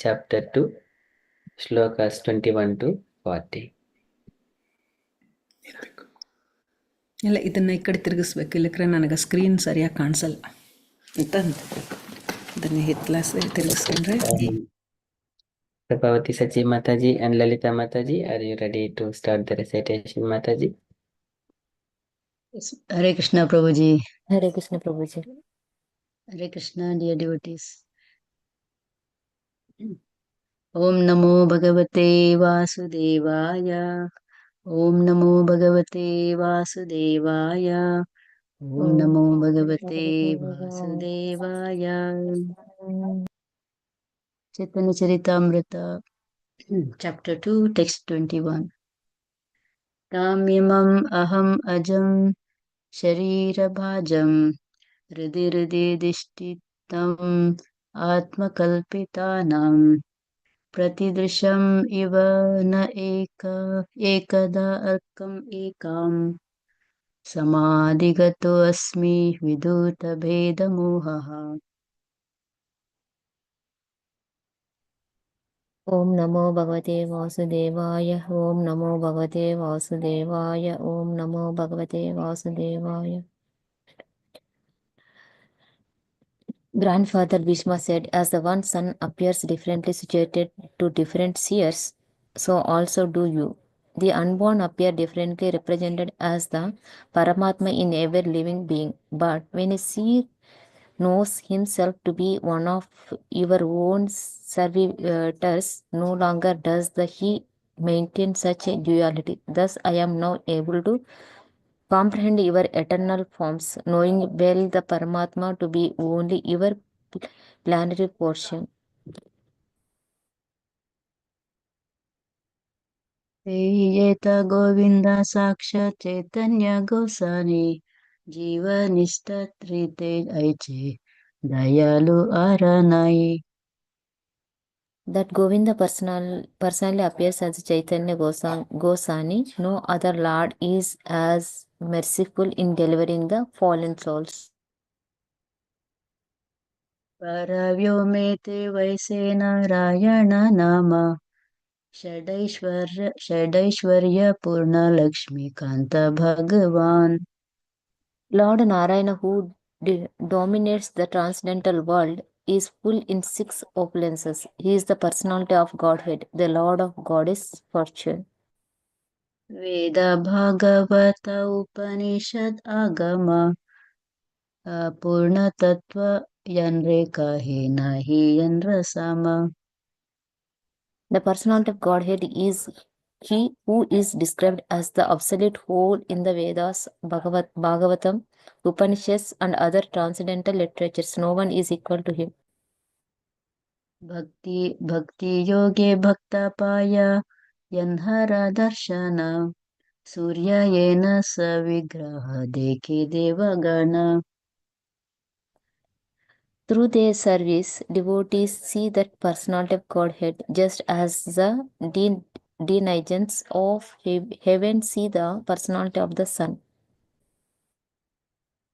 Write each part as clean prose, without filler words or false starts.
chapter 2, shlokas 21 to 40. ಇಲ್ಲ ಇದನ್ನು ಈ ಕಡೆ ತಿರುಗಿಸ್ಬೇಕು, ಇಲ್ಲಕ್ರೆ ನನಗೆ ಸ್ಕ್ರೀನ್ ಸರಿಯಾಗಿ ಕಾಣಿಸಲ್ಲ ಅಂತಂದು ಇದನ್ನು ಹಿತ್ಲಾಸ ತಿರುಗಿಸ್ಕೊಂಡ್ರೆ. Prabhavati Sachi Mataji and Lalita Mataji, are you ready to start the recitation, Mataji? Hare Krishna Prabhuji. Hare Krishna Prabhuji. Hare Krishna, dear devotees. Om Namo Bhagavate Vasudevaya. Om Namo Bhagavate Vasudevaya. Om Namo Bhagavate Vasudevaya. Chaitanya Charitamrita, Chapter 2, Text 21. Tamimam aham ajam sharirabhajam hृदि हृदि दिष्टितं आत्मकल्पितानां प्रतिदृशम् इव न एकदा अर्कम् एकाम् समाधिगतो अस्मि विदूतभेदमोहः. Om Namo Bhagavate Vasudevaya. Om Namo Bhagavate Vasudevaya. Om Namo Bhagavate Vasudevaya. Grandfather Bhishma said, as the one sun appears differently situated to different seers, so also do you. The unborn appear differently represented as the Paramatma in every living being. But when a seer knows himself to be one of your own servitors, no longer does he maintain such a duality. Thus I am now able to comprehend your eternal forms, knowing well the Paramatma to be only your planetary portion. Yeta Govinda Saksha Chaitanya Gosani Jiva-nishtatrite Aiche Dayalu Aranai. That Govinda personally appears as Chaitanya Gosani. No other Lord is as merciful in delivering the fallen souls. Paravyomete Vaisena Rayana Nama Shadaishwarya Purna Lakshmi Kanta Bhagavan. Lord Narayana, who dominates the transcendental world, is full in 6 opulences. He is the personality of Godhead, the Lord of Goddess Fortune. Veda Bhagavata Upanishad Agama Purna Tattva Yanreka He Nahi Yanrasama. The personality of Godhead is He who is described as the absolute whole in the Vedas, Bhagavatam, Upanishads, and other transcendental literatures. No one is equal to Him. Bhakti Yoge Bhaktapaya Yanhara Darshana Surya Yena Savigraha Deke Devagana. Through their service, devotees see that personality of Godhead, just as the denizens of heaven see the personality of the sun.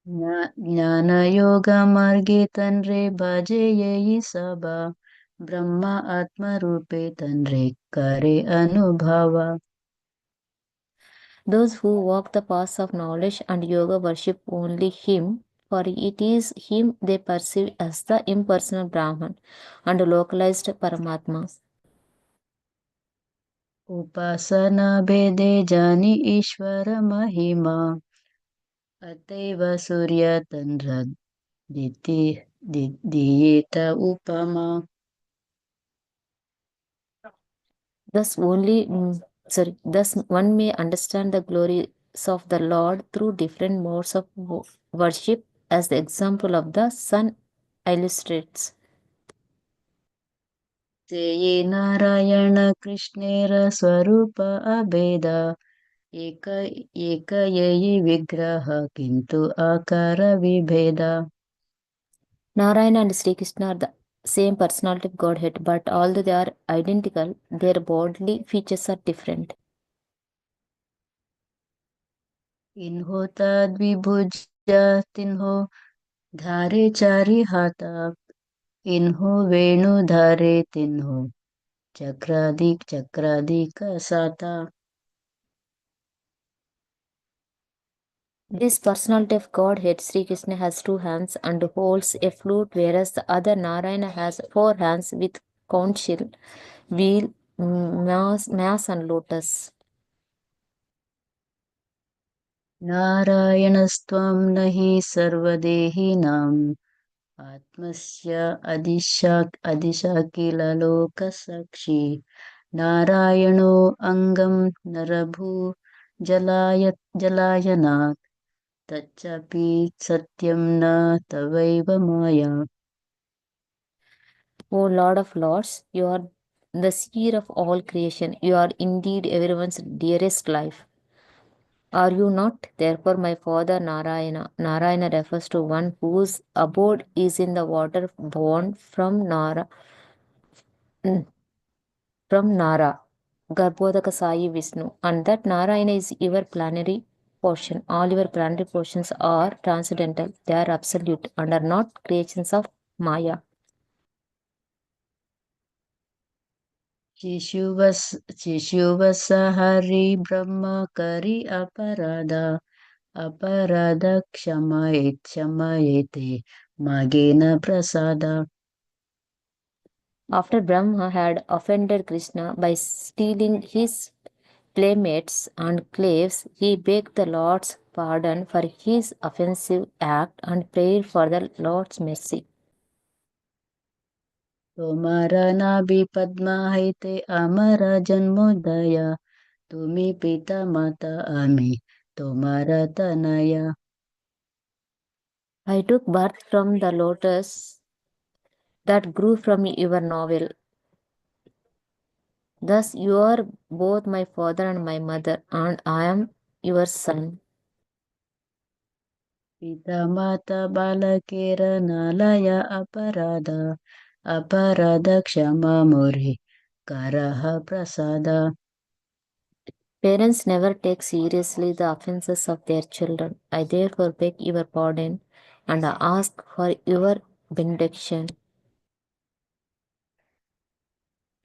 Jnana Yoga Marge Tanre Bhaje Yehi Sabha Brahma Atma Rupe Tanre Kare Anubhava. Those who walk the paths of knowledge and yoga worship only Him, for it is Him they perceive as the impersonal Brahman and localized Paramatma. Upasana Bede Jani Ishvara Mahima Ateva Surya Tanra Diyeta Upama. Thus one may understand the glories of the Lord through different modes of worship, as the example of the sun illustrates. Seye Narayana Krishnera Swarupa Abeda Eka Yeyi Vigraha Kintu Akara Vibheda. Narayana and Sri Krishna are the same personality of Godhead, but although they are identical, their bodily features are different. Inho Tad Vibhuja Tinho Dhare Chari Hata इन्हो वेणुधारे तिन्हो चक्राधिक साता. This personality of Godhead, Sri Krishna has two hands and holds a flute, whereas the other Narayana has four hands with conch shell, wheel, mass and lotus. नारायणस्त्वं न हि सर्वदेहिनाम् आत्मस्य अधिशाखिल लोकसाक्षी. नारायणो अङ्गं नरभू जलायनात् तच्चापि सत्यं न तवैव माया. O Lord of Lords, you are the seer of all creation. You are indeed everyone's dearest life. Are you not? Therefore, my father Narayana. Narayana refers to one whose abode is in the water born from Nara. From Nara, Garbhodaka Sai Vishnu, and that Narayana is your planetary portion. All your planetary portions are transcendental, they are absolute, and are not creations of Maya. शिशुवस Hari ब्रह्म करि अपराध क्षमयेते मागेन प्रसाद. After Brahma had offended Krishna by stealing his playmates and slaves, he begged the Lord's pardon for his offensive act and prayed for the Lord's mercy. Tomara नाभि पद्मा हैते अमर जन्मोदय तुम्ही पिता माता आम्ही Tomara Tanaya. I took birth from the lotus that grew from your novel. Thus you are both my father and my mother, and I am your son. पिता माता बालकेर नालय अपराध क्षमा मोरे करः प्रसाद. Parents never take seriously the offenses of their children. I therefore beg your pardon and ask for your benediction.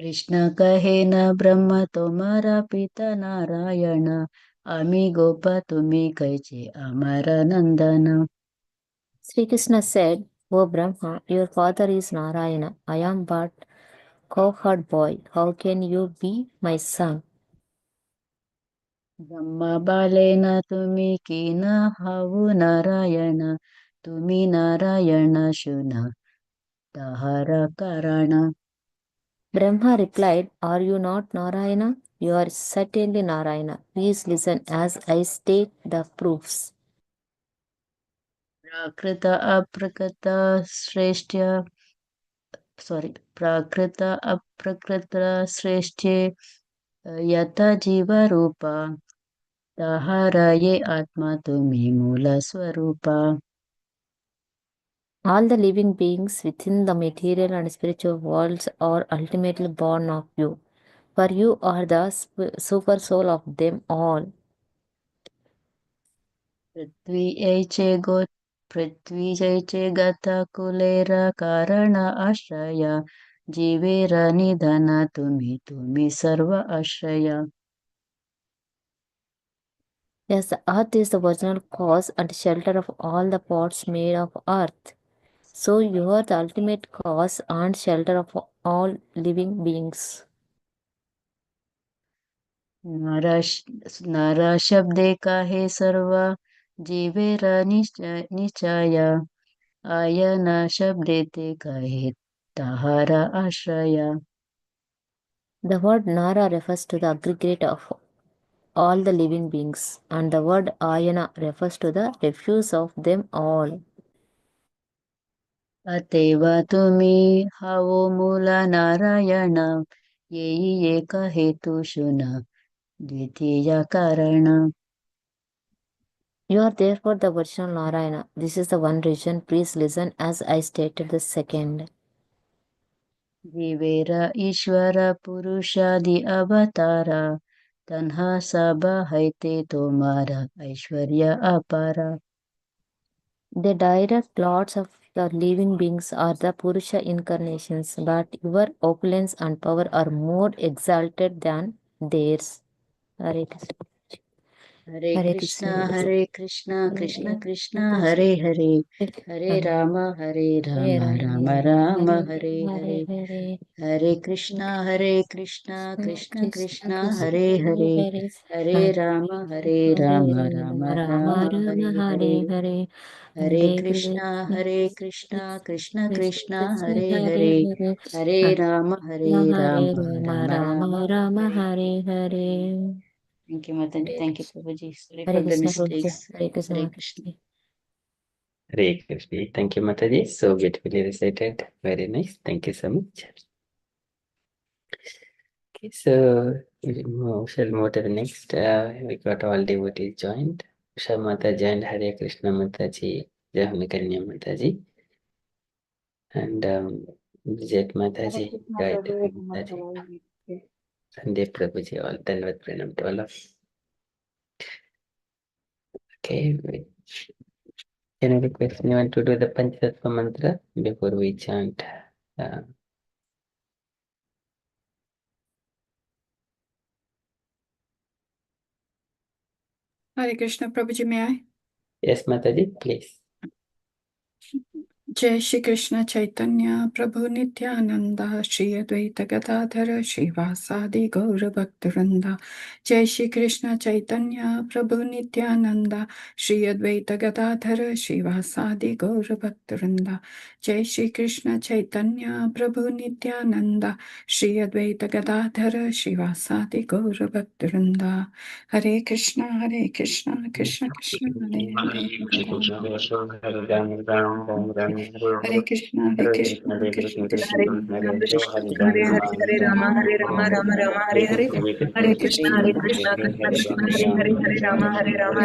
Krishna कहे न ब्रह्म तोमारा पिता नारायण आम्ही गोप तुम्ही cache Amar Nandan. Sri Krishna said, O Brahma, your father is Narayana. I am but cowherd boy. How can you be my son? Brahma बालेन तुम्ही कीन हावू नारायण तुम्ही नारायण शुन तहार कारण. Brahma replied, Are you not Narayana? You are certainly Narayana. Please listen as I state the proofs. प्राकृत अप्रकृत श्रेष्ठ प्राकृत अप्रकृत श्रेष्ठे यथा जीव रूपा तहार ये आत्मा तुम्ही मूल स्वरूपा. All the living beings within the material and spiritual worlds are ultimately born of you, for you are the super soul of them all. पृथ्वी जैचे गत कुलेर कारण आश्रय जीवेर निधन तुम्ही सर्व आश्रय. Yes, the earth is the original cause and shelter of all the pots made of earth. So you are the ultimate cause and shelter of all living beings. नारा शब्दे का हे सर्व जीवेर निश्चय आयन शब्दे ते कहे तहारा आश्रय. The word Nara refers to the aggregate of all the living beings, and the word Ayana refers to the refuse of them all. अतेव तुम्ही हावो मूल नारायण येई एक हेतु शुन द्वितीय कारण. You are therefore the original Narayana. This is the one reason. Please listen as I stated the second. जीवेर ईश्वर पुरुषादि अवतार तन्हा सब हैते तोमारा ऐश्वर्य अपार. The direct lords of the living beings are the Purusha incarnations, but your opulence and power are more exalted than theirs. Hare Krishna. Hare Krishna, Hare Krishna, Krishna Krishna, Hare Hare, Hare Rama, Rama Rama, Hare Hare. Hare Krishna, Krishna Krishna, Hare Hare, Hare Rama, Rama Rama, Hare Hare. Hare Krishna, Krishna Krishna, Hare Hare, Hare Rama, Rama Rama, Hare Hare. Thank you, Mataji. Thank you, Prabhuji. Sorry for the mistakes. Hare Krishna. Hare Krishna. Thank you, Mataji. So beautifully recited. Very nice. Thank you so much. Okay, so shall move to the next. We got all devotees joined. Usha Mata joined, Hare Krishna Mataji, Jahanikanya Mataji, and Vijay Mataji, Gayatri Mataji, Sandeep Prabhuji, all done with Pranam to all of. Okay, can I request anyone to do the Panchatattva mantra before we chant? Hare Krishna, Prabhuji, may I? Yes, Mataji, please. Jai Shri Krishna Chaitanya Prabhu Nityananda Shri Advaita Gadadhara Shivasadi Gaura Bhaktivinoda. Jai Shri Krishna Chaitanya Prabhu Nityananda Shri Advaita Gadadhara Shivasadi Gaura Bhaktivinoda. Jai Shri Krishna Chaitanya Prabhu Nityananda Shri Advaita Gadadhara Shivasadi Gaura Bhaktivinoda. Hare Krishna Krishna Krishna Hare Hare Hare Krishna Krishna Hare Krishna, Krishna Krishna, Hare Hare, Hare Rama, Rama Rama, Hare Hare. Hare Krishna, Krishna Krishna, Hare Hare, Hare Rama,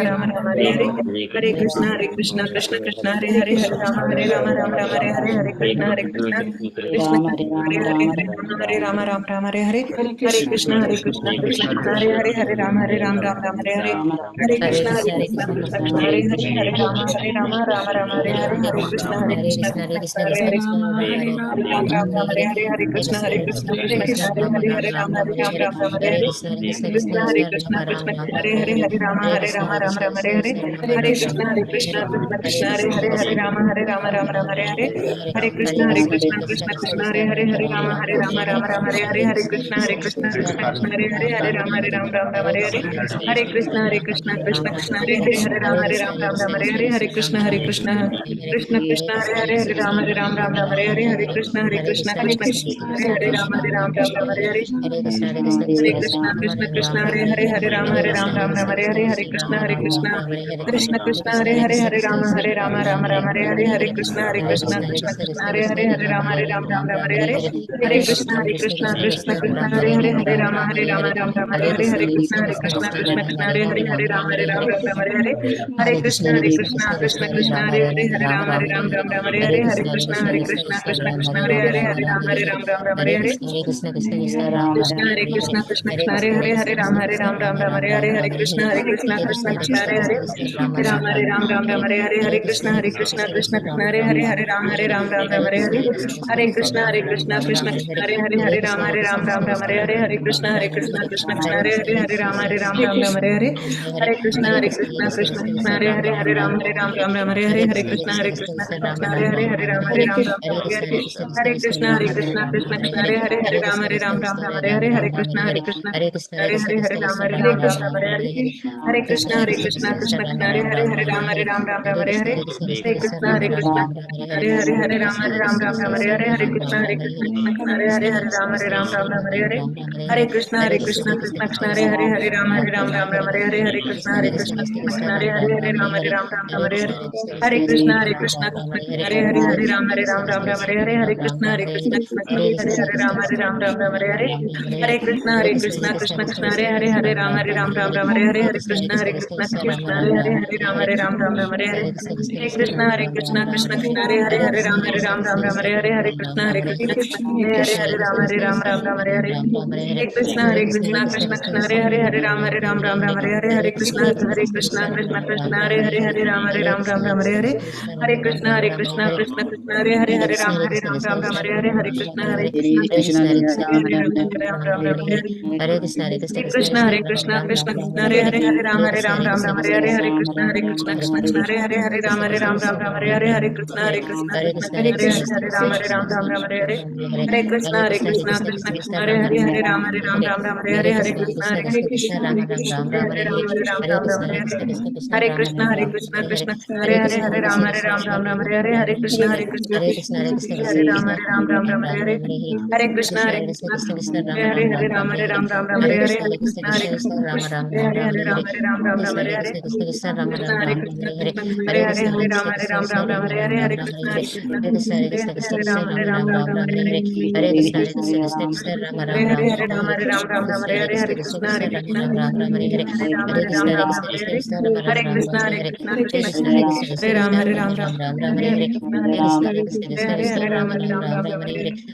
Rama Hare Hare. Hare Krishna, Krishna Krishna, Hare Hare, Hare Rama, Rama Hare Hare. Hare Krishna, Krishna Krishna, Hare Hare, Hare Rama, Rama Hare Hare. Hare Krishna, Krishna Krishna, Hare Hare, Hare Rama, Rama Hare Hare. Hare Krishna, Krishna Krishna, Hare Hare, Hare Rama, Rama Hare Hare. Hare Krishna, Krishna Krishna, Hare Hare. Hare Ram Ram Ram Hare Hare Hare Krishna Krishna Krishna Hare Hare Ram Ram Hare Hare Hare Krishna Krishna Hare Hare Hare Rama Ram Hare Hare Hare Krishna Krishna Krishna Hare Hare Ram Ram Hare Hare Hare Krishna Krishna Krishna Hare Hare Ram Hare Hare Hare Krishna Krishna Hare Hare Ram Ram Hare Hare Hare Krishna Krishna Hare Hare Ram Hare Hare Hare Krishna Krishna Krishna Hare Hare Ram Hare Hare Hare Krishna Krishna Hare Hare Ram Hare Hare Hare Krishna Hare Ram Hare Hare Hare Krishna Krishna Hare Hare Ram Hare Hare Hare Krishna Hare Ram Hare Hare Hare Krishna Krishna Hare Ram Hare Hare Hare Krishna Hare Ram Hare Hare Hare Krishna Krishna Hare Ram Hare Hare Hare Krishna Krishna Hare Ram Hare Hare Krishna Krishna Hare Hare Krishna Krishna Hare Ram Hare Hare Hare Krishna Krishna Hare Ram Hare Hare Hare Krishna Krishna Hare Ram Hare Hare Hare Krishna Krishna Hare Ram Hare Hare Hare Krishna Krishna Hare Ram Hare Hare Hare Krishna Krishna Hare Ram Hare Hare Hare Krishna Krishna Hare Ram Hare Hare Hare Krishna Hare Ram Hare Hare Hare Krishna Krishna Hare Ram Hare Hare Hare Krishna Hare Ram Hare Hare Hare Krishna Hare Ram Hare Hare Hare Krishna Krishna Hare Ram Hare Hare Hare Krishna Krishna Hare Ram Hare Hare Hare Krishna Krishna Hare Ram Hare Hare Hare Krishna Hare Hare Hare Ram Ram Hare Hare Hare Krishna Krishna Hare Hare Hare Ram Ram Hare Hare Hare Krishna Krishna Krishna Hare Hare Hare Ram Ram Hare Hare Hare Krishna Krishna Krishna Hare Hare Hare Ram Hare Hare Hare Krishna Krishna Krishna Hare Hare Hare Ram Hare Hare Hare Krishna Krishna Krishna Hare Hare Hare Ram Hare Hare Hare Krishna Krishna Hare Hare Hare Ram Hare Hare Hare Krishna Krishna Krishna Hare Hare Ram Hare Hare Hare Krishna Krishna Krishna Hare Hare Hare Ram Hare Hare Hare Krishna Krishna Hare Hare Ram Hare Hare Hare Krishna Krishna Hare Hare Hare Ram Hare Hare Hare Krishna Krishna Hare Hare Hare Ram Hare Hare Hare Krishna Krishna Hare Hare Ram Hare Hare Hare Krishna Krishna Hare Hare Hare Ram Hare Hare Hare Krishna Krishna Hare Ram Hare Hare Hare Krishna Krishna Hare Hare Hare Ram Hare Hare Hare Krishna Krishna Hare Ram Hare Hare Hare Krishna Hare Hare Hare Ram Hare Hare Hare Krishna Hare Hare Ram Hare Hare Krishna Krishna Hare Hare Hare Ram Hare Hare Hare Krishna Hare Hare Ram Hare Hare Hare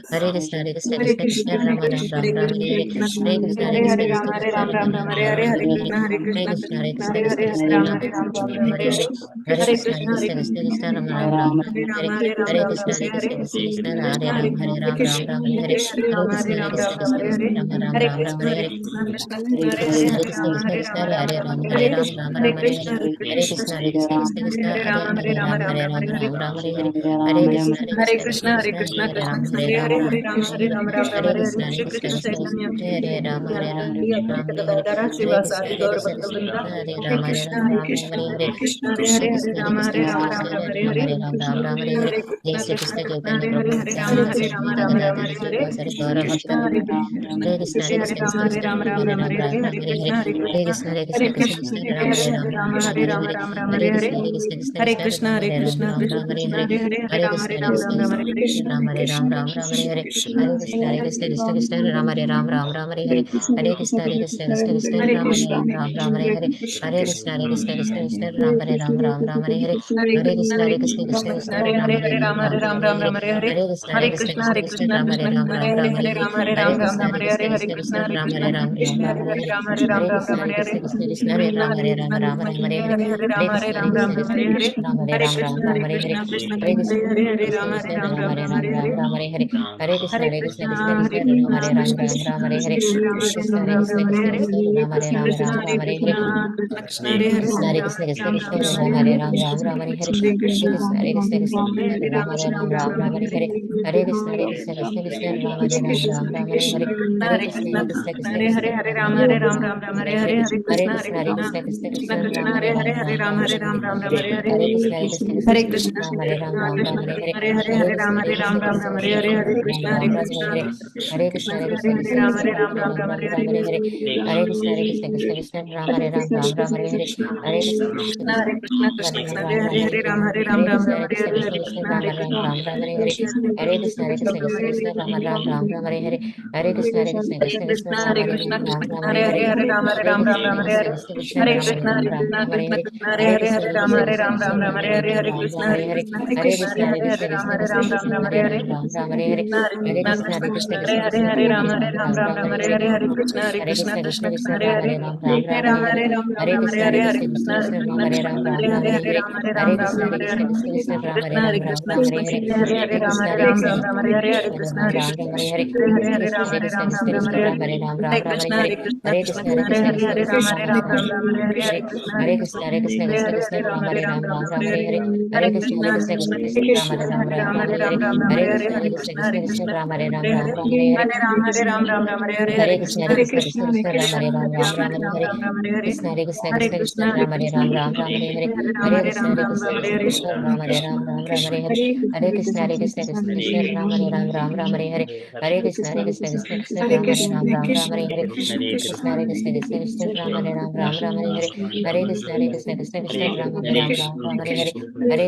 Hare Hare Ram Hare Hare Hare Krishna Krishna Hare Ram Hare Hare Hare Krishna Krishna Hare Ram Hare Hare Krishna Hare Krishna Hare Hare Ram Hare Hare Hare Krishna Hare Krishna Hare Hare Ram Hare Hare Hare Krishna Krishna Hare Hare Ram Hare Hare Hare Krishna Hare Ram Hare Hare Krishna Hare Hare Ram Hare Hare Hare Krishna Krishna Hare Hare Ram Hare Hare Hare Krishna Krishna Hare Ram Hare Hare Krishna Krishna Hare Hare Hare Ram Hare Hare Shri Krishna Chaitanya Nityananda Advaita Gadadhara Srivasadi Gaur Bhaktavrinda Hare Krishna Hare Krishna Hare Hare Ram Hare Hare Hare Krishna Hare Hare Ram Hare Hare Hare Krishna Hare Hare Krishna Hare Krishna Hare Hare Hare Krishna Krishna Hare Hare Ram Hare Hare Hare Ram Hare Hare Krishna Krishna Hare Hare Ram Hare Hare Krishna Hare Hare Ram Hare Hare Hare Krishna Krishna Hare Hare Ram Hare Hare Krishna Hare Hare Krishna Krishna Hare Hare Ram Hare Hare Krishna Hare Ram Hare Hare Hare Ram Hare Hare Hare Krishna Krishna Hare Ram Hare Hare Hare Krishna Hare Ram Hare Hare Krishna Hare Ram Hare Hare Hare Krishna Hare Ram Hare Hare Krishna Hare Krishna Hare Ram Hare Hare Krishna Hare Hare Krishna Hare Krishna Hare Hare Ram Hare Krishna Hare Hare Hare Krishna, Hare Krishna, Hare Rama, Hare Rama, Hare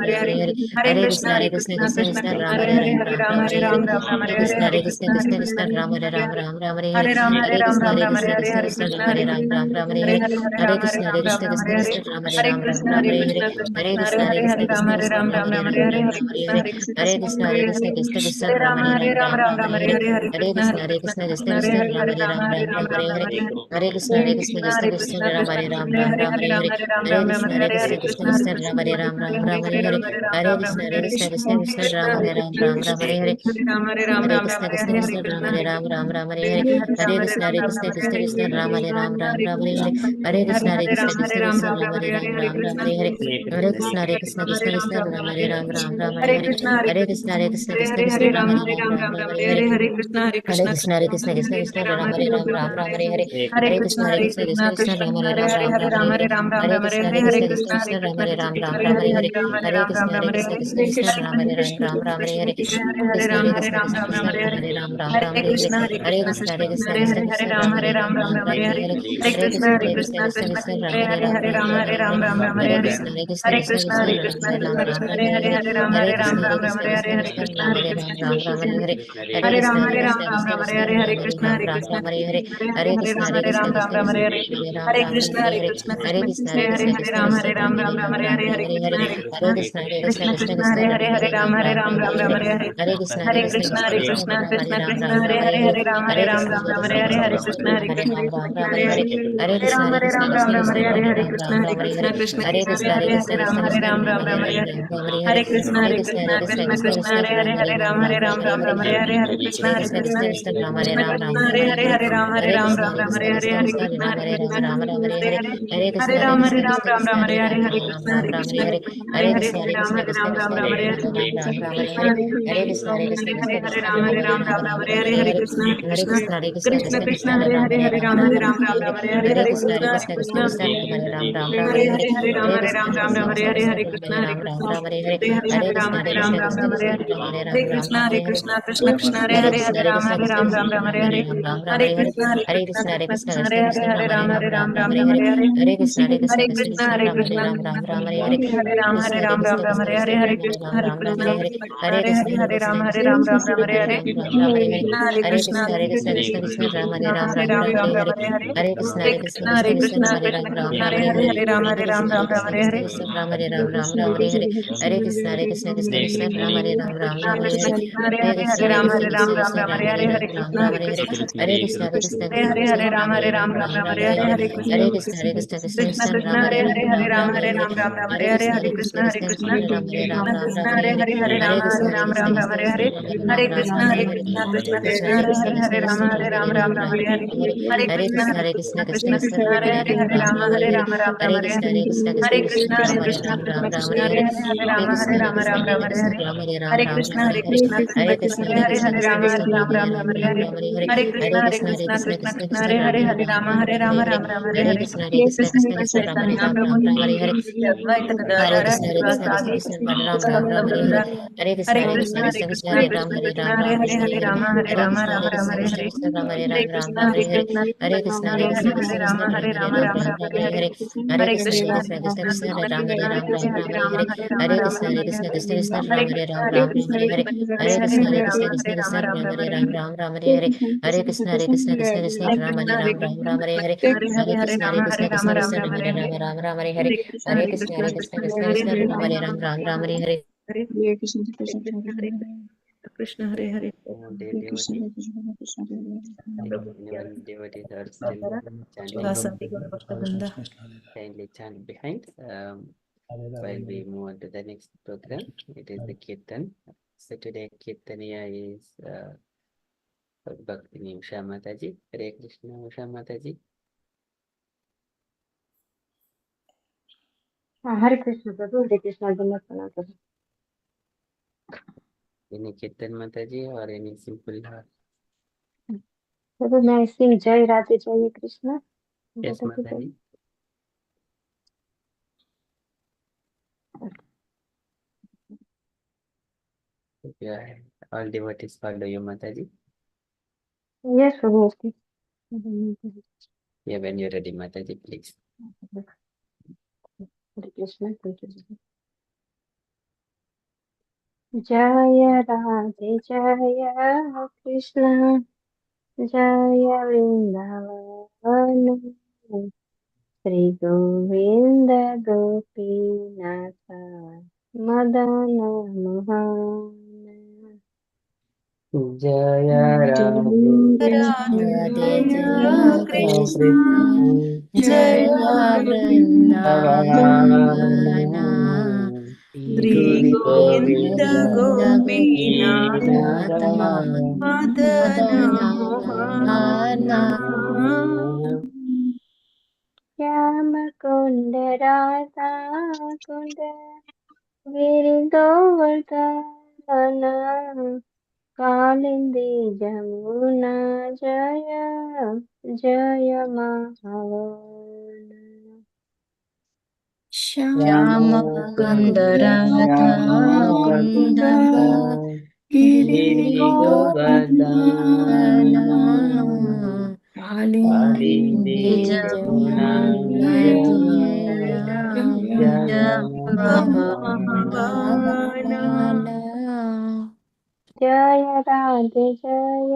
Hare Hare Hare Krishna Hare Krishna Krishna Krishna Hare Hare Hare Ram Hare Ram Ram Ram Hare Hare Hare Krishna Krishna Ram Hare Ram Ram Ram Hare Hare Hare Ram Ram Hare Hare Hare Krishna Hare Krishna Hare Hare Hare Ram Hare Ram Ram Ram Hare Hare Hare Krishna Hare Krishna Krishna Krishna Hare Hare Hare Ram Hare Ram Ram Ram Hare Hare Hare Krishna Hare Krishna Krishna Hare Hare Hare Ram Hare Ram Ram Ram Hare Hare Hare Krishna Hare Krishna Krishna Hare Hare Hare Ram Hare Ram Ram Ram Hare Hare Hare Krishna Hare Krishna Krishna Krishna Hare Hare Ram Hare Ram Ram Ram Hare Hare Hare Krishna Hare Krishna Krishna Krishna Hare Hare Ram Hare Ram Ram Ram Hare Hare Krishna Hare Krishna Krishna Krishna Ram Hare Ram Ram Ram Hare Hare Hare Krishna Hare Krishna Hare Hare Ram Hare Ram Ram Ram Hare Hare Ram Hare Ram Ram Hare Ram Hare Ram Ram Ram Hare Hare Hare Krishna Krishna Ram Hare Ram Ram Hare Krishna Hare Krishna Krishna Krishna Hare Ram Hare Ram Ram Ram Hare Hare Hare Krishna Krishna Krishna Krishna Ram Hare Ram Ram Ram Hare Hare Hare Krishna Krishna Ram Hare Ram Ram Ram Hare Hare Ram Hare Ram Ram Ram Hare Hare Hare Krishna Krishna Hare Hare Ram Hare Ram Ram Ram Hare Hare Hare Krishna Krishna Krishna Hare Ram Hare Ram Ram Ram Hare Hare Hare Krishna Krishna Krishna Hare Ram Hare Ram Ram Ram Hare Hare Hare Krishna Krishna Krishna Hare Ram Hare Ram Ram Ram Hare Hare Hare Krishna Krishna Krishna Hare Ram Hare Ram Ram Ram Hare Hare Hare Krishna Krishna Krishna Hare Ram Hare Ram Ram Ram Hare Hare Hare Krishna Krishna Krishna Hare Ram Hare Ram Ram Ram Hare Hare Hare Krishna Krishna Krishna Hare Ram Hare Ram Ram Ram Hare Hare Hare Krishna Krishna Hare Hare Hare Ram Hare Ram Ram Ram Hare Hare Hare Krishna Krishna Hare Hare Ram Hare Ram Ram Ram Hare Hare Hare Krishna Krishna Hare Hare Hare Ram Hare Ram Ram Ram Hare Hare Hare Krishna Krishna Krishna Hare Ram Hare Ram Ram Ram Hare Hare Hare Krishna Krishna Hare Hare Ram Hare Ram Ram Ram Hare Hare Hare Krishna Krishna Hare Ram Hare Ram Ram Ram Hare Hare Hare Krishna Krishna Hare Hare Hare Ram Ram Ram Hare Hare Hare Krishna Krishna Hare Ram Hare Ram Ram Ram Hare Hare Krishna Hare Ram Ram Ram Hare Hare Hare Krishna Krishna Hare Ram Ram Ram Ram Hare Hare Hare Krishna Krishna Hare Ram Ram Ram Hare Hare Hare Hare Hare Rama Hare Hare Ram Krishna Ram Krishna Ram Hare Krishna Hare Krishna Hare Ram Krishna Hare Hare Ram Ram Krishna Ram Hare Hare Hare Hare Hare Hare Krishna Rama Hare Hare Ram Krishna Ram Krishna Ram Hare Krishna Hare Ram Hare Ram Hare Ram Krishna Ram Hare Hare Hare Krishna Krishna Hare Krishna Hare Hare Krishna Hare Hare Rama Krishna Hare Krishna Ram Krishna Ram Ram Krishna Hare Hare Hare Ram Ram Ram Hare Hare Hare Krishna Hare Hare Krishna Krishna Hare Krishna Krishna Krishna Krishna Hare Hare Krishna Hare Ram Hare Rama Ram Hare Ram Ram Ram Ram Hare Ram Hare Hare Hare Hare Krishna Hare Hare Krishna Krishna Krishna Krishna Hare Ram Krishna Hare Ram Krishna Ram Ram Krishna Hare Hare Hare Hare Ram Krishna Hare Hare Ram Ram Krishna Ram Krishna Hare Hare Krishna Hare Ram Hare Krishna Ram Hare Ram Ram Krishna Hare Hare Hare Krishna Hare Hare Krishna Hare Hare Hare Krishna Ram Hare Krishna Ram Krishna Ram Krishna Ram Hare Hare Hare Ram Ram Ram Hare Hare Hare Hare Krishna Krishna Hare Hare Krishna Krishna Krishna Krishna Krishna Ram Hare Krishna Ram Hare Ram Ram Ram Ram Hare Ram Hare Hare Hare Hare Krishna Hare Krishna Krishna Hare Krishna Krishna Ram Hare Krishna Ram Ram Krishna Ram Hare Hare Hare Hare Hare Ram Hare Hare Ram Krishna Ram Hare Ram Krishna Hare Krishna Hare Krishna Ram Hare Ram Ram Ram Hare Hare Hare Krishna Hare Krishna Krishna Krishna Ram Hare Ram Ram Ram Hare Hare Hare Krishna Hare Krishna Krishna Krishna Ram Hare Ram Ram Ram Hare Hare Hare Krishna Hare Krishna Krishna Hare Krishna Hare Ram Ram Hare Hare Ram Ram Ram Ram Ram Ram Hare Hare Hare Hare Hare Krishna Hare Krishna Hare Krishna Krishna Krishna Krishna Krishna Ram Hare Hare Ram Hare Hare Ram Ram Ram Hare Hare Hare Ram Ram Ram Hare Hare Hare Krishna Hare Hare Krishna Krishna Hare Krishna Krishna Krishna Ram Hare Ram Krishna Ram Krishna Ram Hare Hare Hare Hare Hare Hare Rama Hare Krishna Hare Ram Krishna Ram Ram Krishna Hare Krishna Hare Ram Hare Ram Hare Ram Krishna Ram Hare Hare Hare Krishna Krishna Hare Krishna Krishna Hare Hare Krishna Hare Krishna Hare Rama Krishna Hare Ram Ram Hare Ram Ram Ram Ram Hare Hare Ram Hare Hare Hare Krishna Krishna Hare Hare Krishna Krishna Krishna Krishna Krishna Krishna Ram Hare Hare Hare Ram Hare Ram Rama Ram Hare Hare Hare Rama Ram Ram Hare Hare Krishna Hare Hare Krishna Krishna Hare Krishna Krishna Ram Hare Hare Krishna Ram Ram Krishna Ram Krishna Hare Hare Hare Hare Hare Hare Rama Hare Krishna Hare Rama Ram Krishna Ram Hare Hare Krishna Hare Ram Hare Ram Hare Ram Krishna Ram Hare Hare Hare Krishna Krishna Hare Krishna Krishna Hare Hare Hare Krishna Hare Krishna Rama Krishna Hare Ram Ram Hare Ram Ram Ram Hare Ram Hare Ram Hare Hare Hare Krishna Hare Hare Krishna Hare Krishna Krishna Krishna Krishna Krishna Krishna Hare Ram Hare Hare Hare Ram Rama Ram Hare Ram Hare Rama Hare Ram Ram Hare Hare Hare Krishna Hare Krishna Krishna Krishna Ram Hare Chaitanya Ram Prabhu Ram Ram Hare Hare Nityananda Shri Advaita Hare Gadadhara Krishna, Hare Shiva Krishna, Sadi Krishna Krishna, Hare Ram, Gaura Ram, Ram, Bhakta Hare Hare. Vrinda Hare Krishna, Hare Hare Krishna Krishna, Hare Krishna Krishna Krishna, Hare Ram, Krishna Hare Krishna Ram, Hare Ram, Hare Ram, Hare Hare Hare. Rama Hare Hare Rama Krishna, Rama Hare Rama Krishna, Hare Krishna Hare Krishna, Ram, Hare Hare Ram, Ram, Krishna Ram, Hare Hare Hare. Krishna Hare Krishna Krishna, Krishna Hare Hare Krishna, Hare Krishna Hare Krishna, Rama Ram, Hare Hare Rama Ram, Rama Ram, Rama Hare Hare Hare Hare. Hare Hare Krishna, Krishna Hare Hare Krishna, Krishna Krishna Krishna, Krishna Ram, Krishna Hare Hare Ram, Hare Ram, Ram, Hare Hare Rama Hare. Hare Rama Hare Rama Krishna, Hare Rama Hare Krishna, Hare Krishna Krishna, Ram, Hare Hare Krishna Ram, Hare Ram, Krishna Ram, Hare Krishna Hare. Krishna Hare Krishna Krishna, Hare Hare Hare Krishna, Rama Krishna Hare Krishna, Rama Ram, Rama Rama Hare Hare Ram, Hare Ram, Ram, Hare Hare. Hare Krishna, Hare Krishna, Krishna Krishna, Ram, Hare Ram, Ram, Ram, Hare Hare. Hare Hare Hare Hare Krishna, Rama Hare Hare Krishna, Rama Krishna Rama Krishna, Rama Ram, Hare Hare Hare Ram, Ram, Ram, Hare Hare. Hare Krishna Hare Hare Krishna, Krishna Hare Krishna Krishna, Krishna Hare Krishna, Hare Ram, Rama Hare Ram, Rama Ram, Ram, Hare Hare. Hare Hare Krishna Hare Hare Dear devotee, if anyone devotees are still chanting, Shivasati Gaura Bhakta Vrinda kindly chant behind. While we move on to the next program, it is the Kirtan. So today Kirtaniya is Bhaktini Usha Mataji. Hare Krishna Usha Mataji. हरे कृष्ण प्रभु हरे कृष्ण जन्नत बना प्रभु Any Kirtan Mataji or any simple heart? प्रभु मैं सिंह जय राधे जय Krishna Yes, बेटा की Mataji. Yeah, all devotees follow you, Mataji. Yes Prabhu okay Yeah, when you're ready, Mataji, please. Hare Krishna thank you जय राधे जय कृष्ण जय Vrindavan Shri Govind Gopinath Madan Mohan Jaya Radhe Radhe Jaya Jaya Krishna Krishna Jaya Jaya Vrindavana Bhavana Sri Guri Sri Govinda Govinda Gopinatha Gopinatha Gopinatha Madana Mohana Madana Shyam कुंड राधा कुंड गिरधोवर्धन कालिंदी जमुना जय जय Mahavan Shama Shyamakunda Kundaradha Radha Kunda Giri Giridhardhana Govardhana Kalindi Jamuna Jaya Jaya Mahavana Mahavana जय राधे जय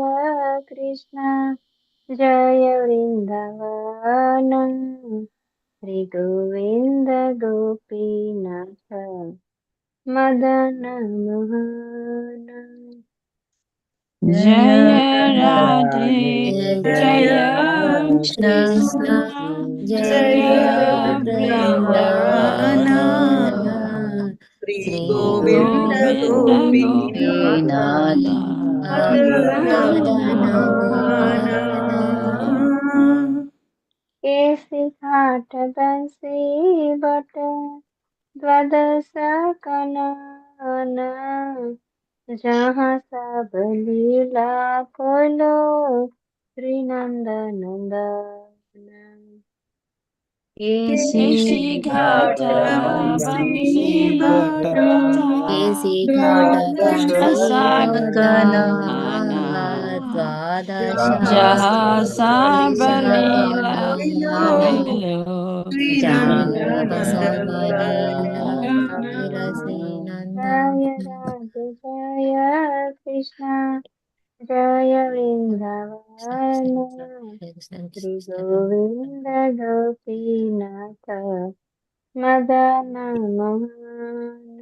कृष्ण जय वृंदावन श्री गोविंद गोपीनाथ मदन मोहन जय Radhe Radhe जय Jaya Krishna Krishna Krishna जय Jaya Vrindavan Vrindavana Sri Sri Govinda Govind Gopinatha Gopinath Gopinatha Madana Madana Mohana Mohana केसि घाट बंसी बट द्वादश कनन जहाँ सब लीला खोलो श्री नंद नंदन केसी घाटा वंशी भटा केसी घाट वंशी ससाकना घटा द्वादश जहाँ साबलीला बलिला मिलो जहाँ बसवलीला विलसी नंदन जय राधे जय कृष्ण जय वृंदावन श्री गोविंद गोपीनाथ मदन मोहन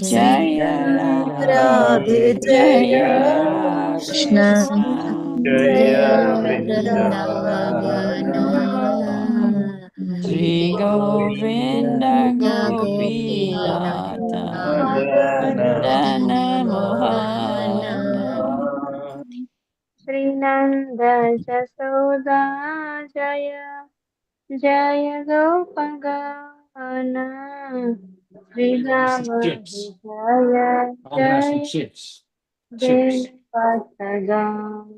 जय राधे राधे जय जय कृष्ण कृष्ण जय जय वृंदावन श्री गोविंद गोपीनाथ गोपीनाथ मदन मोहन श्रीनंद जसोदा जय जय गोपगान श्री राम जय जय वेणुपतगान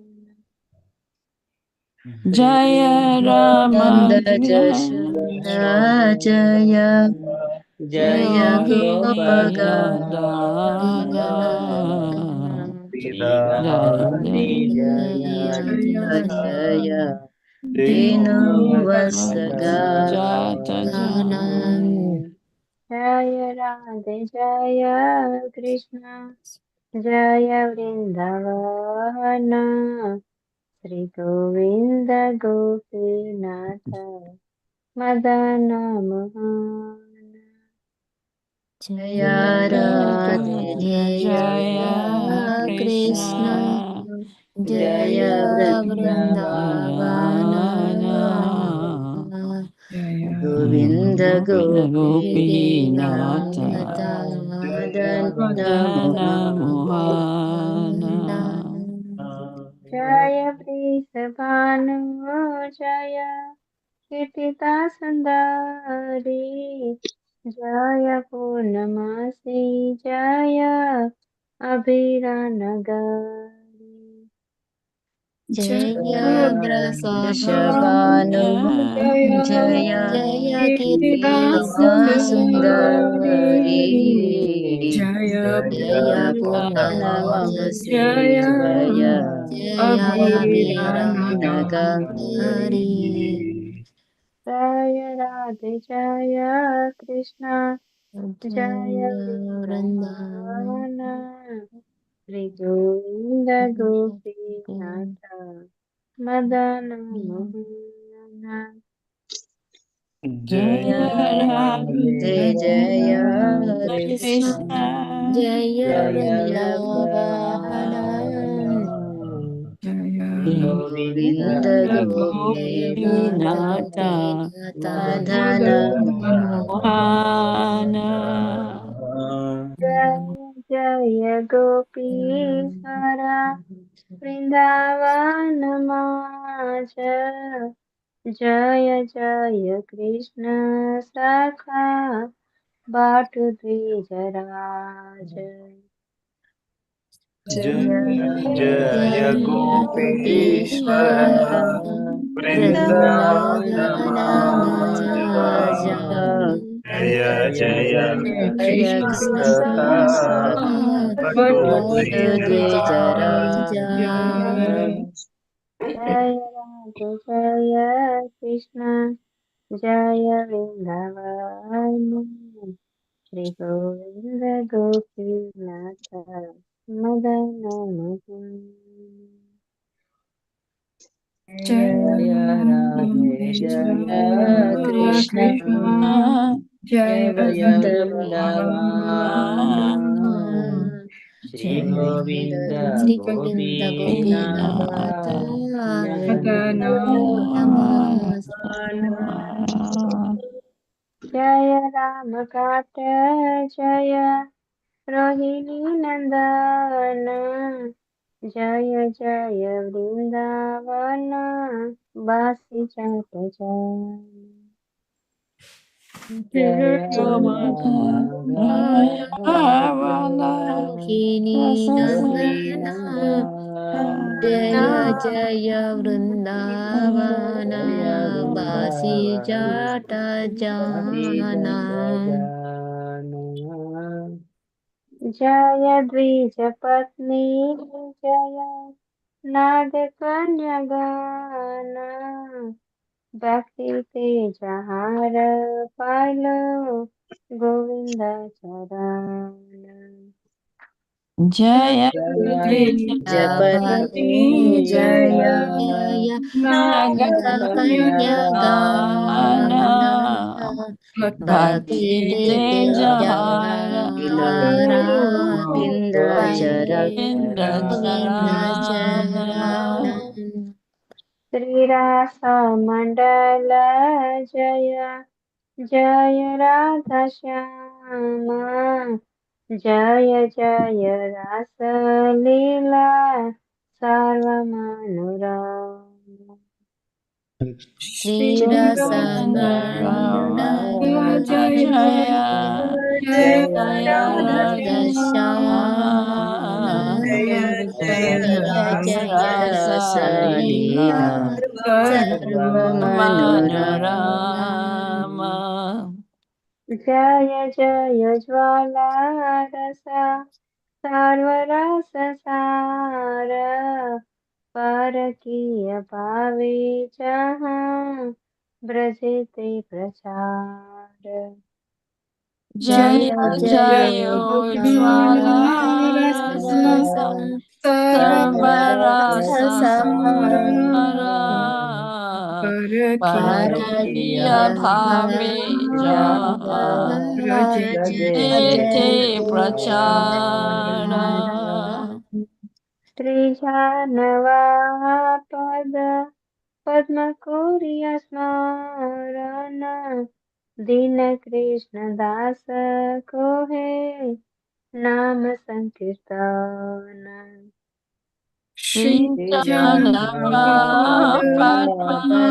जय राम नंद कृष्ण जशोद जय जय योगिनी गोपगान दाना श्री जय राधे जय जय कृष्ण जात वेणुवसगान जय राधे जय कृष्ण जय वृंदावन श्री गोविंद गोपीनाथ मदन मोहन जय राधे जय जय कृष्ण कृष्ण जय जय वृंदावन गोविंद गोपीनाथ गोपीनाथ मदन मदन मोहन मोहन जय वृषभानु जय कीर्तिता सुंदरी जय पूर्णमासी जय अभिरानगरी जय वृषभानु जय जय जय कीर्तिदा कीर्तिदासुन्दरी सुन्दरी जय जय पूर्णमासी जय जय जय अभिरानगरी अभिरानगरी जय राधे जय कृष्ण जय वृंदावन वृंदावन श्री गोविंद गोपीनाथ मदन मोहन जय जय राधे जय कृष्ण कृष्ण जय जय वृंदावन जय गोविंद गोविंद गोपीनाथ गोपीनाथ मदन मदन मोहन जय जय गोपीश्वरा वृंदावन माज जय जय कृष्ण सखा बाट द्विजराज जय गोपीश्वर वृंदावन माज जय कृष्ण सखा बट द्विजराजा जय राधे जय कृष्ण जय वृंदावन श्री गोविंद गोपीनाथ मदन मोहन जय राधे जय कृष्ण कृष्ण जय जय वृंदावन वृंदावन श्री जय गोविंद श्री गोविंद गोपीनाथ गोपीनाथ मदन नमस्ते जय राम काट जय रोहिणी नंदन जय जय वृंदावन बासी चाट जय भावना रोहिणी गोपी नंदन नंदन Jaya Jaya Vrindavana Basi Jata Jana. जय द्विज पत्नी जय नाग कन्या गाना भक्ति तेजहार पालो गोविंद चरण Jaya Jayapati Jaya Jaya Nagakanya Nagana Bhakti Bhakti Tejahara Tejahara Govinda Vindacharana Shri रासा मंडल जय जय राधा श्यामा जय जय रास लीला सर्वमनुराम Sri Rasa Mandala Jaya Jaya Jaya Radha Shama Jaya Jaya Rasa Leela Sarva Manurama जय जय ज्वाला रसा सर्वरस सार परकीय पावे जहाँ ब्रजते प्रचार Jaya Jaya Jwala Rasa Sarvarasa Sara Parakiya Bhave Jaha Jete Prachara श्रीजानवा पद पद्मकुर्य स्मरण दीन कृष्ण दास को है नाम संकीर्तन Sri Janava Padma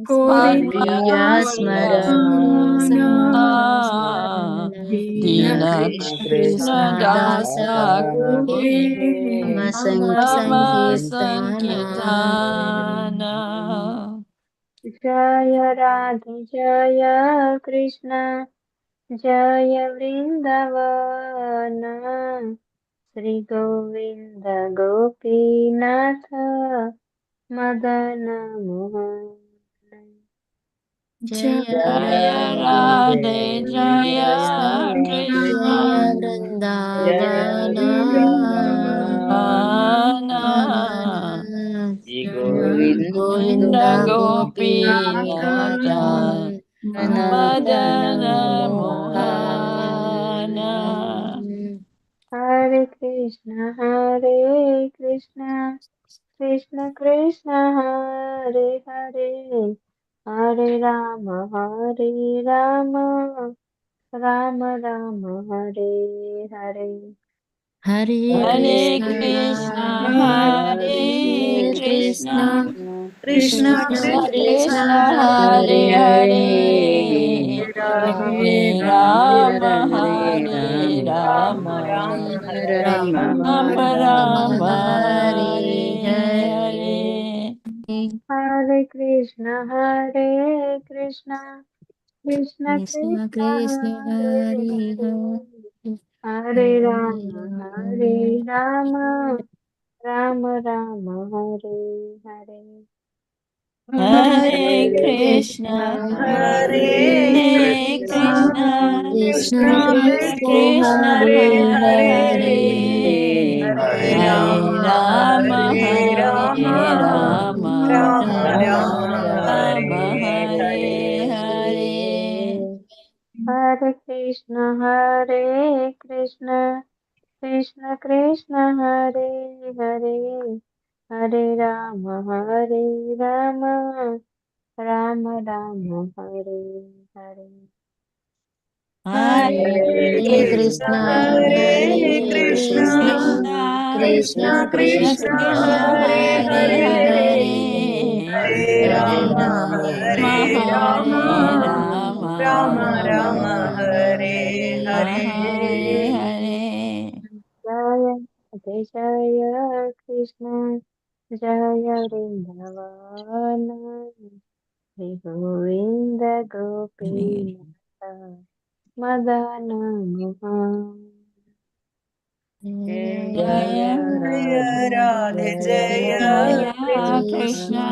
Kuriya Padma Smarana Dina Krishna Krishna Dasa Dasa Nama Nama Sankirtana Sankirtana जय राधे जय कृष्ण जय Vrindavan Shri Govind Gopinath Madan Mohan Jaya Jaya Radhe Radhe Jaya Jaya Krishna Jaya Vrindavana Ana Govinda Govinda Gopinata Gopinatha Madana Madana Mohana Mohana हरे Krishna Krishna Krishna Hare Hare Hare Ram Ram Ram Hare Hare Hare Hare Krishna Krishna Hare Hare Krishna Krishna Krishna Krishna Krishna Krishna Krishna Krishna Hare Hare Hare Hare Hare Hare Hare Rama Rama Rama Hare Rama Rama Rama Hare Rama Rama Rama Hare Hare Hare Hare हरे Krishna Krishna Krishna Krishna Krishna Hare हरे Hare Ram Ram Ram Hare Hare Hare Hare Krishna Krishna Hare Hare Krishna Krishna Krishna Krishna Krishna Krishna Krishna Krishna Hare Hare Hare Hare Hare Hare Rama Hare Rama Rama Rama Rama Rama Hare Hare Hare Hare हरे Krishna Krishna Krishna Hare Hare Hare Ram Ram Ram Hare Hare Hare Hare Krishna Krishna Hare Hare Hare Krishna Krishna Krishna Krishna Krishna Krishna Krishna Krishna Krishna Hare Hare Hare Hare Hare Hare Hare Hare Rama Rama Hare Rama Rama Rama Hare Rama Hare Hare Hare जय जय कृष्ण जय Vrindavan Hari Govind Gopinath Madan Mohan Jaya Jaya जय Radha Radhe Jaya जय Jaya Krishna Krishna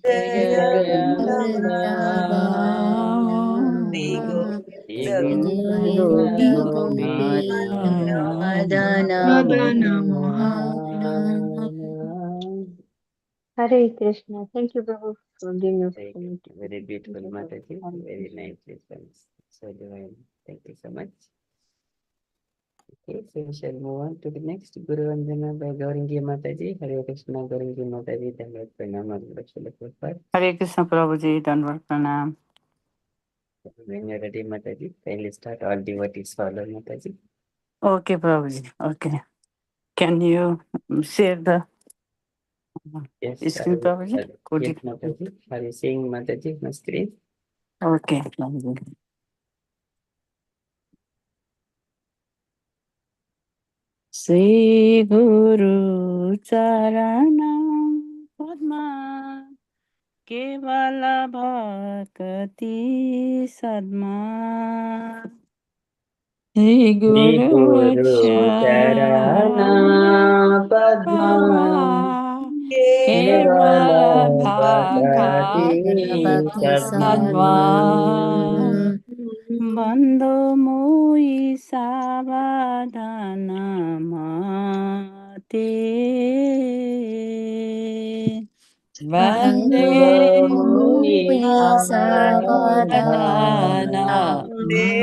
Krishna जय Jaya Vrindavan Vrindavan Shri Vrindavan Govind Govinda Gopinath Gopinath Madana Madana Madan. Hare Krishna. Thank you, Prabhu, for giving opportunity. Very beautiful, Mataji. Very nice response. So divine. Thank you so much. Okay, so we shall move on to the next Guru Vandana by Gauringi Mataji. Hare Krishna, Gauringi Mataji. Dhanavad Pranam, Adhvachala Prabhupada. Hare Krishna Prabhuji, Dandavat Pranam. When you're ready, Mataji, kindly start. All devotees follow, Mataji. Okay, Prabhuji. Okay. Can you share the Yes, screen, Prabhuji? Could yes, you? Mataji. Are you seeing Mataji on screen? Okay, Prabhuji. Sri Guru Charanam Padma Kevala Bhakti Sadma Sri Shri Guru Guru Charana Charanam Padma Padma Kevala Kevala Bhakati Bhakti Bhakti Sadma Sadma Bando Moi Savadana Mate Vande Vandamuni Vandamui Savadana Savadana Mate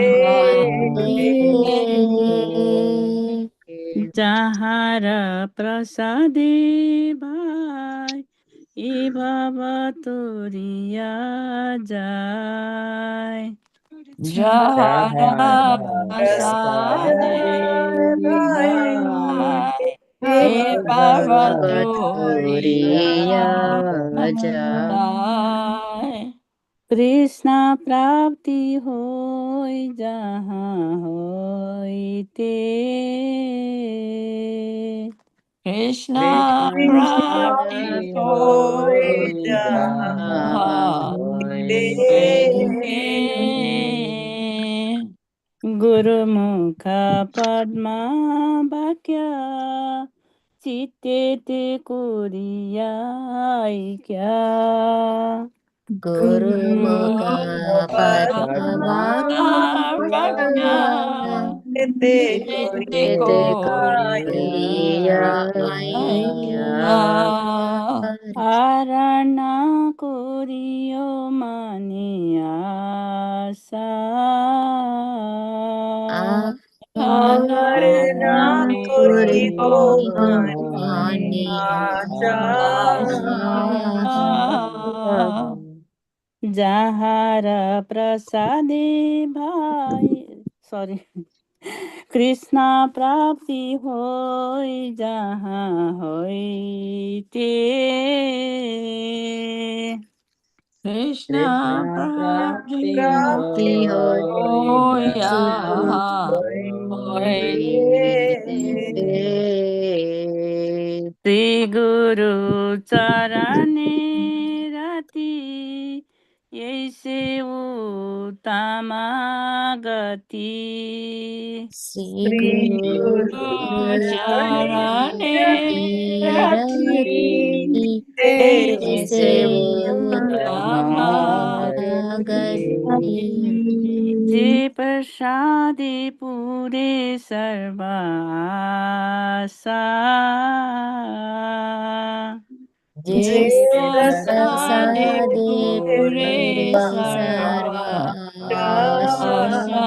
Jahara Prasade Bhai Ibhava Turiya Jai Jahara Sahara Prasade Prasade Bhai Bhai Ibhava Bhavaturiya Turiya Jai Jai Krishna प्राप्ति होय जहाँ होइते Krishna Krishna प्राप्ति Prapti होय Hoy Jaha जहाँ होइते Hoite गुरुमुख पद्मा वाक्य चित्ते कुरिया क्या Guru Mukha Padmavakya Ete Kuriya Arana Kuriyo Maniasa Arana Arana Kuriyo Kuriyo Maniasa Jahara Prasade Bhai. Sorry. Krishna Prapti Hoy Jaha Hoite. Krishna Krishna Prapti Prapti Prapti Hoy Hoy Jaha Jaha Hoite Hoite Sri Guru Charane Rati Yese Uttamagati Sri Sri Guru Guru Charane Rati Nirati Yese Sevudhamagati Je Prasadi Pure Sarvasa Jai Prasadi Prasade Pure Pure Sarvasa Sarvasa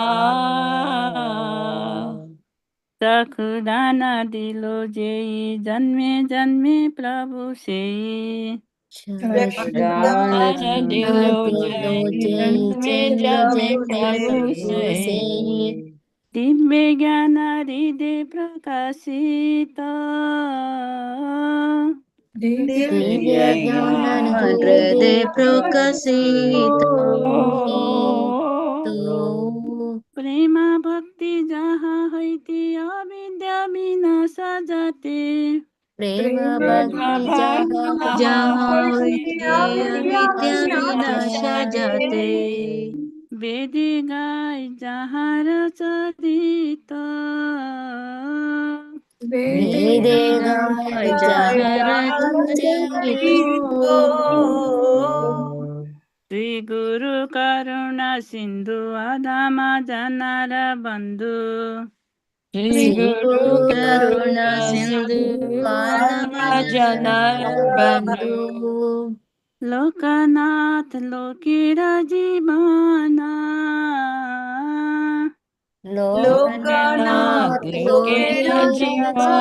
Sakudana Dilo Jai Janme Janme Prabhu Sei Chakudana Dilo Dilo Jai Jai Janme Janme Janme Prabhu Prabhu Sei Se Divya ज्ञान हृदय प्रकाशित Divya Jnana Hride Prakasito Tu प्रेमा भक्ति जहाँ Haiti अविद्या विनाश जाते प्रेम भक्ति भक्ति जहाँ होती अविद्या विनाश जाते वेदे गाय जहाँ रचरित वेदे गाय जहाँ रचित श्री गुरु करुणा सिन्धु अधामा जनार बन्धु श्री गुरु करुणा सिंधु पालम जनार बंधु लोकनाथ लोकेर जीवना लोकनाथ लोकेर जीवना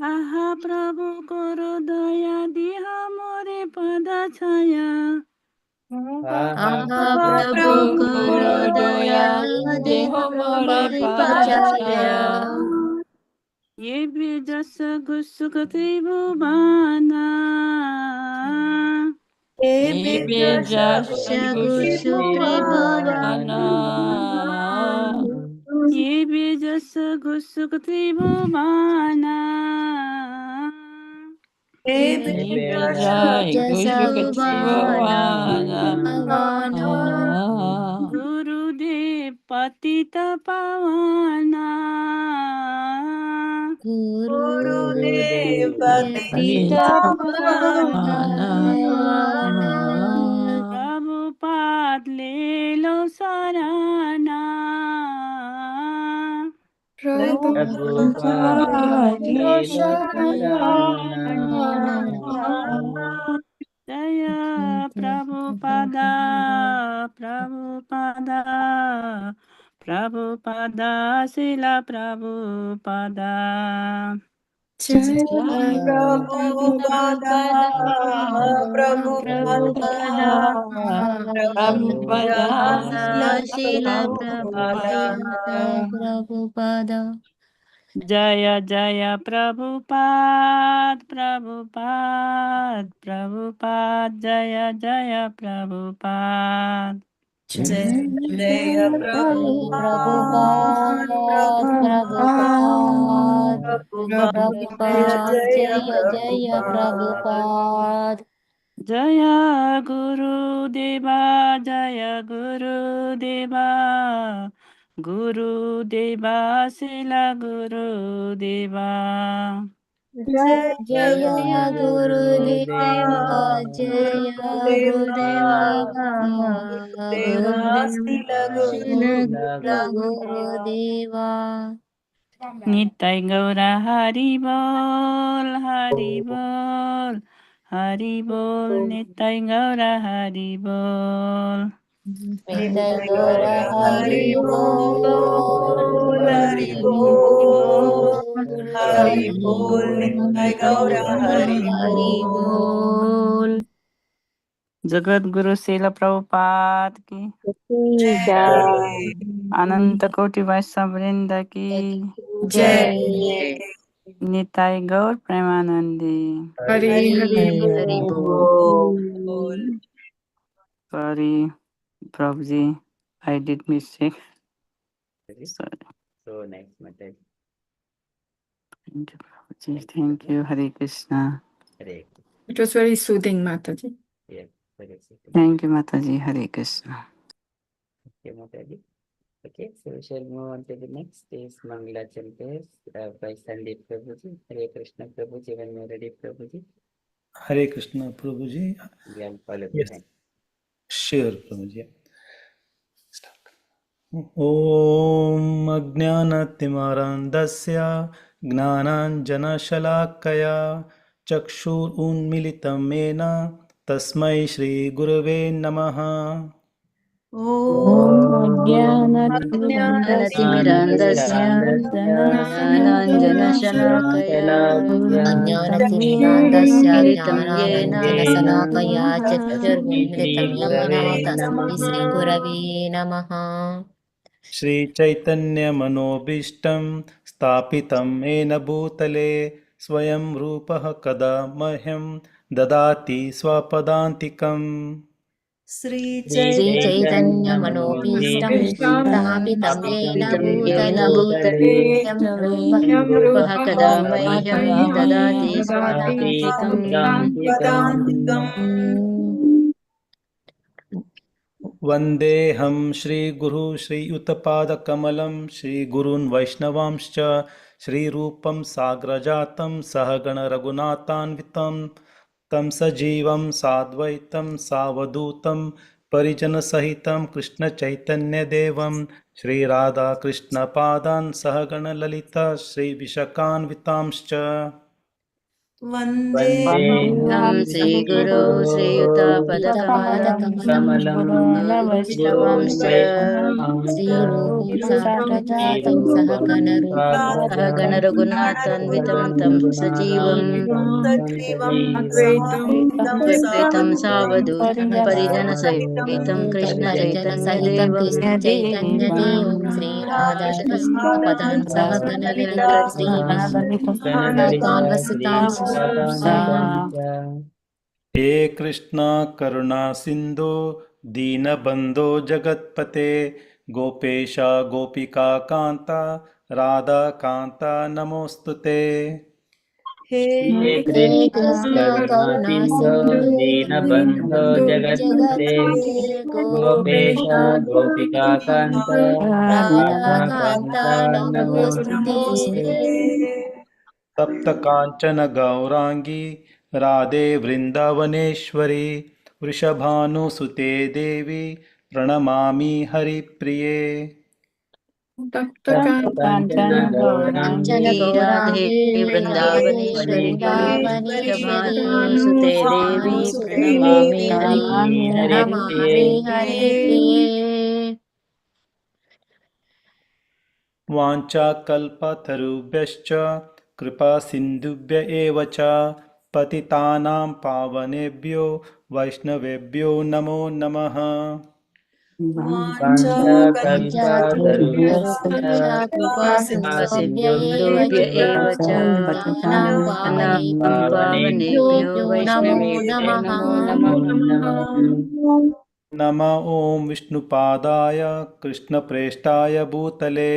आहा प्रभु करो दया दिह मोरे पद छाया आहा प्रभु करो दया देह मोरे पाछाया ये भी जस गुसुक त्रिभुवना ये भी जस गुसुक त्रिभुवना गुरुदेव पतित पावना गुरुदेव पतित प्रभुपाद ले लो शरणा जय प्रभुपादा प्रभुपादा प्रभुपादा शिला प्रभुपादा प्रभुपादा प्रभुपादा प्रभुपादा शील प्रभुपादा प्रभुपादा जय जय प्रभुपाद प्रभुपाद प्रभुपाद जय जय प्रभुपाद जय जय प्रभुपाद प्रभुपाद प्रभुपाद जय जय प्रभुपाद जय गुरुदेवा जय गुरुदेवा गुरुदेवा शिला गुरुदेवा जय गुरुदेवा जय गुरुदेवा गुरुदेवा गुरुदेवा नित्य गौरा हरि बोल हरि बोल हरि बोल नित्य गौरा हरि बोल नित्य गौर हरि बोल हरि बोल हरि बोल नित्य गौर हरि हरि बोल जगत गुरु शिल प्रभुपाद की जय अनंत कोटि वैष्णव वृंद की जय निताई गौर प्रेमानंदी हरि हरि हरि बोल sorry Prabhu ji I did mistake sorry So nice, Mataji. Thank you Prabhu ji thank you Hare Krishna Hare It was very soothing, Mataji. yeah, very good. Thank you Mata ji Hare Krishna Okay, Mataji. Okay, so we shall move on to the next is Mangala Chantas by Sandeep Prabhuji. Hare Krishna Prabhuji, when you're ready, Prabhuji. Hare Krishna Prabhuji. We are follow Yes, behind. sure Prabhuji. Start. Om Ajnanatimarandasya Gnananjanashalakaya Chakshur Unmilitam Mena Tasmai Shri Gurave Namaha. ज्ञानतिमिरान्धस्य ज्ञानाञ्जनशलाकया अज्ञानतिमिरान्धस्य ज्ञानाञ्जनशलाकया चक्षुरुन्मिलितं येन तस्मै श्रीगुरवे नमः Shri Chaitanya Manobishtam Stapitam Ena Bhutale Swayam Rupaha Kada Mahyam Dadati Swapadantikam. Shri Shri Chaitanya मनोभीष्टं मनोभीष्टं स्थापितं येन येन भूतले भूतले स्वयं रूपः कदा कदा मह्यं मह्यं ददाति ददाति स्वपदान्तिकम् वन्देऽहं श्रीगुरु श्रीयुतपादकमलं श्रीगुरून् वैष्णवांश्च श्रीरूपं साग्रजातं सहगणरघुनाथान्वितं तं सजीवं साद्वैतं सावधूतं परिजनसहितं कृष्णचैतन्यदेवं श्रीराधाकृष्णपादान् सहगणललिता श्रीविशाखान्वितांश्च वन्देऽहं श्रीगुरो श्रीयुतापदकमलं गुरून् वैष्णवांश्च श्रीरूपं साग्रजातं सहगणरघुनाथान्वितं तं सजीवं सजीवं अद्वैतं साद्वैतं द्वैतं सावधूतं सहितं परिजनसहितं परिजनसहितं कृष्णचैतन्यदेवं कृष्णचैतन्यदेवं राधाकृष्णपदान् सहगणललिता श्रीविशाखान् वसतां हे कृष्णा करुणा सिन्धो दीनबन्धो जगत्पते गोपेशा गोपिका कान्ता राधा कान्ता नमोऽस्तु ते हे हे कृष्ण कृष्ण करुणा करुणासिन्धो सिन्धु दीनबन्धो जगत्पते जगत्पते गोपेश गोपिकान्त राधाकान्ता राधाकान्त नमोऽस्तु ते नमोऽस्तुते सप्तकाञ्चन गौराङ्गी राधे वृन्दावनेश्वरी वृषभानुसुते देवी प्रणमामि हरिप्रिये तप्तकाञ्चन काञ्चन गौराङ्गी गौराङ्गी राधे राधे वृन्दावनेश्वरी वृन्दावनेश्वरी वृषभानुसुते देवी वृषभानुसुते प्रणमामि देवी हरिप्रिये प्रणमामि हरिप्रिये वाञ्छाकल्पतरुभ्यश्च कृपासिन्धुभ्य एव च पतितानां पावनेभ्यो वैष्णवेभ्यो नमो नमः वाञ्छाकल्पतरुभ्यश्च कृपा सिन्धुभ्य एव सिन्धुभ्य च एव च पतितानां पावनेभ्यो पावनेभ्यो नमो वैष्णवेभ्यो नमः नमो नमो नमः नमः नम ॐ विष्णुपादाय कृष्णप्रेष्ठाय भूतले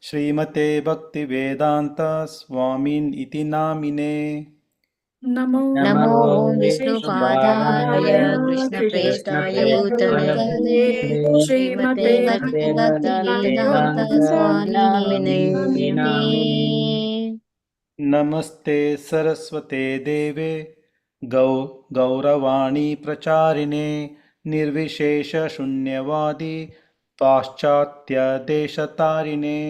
श्रीमते भक्तिवेदान्त स्वामिन् इति नामिने नमो नमो ॐ विष्णुपादाय कृष्णप्रेष्ठाय कृष्णप्रेष्ठाय भूतले भूतले श्रीमते श्रीमते श्रीमते भक्तिवेदान्त भक्तिवेदान्त स्वामिने नामिने नमस्ते सरस्वते देवे गौरवाणी प्रचारिणे निर्विशेषशून्यवादी पाश्चात्यदेशतारिणे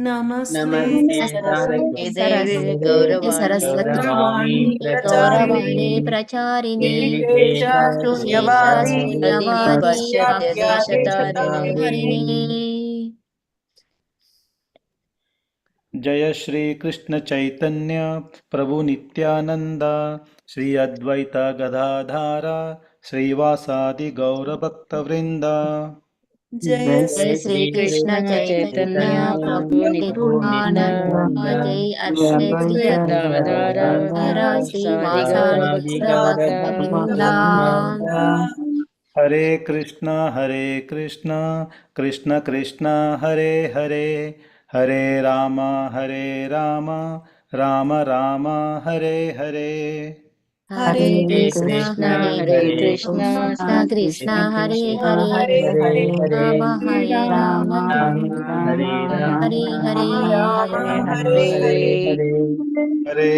नमस्ते नमस्ते सरस्वते देवे सरस्वती गौरवाणी सरस्वती गौरवाणी प्रचारिणे गौरवाणी प्रचारिणे प्रचारिणे निर्विशेष विशेष शून्यवादी शून्यवादी शून्यवादी पाश्चात्य पाश्चात्य देशतारिणे पाश्चात्यदेशतारिणे हरिणे जय श्री कृष्ण चैतन्य प्रभु नित्यानंद श्री अद्वैत गदाधारा श्रीवासादि गौरभक्तवृंद जय जय श्री श्री कृष्ण कृष्ण चैतन्य चैतन्य प्रभु प्रभु नित्यानंद नित्यानन्द जय जय अद्वैत श्री अद्वैत अद्वैत गदाधर गदाधर श्रीवासादि सादि वासादि गौरभक्त गौरभक्तवृंदा गौरभक्तवृन्द हरे कृष्णा कृष्ण कृष्ण हरे हरे हरे राम राम राम हरे हरे हरे कृष्ण कृष्ण हरे कृष्ण कृष्ण हरे कृष्ण हरे हरे हरे राम हरे राम राम हरे राम हरे हरे राम हरे हरे हरे हरे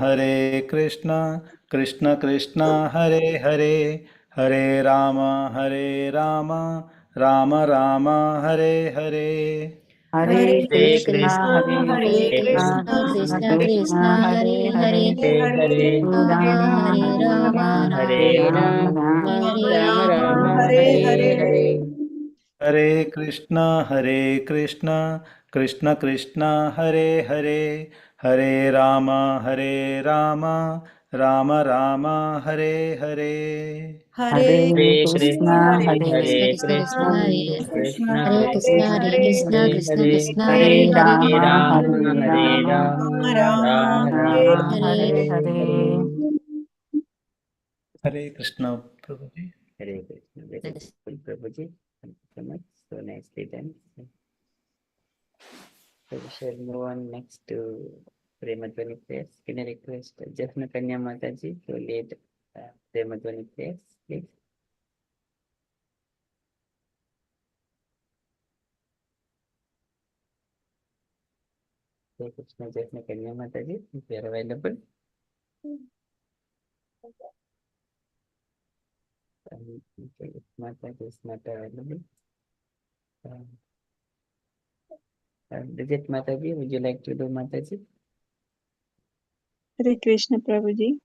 हरे कृष्णा कृष्ण कृष्ण हरे हरे हरे राम राम राम हरे हरे हरे हरे कृष्णा हरे हरे कृष्णा कृष्ण कृष्ण कृष्ण हरे हरे हरे हरे राम हरे राम हरे राम हरे राम राम हरे हरे हरे हरे हरे कृष्णा कृष्ण कृष्ण हरे हरे हरे राम राम राम हरे हरे हरे हरे कृष्णा कृष्ण हरे हरे कृष्ण कृष्ण कृष्ण कृष्ण हरे कृष्ण हरे कृष्ण कृष्ण हरे हरे कृष्ण कृष्ण हरे कृष्ण हरे हरे हरे हरे राम हरे हरे राम राम हरे राम हरे हरे हरे हरे हरे कृष्ण प्रभु जी। Hare Krishna. Very beautiful, Prabhuji. Thank you so much. So nicely done. So we shall move on next to Premadvani prayers. Can I request Jafna Kanya Mataji to lead Premadvani prayers, please? Hare Krishna, Jafna Kanya Mataji, if you are available. Okay, if Mataji is not available. Digit Mataji, would you like to do Mataji? Hare Krishna Prabhuji.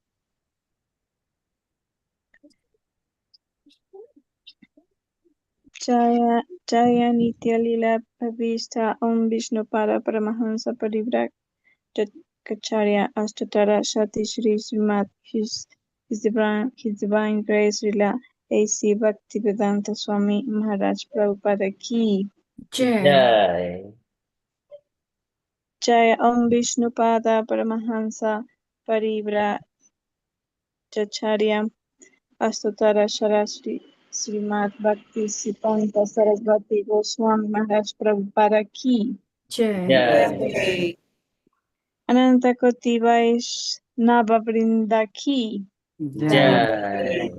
Jaya Nitya-lila Bhavista Om Vishnupada Paramahansa Parivrakacharya Astatara Sati Shri Srimat His Divine Grace Rila A.C. Bhaktivedanta Swami Maharaj Prabhupada Ki Jai. Jai. Jaya Om Vishnupada Paramahansa Parivrakacharya Astatara Sharashri Srimad Bhakti Siddhanta Sarasvati Goswami Maharaj Prabhupada Ki Jai. Jai. Ananta Koti Vaishnava Vrinda Ki Jai.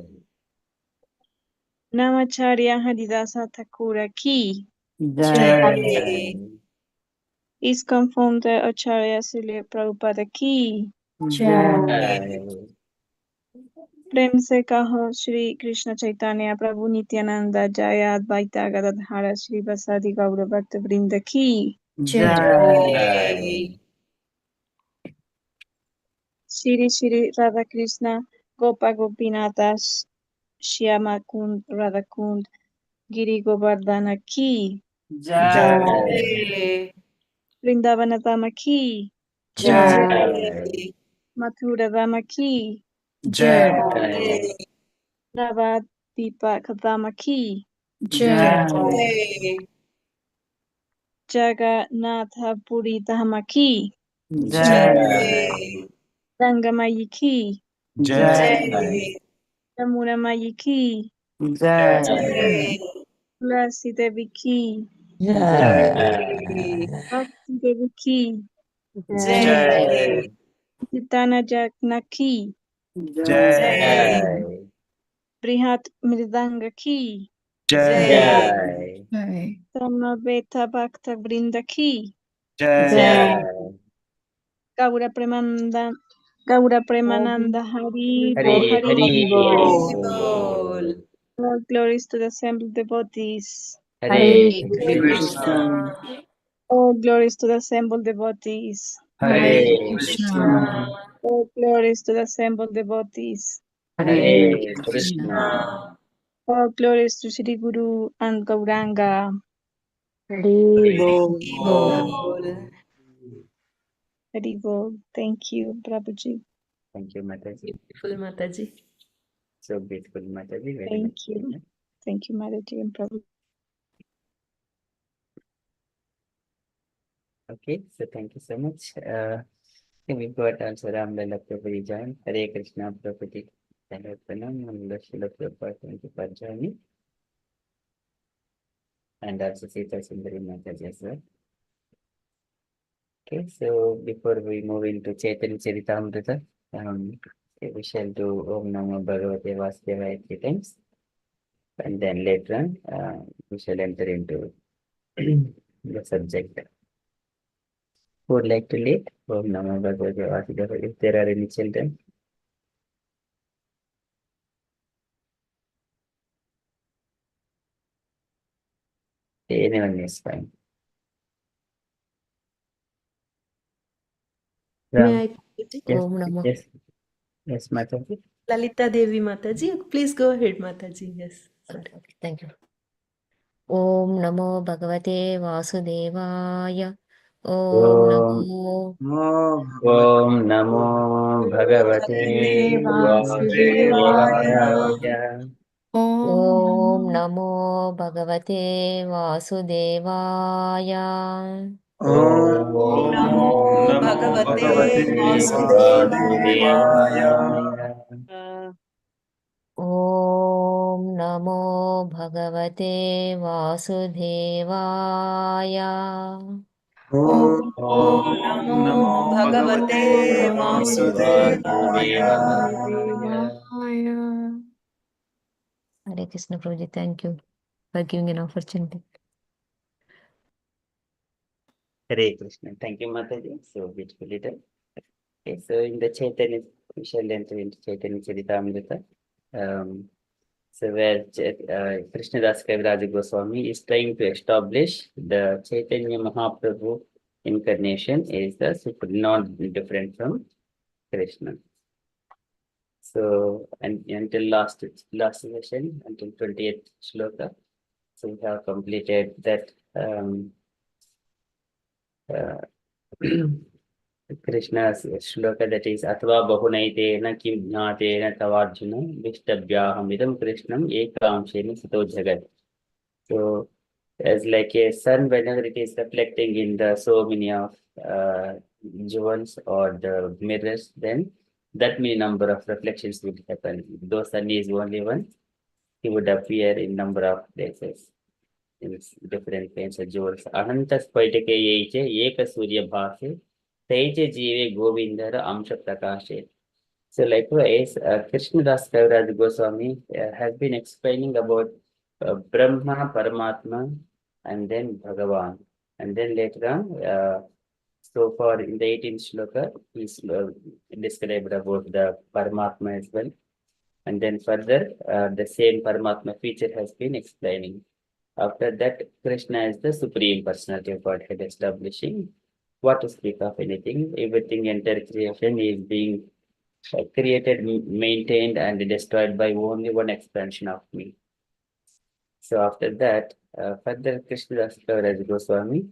Namacharya Haridasa Thakura Ki Jai. ISKCON Founder Acharya Srila Prabhupada Ki Jai. प्रेम से कहो श्री कृष्ण चैतन्य प्रभु नित्यानंद जय अद्वैता गदाधर श्रीवासादि गौर भक्त वृंद की Jai. Shri Shri Radha Krishna Gopa Gopinath Shyama कुंद राधा कुंद गिरि गोवर्धन की Jai. Vrindavan धाम की Jai. मथुरा धाम की Jai. नवद्वीप धाम की Jai. जगन्नाथ पुरी धाम की Jai. गंगामाई की Jai. यमुना माई की Jai. तुलसी देवी की Jai. भक्ति देवी की Jai. सीताना जगन की Jai. Jai. बृहत मृदंग की Jai. Jai. Jai. समवेत भक्त वृंद की Jai. Jai. गौर प्रेमानंद हरि बोल Hari हरि Hari बोल Bol. All glories to the assembled devotees. Hare Krishna. Krishna. All glories to the assembled devotees. Hare Krishna. Krishna. All glories to the assembled devotees. Hare Krishna. All glories to Shri Guru and Gauranga. Hari Bol. Thank you, Prabhuji. Thank you, Mataji. Beautiful Mataji. So beautiful, Mataji. Very Thank much. you. Thank you, Mataji and Prabhuji. Okay, so thank you so much. We got also Ramlala Prabhuji joined. Hare Krishna Prabhuji. Hello, Pranam. And Shila Prabhupada. Thank you for joining. And also Sita Sundari Mataji as well. Okay, so before we move into Chaitanya Charitamrita, we shall do Om Namo Bhagavate Vasudevaya 3 times. And then later on, we shall enter into the subject. Who would like to lead? Om Namo Bhagavate Vasudevaya. If there are any children. Anyone is fine. May I? Yes, Om Namo. yes, Mataji. Lalita Devi Mataji. Please go ahead, Mataji. Yes. Sorry. Okay, thank you. Om Namo Bhagavate Vasudevaya. Om Namo. Om Namo Bhagavate Vasudevaya. Om Namo Bhagavate Vasudevaya. Om Namo Bhagavate Vasudevaya. Vasudevaya. Om नमो भगवते वासुदेवाय। ॐ नमो भगवते वासुदेवाय। Hare Krishna Prabhuji, thank you for giving an opportunity. Hare Krishna. Thank you, Mataji. So beautifully done. Okay, so in the Chaitanya, we shall enter into Chaitanya Charitamrita. So where Krishnadas Kaviraj Goswami is trying to establish the Chaitanya Mahaprabhu incarnation is the not different from Krishna. So and until last session, until 20th shloka, so we have completed that Krishna's shloka, that is Atva Bahunaitena Kim Jnatena Tavarjuna Vishtabhyaham Krishnam Ekamshena Sito Jagat. So as like a sun, whenever it is reflecting in the so many of jewels or the mirrors, then that many number of reflections would happen. Though sun is only one, he would appear in number of places in different kinds of jewels. Ananta Spaitake Yeche, Eka Surya Bhase, Teje Jive Govindara Amsha Prakashe. So likewise, Krishnadas Kaviraj Goswami has been explaining about Brahma, Paramatma, and then Bhagavan. And then later on, so far in the 18th shloka, he's described about the Paramatma as well. And then further, the same Paramatma feature has been explaining. After that, Krishna is the Supreme Personality of Godhead, establishing what to speak of anything. Everything, entire creation is being created, maintained, and destroyed by only one expansion of me. So after that, further Krishnadas Kaviraj Goswami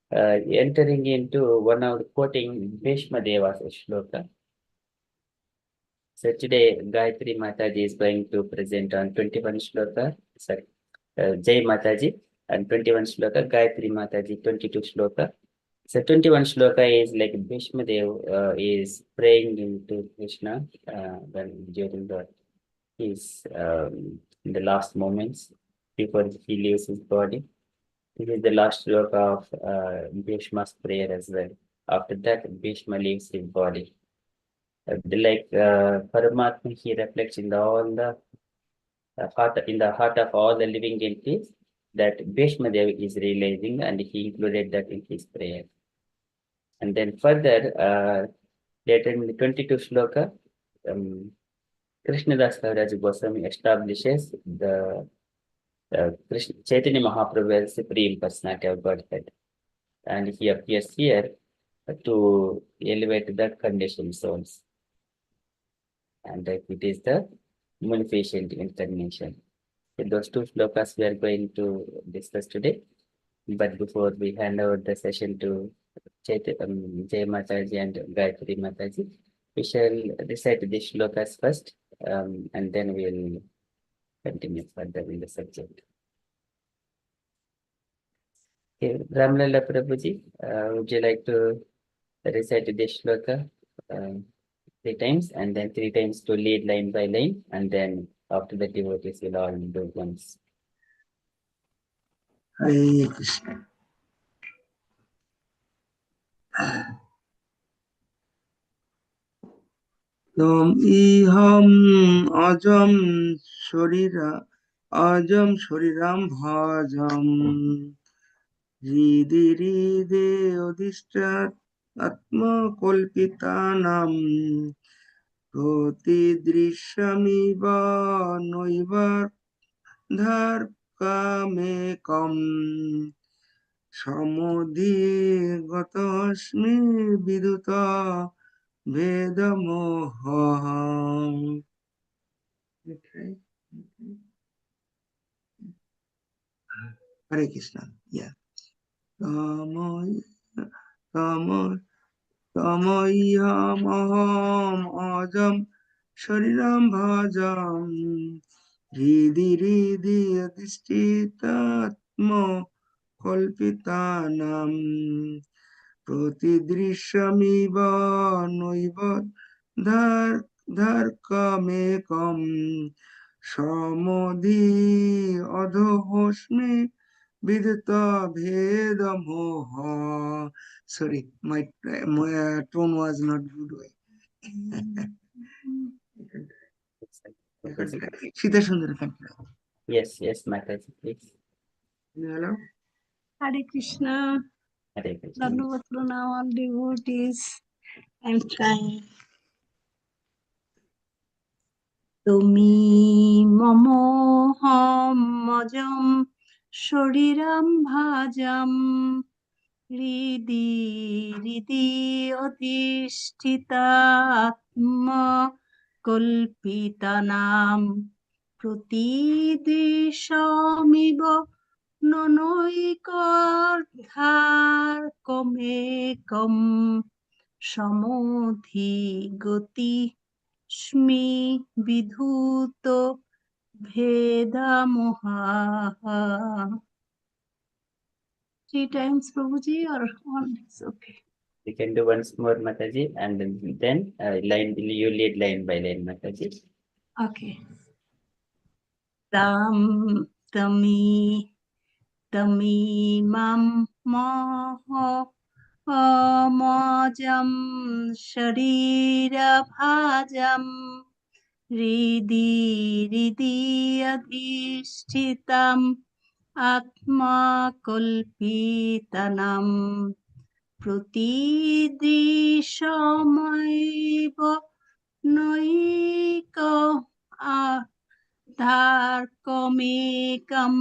entering into one of the quoting Bhishma Deva's shloka. So today, Gayatri Mataji is going to present on 21 shloka. Sorry, Jai Mataji, and 21 shloka, Gayatri Mataji 22 shloka. So 21 shloka is like Bhishma Dev is praying into Krishna when during his in the last moments before he leaves his body. This is the last shloka of Bhishma's prayer as well. After that, Bhishma leaves his body. Paramatma, he reflects in all the heart of all the living entities that Bhishma Dev is realizing, and he included that in his prayer. And then further, later in the 22 shloka, Krishnadas Kaviraj Goswami establishes the Chaitanya Mahaprabhu as Supreme Personality of Godhead. And he appears here to elevate the conditioned souls. And it is the munificent incarnation. So those two shlokas we are going to discuss today. But before we hand over the session to Jai Mataji and Gayatri Mataji, we shall recite the shlokas first, and then we'll continue further in the subject. Okay, Ramlala Prabhuji, would you like to recite the shloka 3 times, and then 3 times to lead line by line, and then after the devotees will all do once. Hare Krishna. Iham ajam shariram bhajam hridide odishtat atma kolpitanam protidrishyamiva noivar dharkamekam samodhigatosmi viduta Vedamoham. Okay. Hare Krishna. Yeah. Tamayamaham ajam shariram bhajam hridhi adhishtitatmo kalpitanam protidrishyamiva noiva dharkamekam समोधि अधोस्मि vidita bheda moha. Sorry, my tone was not good. Sita Sundar, continue. Yes, yes, Mataji, please. Hello. Hare Krishna. Hare Krishna. Dandavat pranam all devotees. I'm trying. Tumi mamoham majam shariram bhajam hृदि हृदि अधिष्ठितात्मा कल्पितानां प्रतिदिशामिव ननैकार्थार्कमेकं समोधिगतिस्मि विधूतो भेदामोहाः. 3 times, Prabhuji, or one is okay. You can do once more, Mataji, and then line you lead line by line, Mataji. Okay. Tamimam moho mojam sharira bhajam hृदि adhishtitam atma kalpitanam प्रतिदिशमैव नैक आधारकमेकं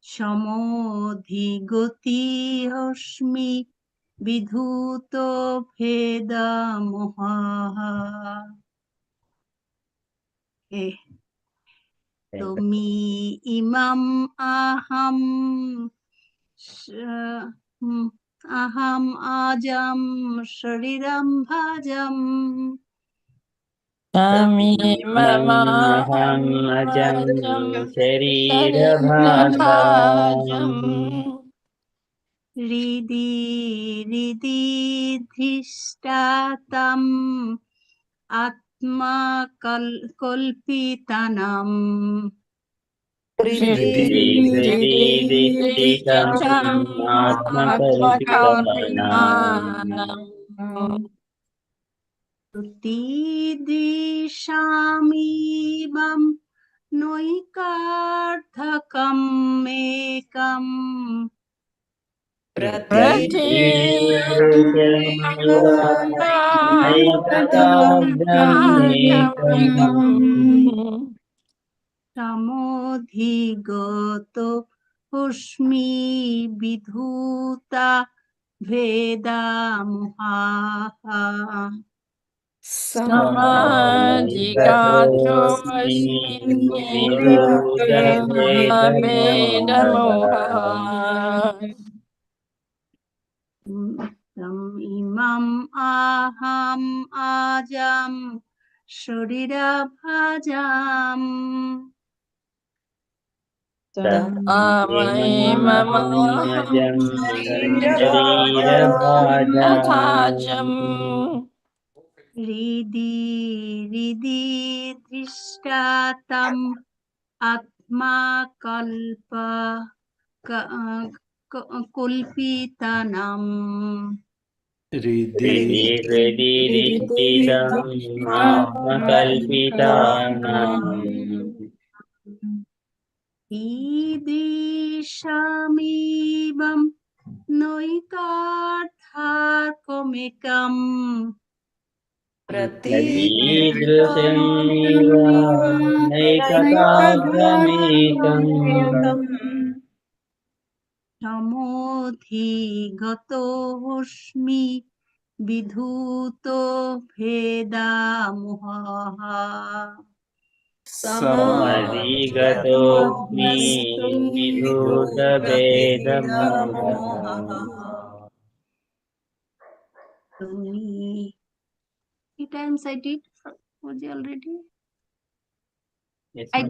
समोधिगतिस्मि विधूतो भेदमोहः. तुमि इमम् अहम् आजं शरीरं भजं तमेमहं अजं शरीरभाजम् हृदि हृदि धिष्ठातम् आत्मा कल्पितनम् हृदि दिष्टितम् आत्मकल्पितानाम् प्रतिदिशामिवं नैकार्थकमेकम् समोधिगतो हुष्मि विधूता भेदामोहाः. imam aham ajam sharirabhajam तमेमहं शरीरभाजम् हृदि हृदि दृष्टातम् आत्मा कल्पितनम् हृदि हृदिरिष्टितम् आत्मकल्पितानाम् ईदृशमिवं नैकार्थकमेकम् प्रतीदृशमिव नैकताग्रमेकम् समोधिगतोऽस्मि विधूतो भेदामोहः. समधिगतोऽस्मि विधूतभेदमोहः. 3 times I did. Was it already? Yes, I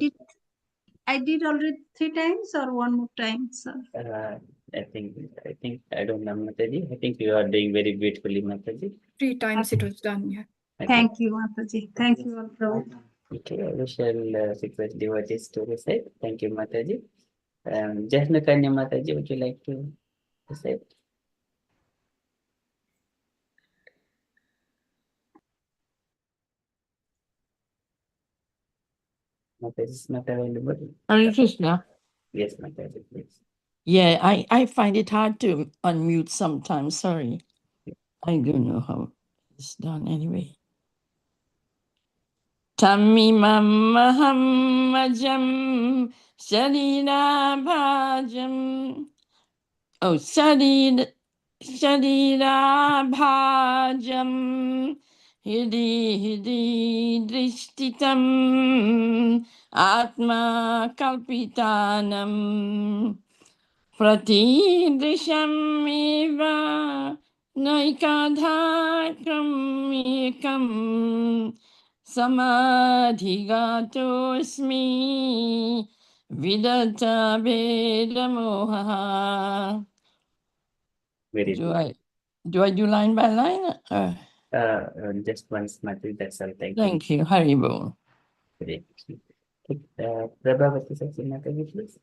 did already 3 times or one more time, sir? I think I don't know, Mataji. I think you are doing very beautifully, Mataji. 3 times it was done, yeah. Okay. Thank you, Mataji. Thank you all, Prabhu. Okay, we shall request devotees to recite. Thank you, Mataji. Jahnakanya Mataji, would you like to recite? Mataji is not available. Hare Krishna. Yes, Mataji, please. Yeah, I find it hard to unmute sometimes. Sorry. I don't know how it's done anyway. Tamimam Mahamajam Sharirabhajam. Oh, Sharirabhajam Hidi Drishtitam Atma Kalpitanam Pratidrishamiva Naikadhakramikam Samadhigatosmi Vidata Vedamoha. Very good. Do I do line by line? Just once, Mataji, that's all. Thank you. Thank you. Haribo. Very good. Prabhavati Sachi Mataji, please.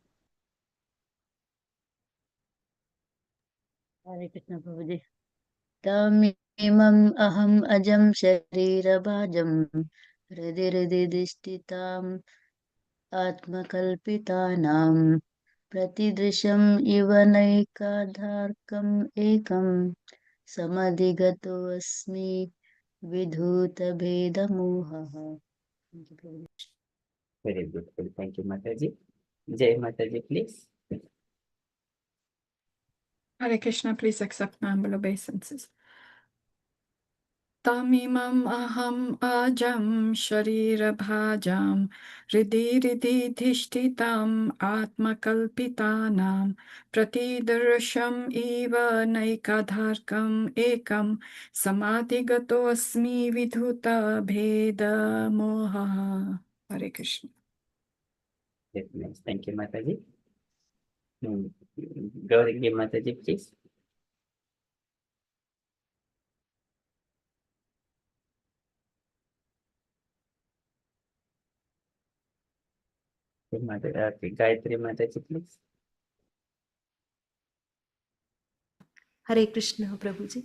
Hare Krishna Prabhuji. Tamimam aham ajam sharirabhajam hridi hridi dishtitam atmakalpitanam pratidrisham ivanaikadharkam ekam samadhigato asmi vidhuta bhedamohaha. Thank you, Prabhuji. Very good. Thank you, Mataji. Jai Mataji, please. Hare Krishna, please accept my humble obeisances. Tamimam aham ajam sharira bhajam hridi hridi dhishtitam atmakalpitanam pratidarsham iva naikadharkam ekam samadhigato asmi vidhuta bheda moha. Hare Krishna. Yes, nice. Thank you, Mataji. Gauri Mataji, please. Gayatri Mataji, please. Hare Krishna, Prabhuji.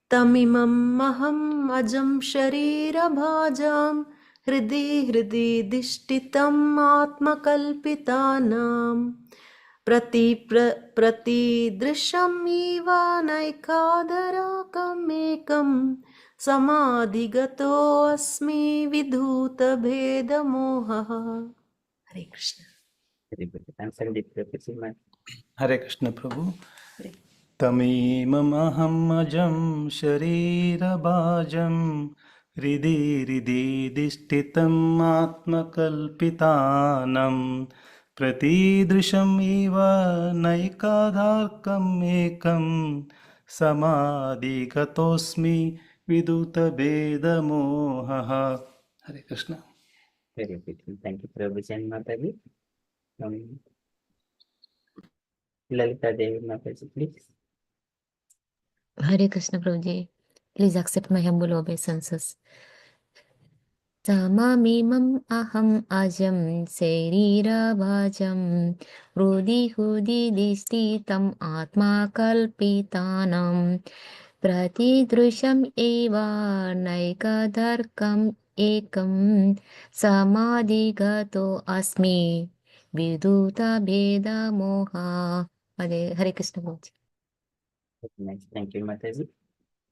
Tamimam maham ajam sharirabhajam hृदि हृदि दिष्टितम् आत्मकल्पितानां प्रतिदृशमिव नैकादराकमेकं समाधिगतोऽस्मि विधूतभेदमोहः. हरे Krishna. Very good. Answer the question. Hare Krishna Prabhu. Hare. तमीममहमजं शरीरभाजं हृदि हृदि दिष्टितम् आत्मकल्पितानं प्रतिदृशम् इव नैकाधार्कम् एकं समाधिगतोऽस्मि विदुतभेदमोहः. हरे Krishna. Very good. Thank you, Prabhu Jan Mataji. Lalita Devi Mataji, please. Hare Krishna Prabhuji. Please accept my humble obeisances. Tamamimam aham ajam sharirabhajam hृदि hृदि dishtitam atma kalpitanam pratidrusham eva naikadharkam ekam samadhigato asmi viduta bheda moha. Hare Krishna Prabhuji. Nice. Thank you, Mataji.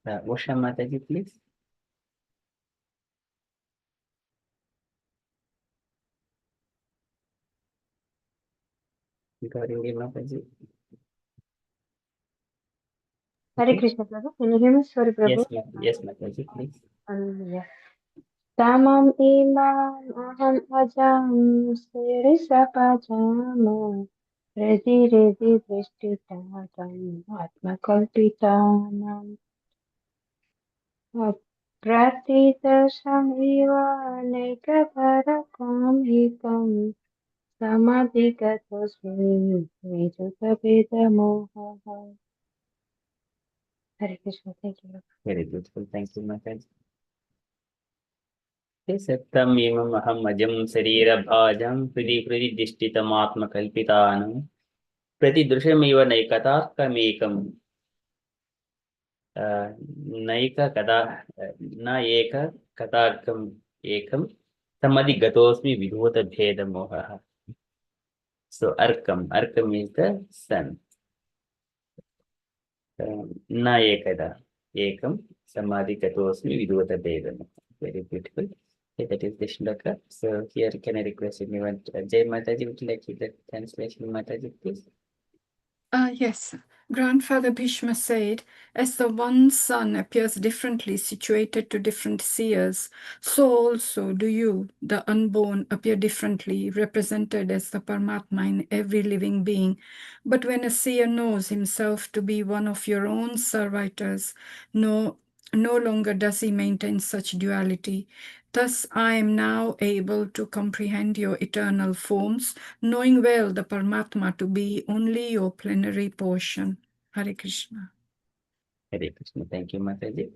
Usha Mataji, please. Gauri Mataji. Hare Krishna Prabhu. Can you hear me? Sorry, Prabhu. Yes, Mataji, please. Yeah. Tamam imam aham ajam sirisapajam redi redi drishtitam atmakalpitanam pratidasham iva nekavarakam ekam samadhigatosmi vidutabhedamoha. Hare Krishna, thank you. Very beautiful. Thank you, Mataji. सत्यम् इमम् अहम् अजं शरीरभाजं हृदि दिष्टितमात्मकल्पितानं प्रतिदृशमिव नैकतार्कमेकम् नैककदा न एक कथार्कम् एकं समधिगतोऽस्मि विधूतभेदमोहः. So Arkam is the sun. Na ekada ekam samadhi katosmi viduvata bedam. Very beautiful. Okay, that is the shlaka. So here can I request anyone? Jai Mataji, would you like to the translation, Mataji, please? Yes. Grandfather Bhishma said, as the one sun appears differently situated to different seers, so also do you, the unborn, appear differently, represented as the Paramatma in every living being. But when a seer knows himself to be one of your own servitors, no longer does he maintain such duality. Thus I am now able to comprehend your eternal forms, knowing well the Paramatma to be only your plenary portion. Hare Krishna. Hare Krishna. Thank you, Mataji.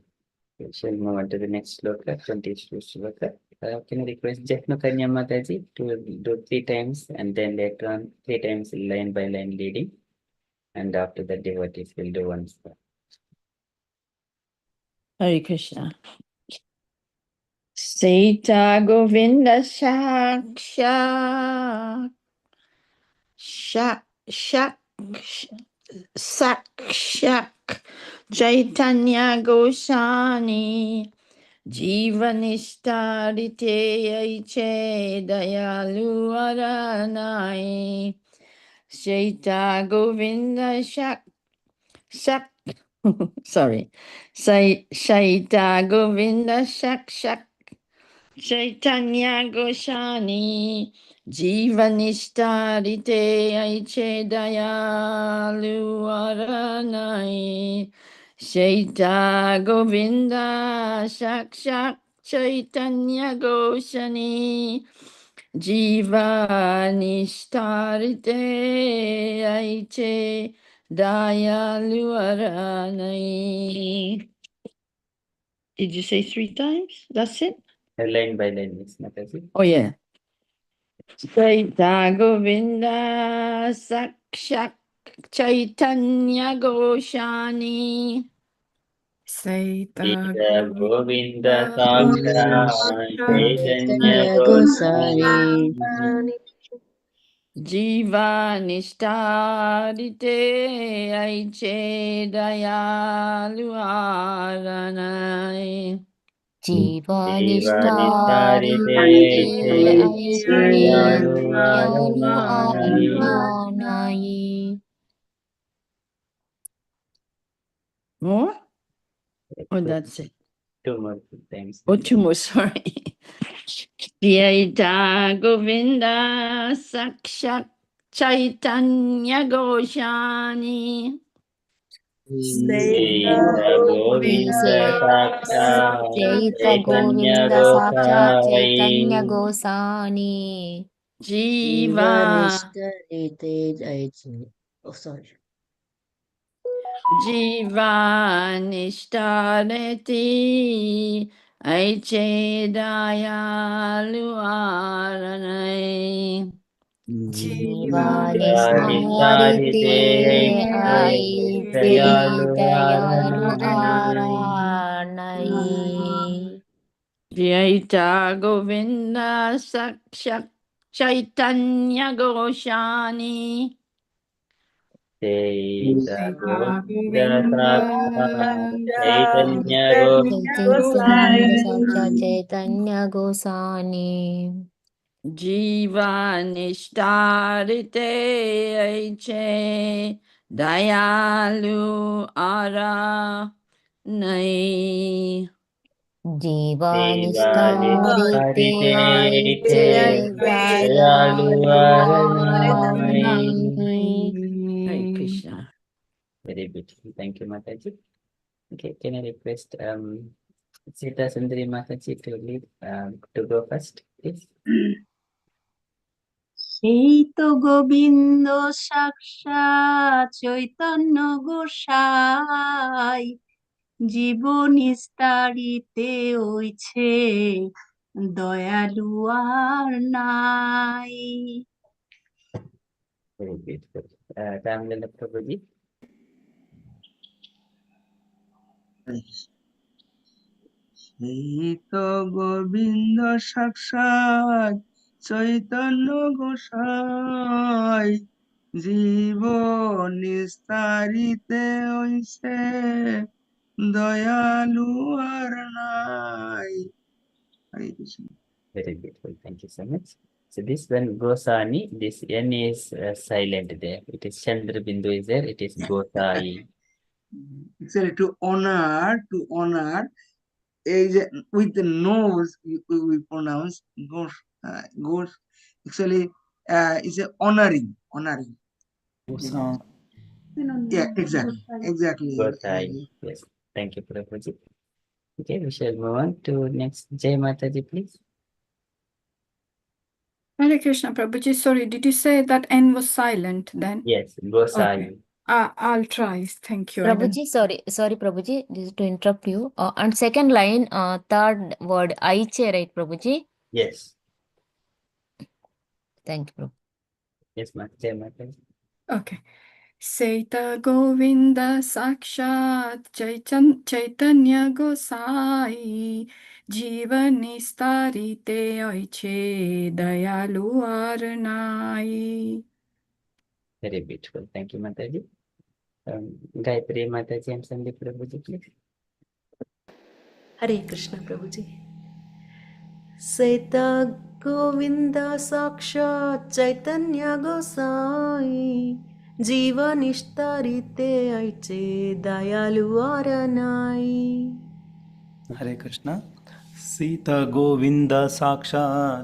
We shall move on to the next sloka, 22 sloka. Can I request Jahnu Kanya Mataji to do 3 times and then later on 3 times line by line leading, and after that devotees will do once. Hare Krishna. Sita Govinda Shaksha Shak Chaitanya Gosani Jivanistarite Aiche Dayalu Aranai Sita Govinda Shak sorry. Shaita Govinda Shak Chaitanya Gosani Jivanistarite Aiche Dayalu Aranai Shaita Govinda Shak Chaitanya Gosani Jiva Nishtarite Aiche Dayalu Aranai. Did you say 3 times? That's it? Line by line, Miss Mataji. Oh, yeah. Chaita Govinda Sakshak Chaitanya Goshani Saita Govinda Govinda Saksha Chaitanya Chaitanya Goswami Gosari Jiva Nishtarite Aiche Dayalu Aranai Jivanistarite Jivanistarite Aiche Dayalu Dayalu Aranai. Aranai. More? Oh, that's it. 2 more times. Oh, 2 more, sorry. Chaita Govinda Sakshak Chaitanya Goshani Sita We Govinda say Saksha Chaita Chaitanya Govinda Saksha Chaitanya Gosai Gosani. Jiva Oh, sorry. Jiva Nishtareti Aiche Dayalu Aranai Nistarite Jivanistarite Aiche Dayalu Dayalu Aranai. Aranai. Chaita Govinda Sakshak Chaitanya Goshani Sita Govinda Saksha Govinda Chaitanya Chaitanya Gosai Saksha Chaitanya Gosani. Jiva Nishtarite Aiche Dayalu Ara Nai Jivanistarite Aiche Jivanistarite Dayalu Dayalu Aranai. Aranai. Hare Krishna. Very beautiful. Thank you, Mataji. Okay, can I request Sita Sundari Mataji to lead to go first, please? সেই তো গোবিন্দ সাক্ষাৎ চৈতন্য গোসাই জীবন নিস্তারিতে হইছে দয়ালু আর নাই। Very beautiful. Ramlala Prabhuji. এই তো গোবিন্দ সাক্ষাৎ চৈতন্য গোসাই, জীবন নিস্তারিতে হইছে দয়ালু আর নাই। হরে Krishna. Very beautiful. Thank you so much. So this one Gosani, this N is silent there. It is Chandra Bindu is there. It is Gosai. Actually, to honor, with the nose we pronounce gosh, gosh. Actually, it's a honoring. Yeah, exactly. Gosai. Yes. Thank you, Prabhuji. Okay, we shall move on to next. Jai Mataji, please. Hare Krishna Prabhuji, sorry, did you say that N was silent then? Yes, Gosai. Okay. I'll try. Thank you. Prabhuji, sorry, Prabhuji, this is to interrupt you. And second line, third word, Aiche, right, Prabhuji? Yes. Thank you, Prabhu. Yes, Jai Mataji. Okay. Seita Govinda Sakshat Chaitanya Gosai Jivan Nistarite Oiche Dayalu Arnai. Very beautiful. Thank you, Mataji. Gayatri Mataji and Sandeep Prabhuji, please. Hare Krishna Prabhuji. Saita Govinda Sakshat Chaitanya Gosai Jivan Ishtarite Aiche Dayalu Aranai. Hare Krishna. Sita Govinda Saksha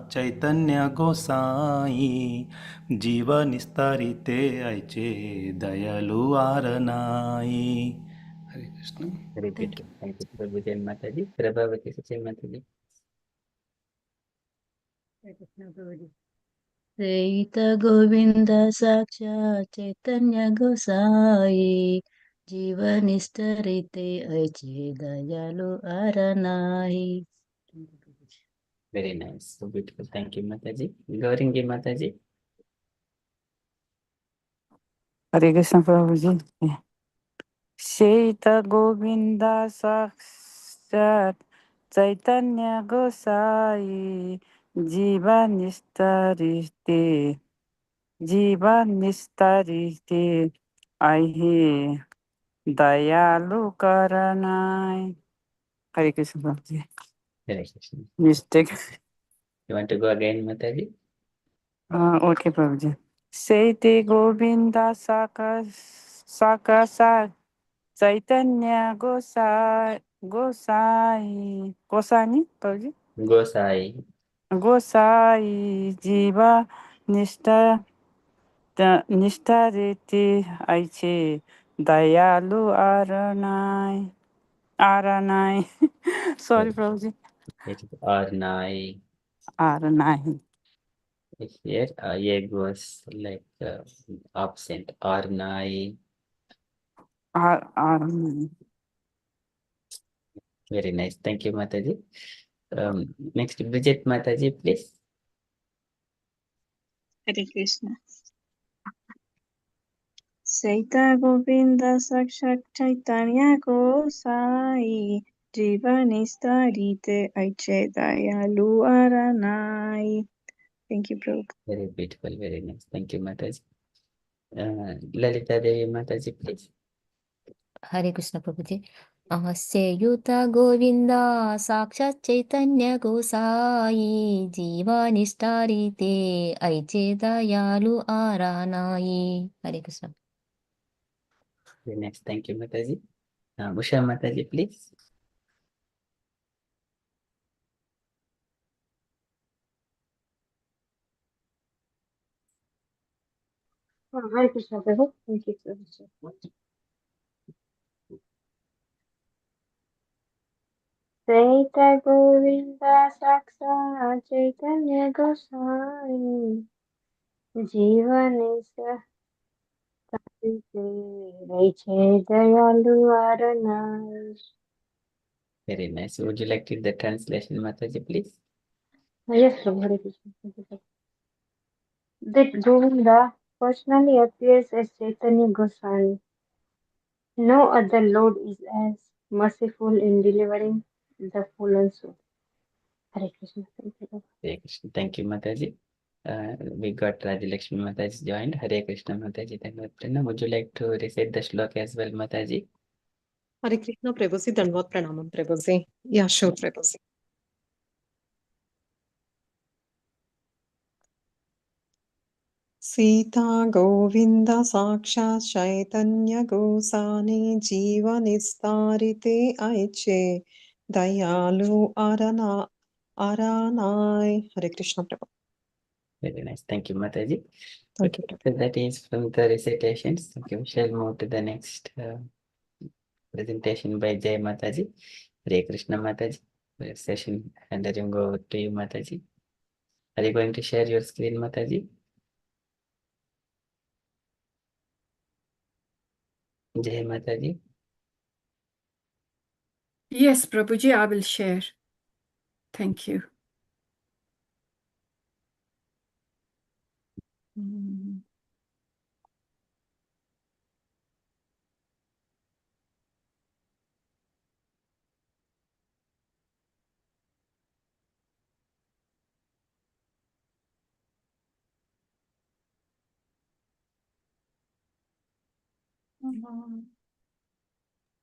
Chaitanya Gosai Jiva Nistarite Aiche Dayalu Aranai. Hare Krishna. Very beautiful. Thank you, Prabhuji and Mataji. Prabhavati Sachin Mataji. Seita Govinda Saksha Chaitanya Gosai Jivanistarite Aiche Dayalu Aranai. Very nice. So beautiful. Thank you, Mataji. Gauringi Mataji. Hare Krishna Prabhuji. Shaita Govinda Sakshat Chaitanya Gosai Jiva Nistarite Aihe Dayalu Karanai. Hare Krishna Prabhuji. Hare Krishna. Mistake. You want to go again, Mataji? Okay, Prabhuji. Shaita Govinda Sakasat Chaitanya Gosai, Prabhuji? Gosai. Gosai Jiva Nistariti Aiche Dayalu Aranai. Sorry, Prabhuji. It is Arnai. Aranai. Here, A goes like absent. Arnai. Aranai. Very nice. Thank you, Mataji. Next, Bridget Mataji, please. Hare Krishna. Seita Govinda Sakshat Chaitanya Gosai Jivanistarite Aiche Dayalu Aranai. Thank you, Prabhu. Very beautiful, very nice. Thank you, Mataji. Lalita Devi Mataji, please. Hare Krishna Prabhuji. Seyuta Govinda Sakshat Chaitanya Gosai Jiva Nistarite Aiche Dayalu Aranai. Hare Krishna. Very nice. Thank you, Mataji. Usha Mataji, please. Hare Krishna Prabhu. Thank you so much. Seita Govinda Saksa Chaitanya Gosai Jivanisa Aiche Dayalu Aranai. Very nice. Would you like to read the translation, Mataji, please? Yes, Prabhu, Hare Krishna. Thank you, Prabhu. That Govinda personally appears as Chaitanya Goswami. No other Lord is as merciful in delivering the full soul. Hare Krishna. Thank you, Prabhu. Hare Krishna. Thank you, Mataji. We got Rajilakshmi Mataji joined. Hare Krishna Mataji. Then would you like to recite the shloka as well, Mataji? Hare Krishna, Prabhuji, Dandavad Pranamam, Prabhuji. Yeah, sure, Prabhuji. Sita Govind साक्षात् चैतन्य गोसानि जीवनिस्तारिते ऐचे दयालु अरनाय. Hare Krishna, Prabhu. Very nice. Thank you, Mataji. Thank you, Okay, so that is from the recitations. Okay, we shall move to the next presentation by Jai Mataji. Hare Krishna Mataji. The session handing over to you, Mataji. Are you going to share your screen, Mataji? Jai Mataji. Yes, Prabhuji, I will share. Thank you.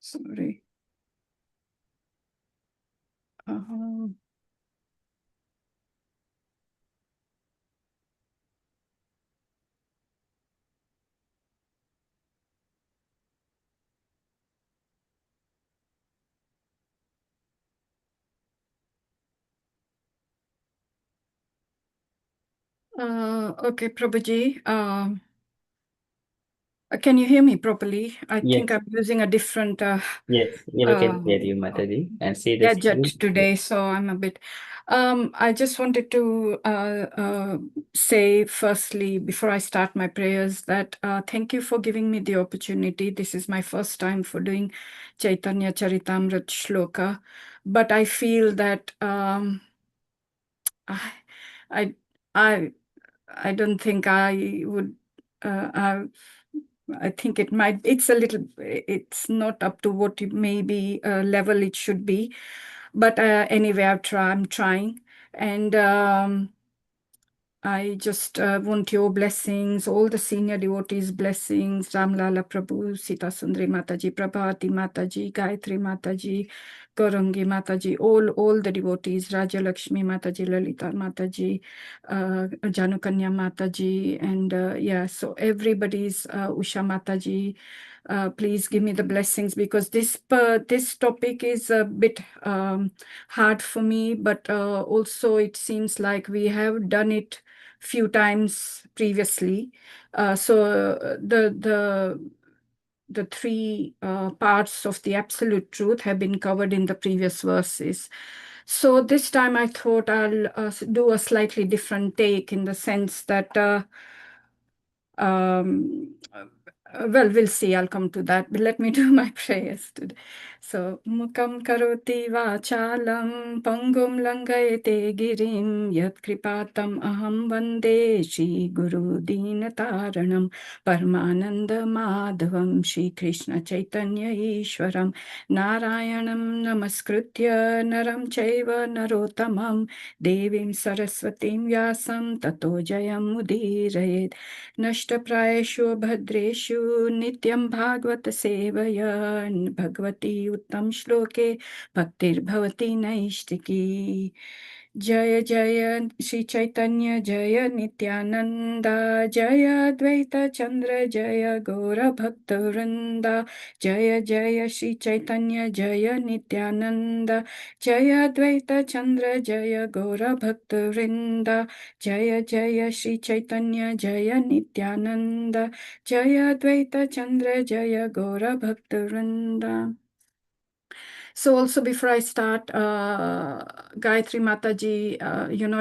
Sorry. Okay, Prabhuji. Can you hear me properly? I think Yes. I'm using a different Yes, we can hear you, Mataji, and see the gadget screen. today, so I'm a bit. I just wanted to say firstly, before I start my prayers, that thank you for giving me the opportunity. This is my first time for doing Chaitanya Charitamrita Shloka, but I feel that I I don't think I would. I think it's a little, it's not up to what maybe level it should be. But anyway, I'm trying. And I just want your blessings, all the senior devotees' blessings, Ramlala Prabhu, Sita Sundari Mataji, Prabhati Mataji, Gayatri Mataji, Gaurangi Mataji, all the devotees, Raja Lakshmi Mataji, Lalita Mataji, Janukanya Mataji, and yeah, so everybody's Usha Mataji. Please give me the blessings, because this topic is a bit hard for me, but also it seems like we have done it few times previously. So the three parts of the absolute truth have been covered in the previous verses. So this time I thought I'll do a slightly different take, in the sense that well, we'll see. I'll come to that. But let me do my prayers today. So, Mukam karoti vachalam pangum langayate girim yat kripatam aham vande Shri Guru Dina Taranam Paramananda Madhavam Shri Krishna Chaitanya Ishwaram Narayanam Namaskritya Naram Chaiva Narotamam Devim Saraswatim Vyasam Tato Jayam Mudirayet नष्टप्रायेषु भद्रेषु नित्यं भागवत सेवया भगवती उत्तम श्लोके भक्तिर्भवति नैष्टिकी जय जय श्री चैतन्य जय नित्यानंद जय अद्वैत चंद्र जय गौर भक्त वृंदा जय जय श्री चैतन्य जय नित्यानंद जय अद्वैत चंद्र जय गौर भक्त वृंदा जय जय श्री चैतन्य जय नित्यानंद जय अद्वैत चंद्र जय गौर भक्त वृंदा. So also before I start, Gayatri Mataji,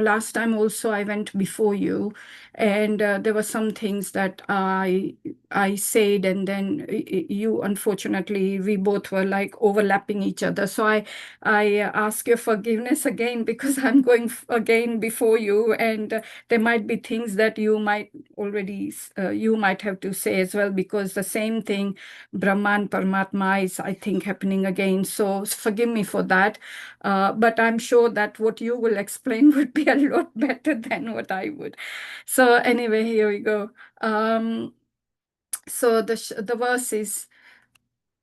last time also I went before you, and there were some things that I I said, and then you, unfortunately, we both were like overlapping each other. So I ask your forgiveness again, because I'm going again before you, and there might be things that you might already, you might have to say as well, because the same thing, Brahman, Paramatma, is, I think, happening again. So forgive me for that. But I'm sure that what you will explain would be a lot better than what I would. So anyway, here we go. So the verse is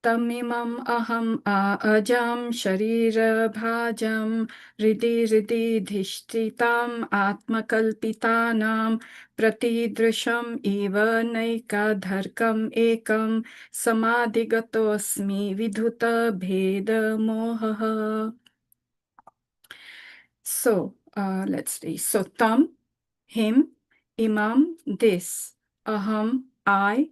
Tamimam aham ajam sharira bhajam ridi dhishtitam atmakalpitanam pratidrisham eva naika dharkam ekam samadhigatosmi vidhuta bheda mohaha. So let's see. So tam, him, imam, this, aham, I,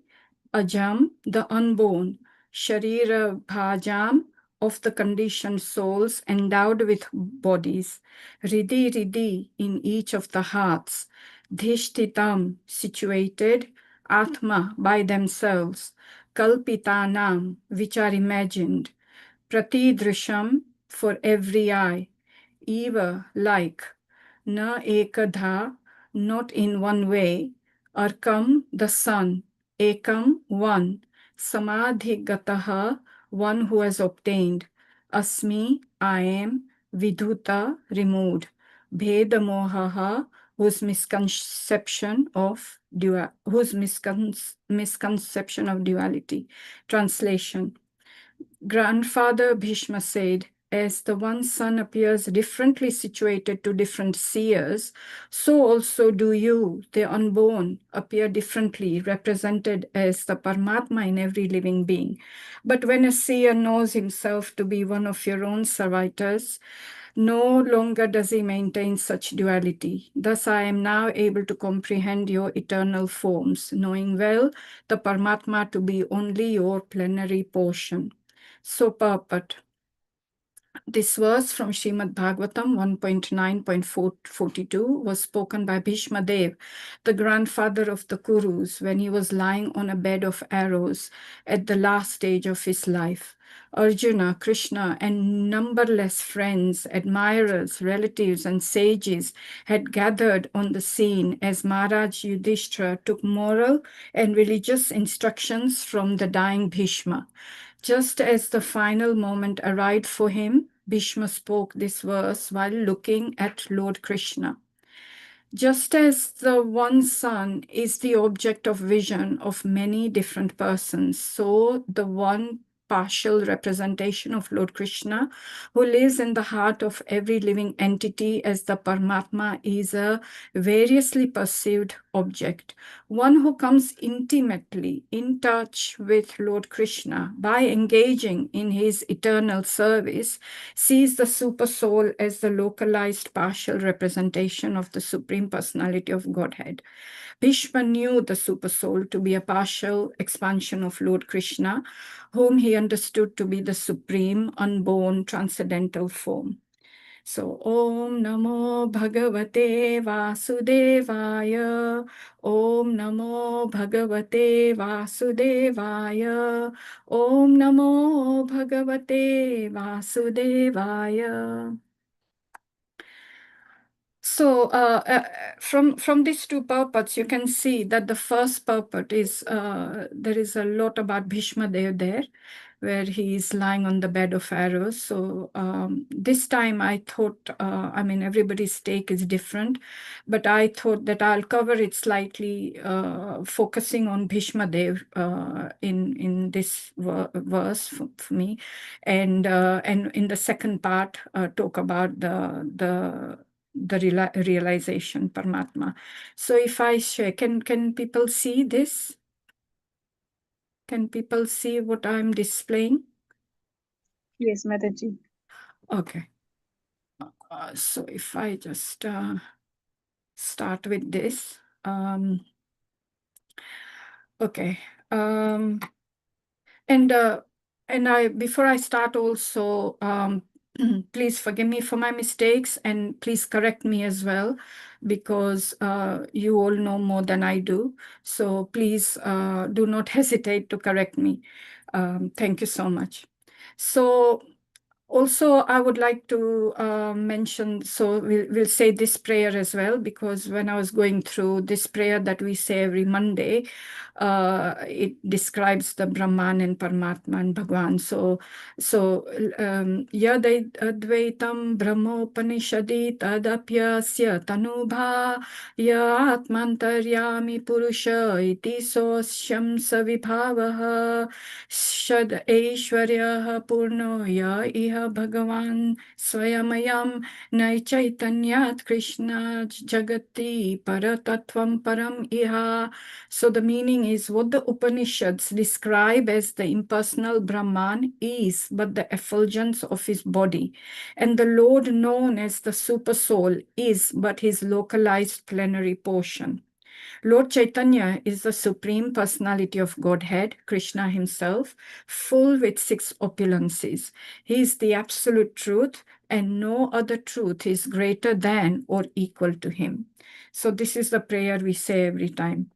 ajam, the unborn, sharira bhajam, of the conditioned souls endowed with bodies, ridi, in each of the hearts, dhishtitam, situated, atma, by themselves, kalpitanam, which are imagined, pratidrisham, for every eye, eva, like, na ekadha, not in one way, arkam, the sun, ekam, one, samadhigataha, one who has obtained, asmi, I am, vidhuta, removed, bhedamohaha, whose misconception of duality. Translation. Grandfather Bhishma said, as the one son appears differently situated to different seers, so also do you, the unborn, appear differently, represented as the Paramatma in every living being. But when a seer knows himself to be one of your own servitors, no longer does he maintain such duality. Thus I am now able to comprehend your eternal forms, knowing well the Paramatma to be only your plenary portion. So purport. This verse from Srimad Bhagavatam 1.9.42 was spoken by Bhishma Dev, the grandfather of the Kurus, when he was lying on a bed of arrows at the last stage of his life. Arjuna, Krishna, and numberless friends, admirers, relatives, and sages had gathered on the scene as Maharaj Yudhishthira took moral and religious instructions from the dying Bhishma. Just as the final moment arrived for him, Bhishma spoke this verse while looking at Lord Krishna. Just as the one son is the object of vision of many different persons, so the one partial representation of Lord Krishna, who lives in the heart of every living entity as the Paramatma, is a variously perceived object. One who comes intimately in touch with Lord Krishna by engaging in his eternal service sees the super soul as the localized partial representation of the Supreme Personality of Godhead. Bhishma knew the super soul to be a partial expansion of Lord Krishna, whom he understood to be the supreme, unborn, transcendental form. So, Om Namo Bhagavate Vasudevaya, Om Namo Bhagavate Vasudevaya, Om Namo Bhagavate Vasudevaya. So from these two purports, you can see that the first purport is, there is a lot about Bhishma Dev there, where he is lying on the bed of arrows. So this time I thought, I mean, everybody's take is different, but I thought that I'll cover it slightly, focusing on Bhishma Dev in this verse for me, and in the second part, talk about the realization, Paramatma. So if I share, can people see this? Can people see what I'm displaying? Yes, Mataji. Okay. So if I just start with this. Okay. And I, before I start also, Please forgive me for my mistakes and please correct me as well, because you all know more than I do. So please do not hesitate to correct me. Thank you so much. So also, I would like to mention, so we'll say this prayer as well, because when I was going through this prayer that we say every Monday, it describes the Brahman and Paramatma and Bhagwan. So Yadai Advaitam Brahmopanishadi Tadapyasya Tanubha Ya Atmantaryami Purusha Iti Sosyam Savibhavaha Shad Aishwarya Purno Ya Iha Bhagavan Swayamayam Nai Chaitanyat Krishna Jagati Paratatvam Param Iha. So the meaning is what the Upanishads describe as the impersonal Brahman is but the effulgence of his body, and the Lord known as the Super Soul is but his localized plenary portion. Lord Chaitanya is the Supreme Personality of Godhead, Krishna himself, full with 6 opulences. He is the absolute truth, and no other truth is greater than or equal to him. So this is the prayer we say every time.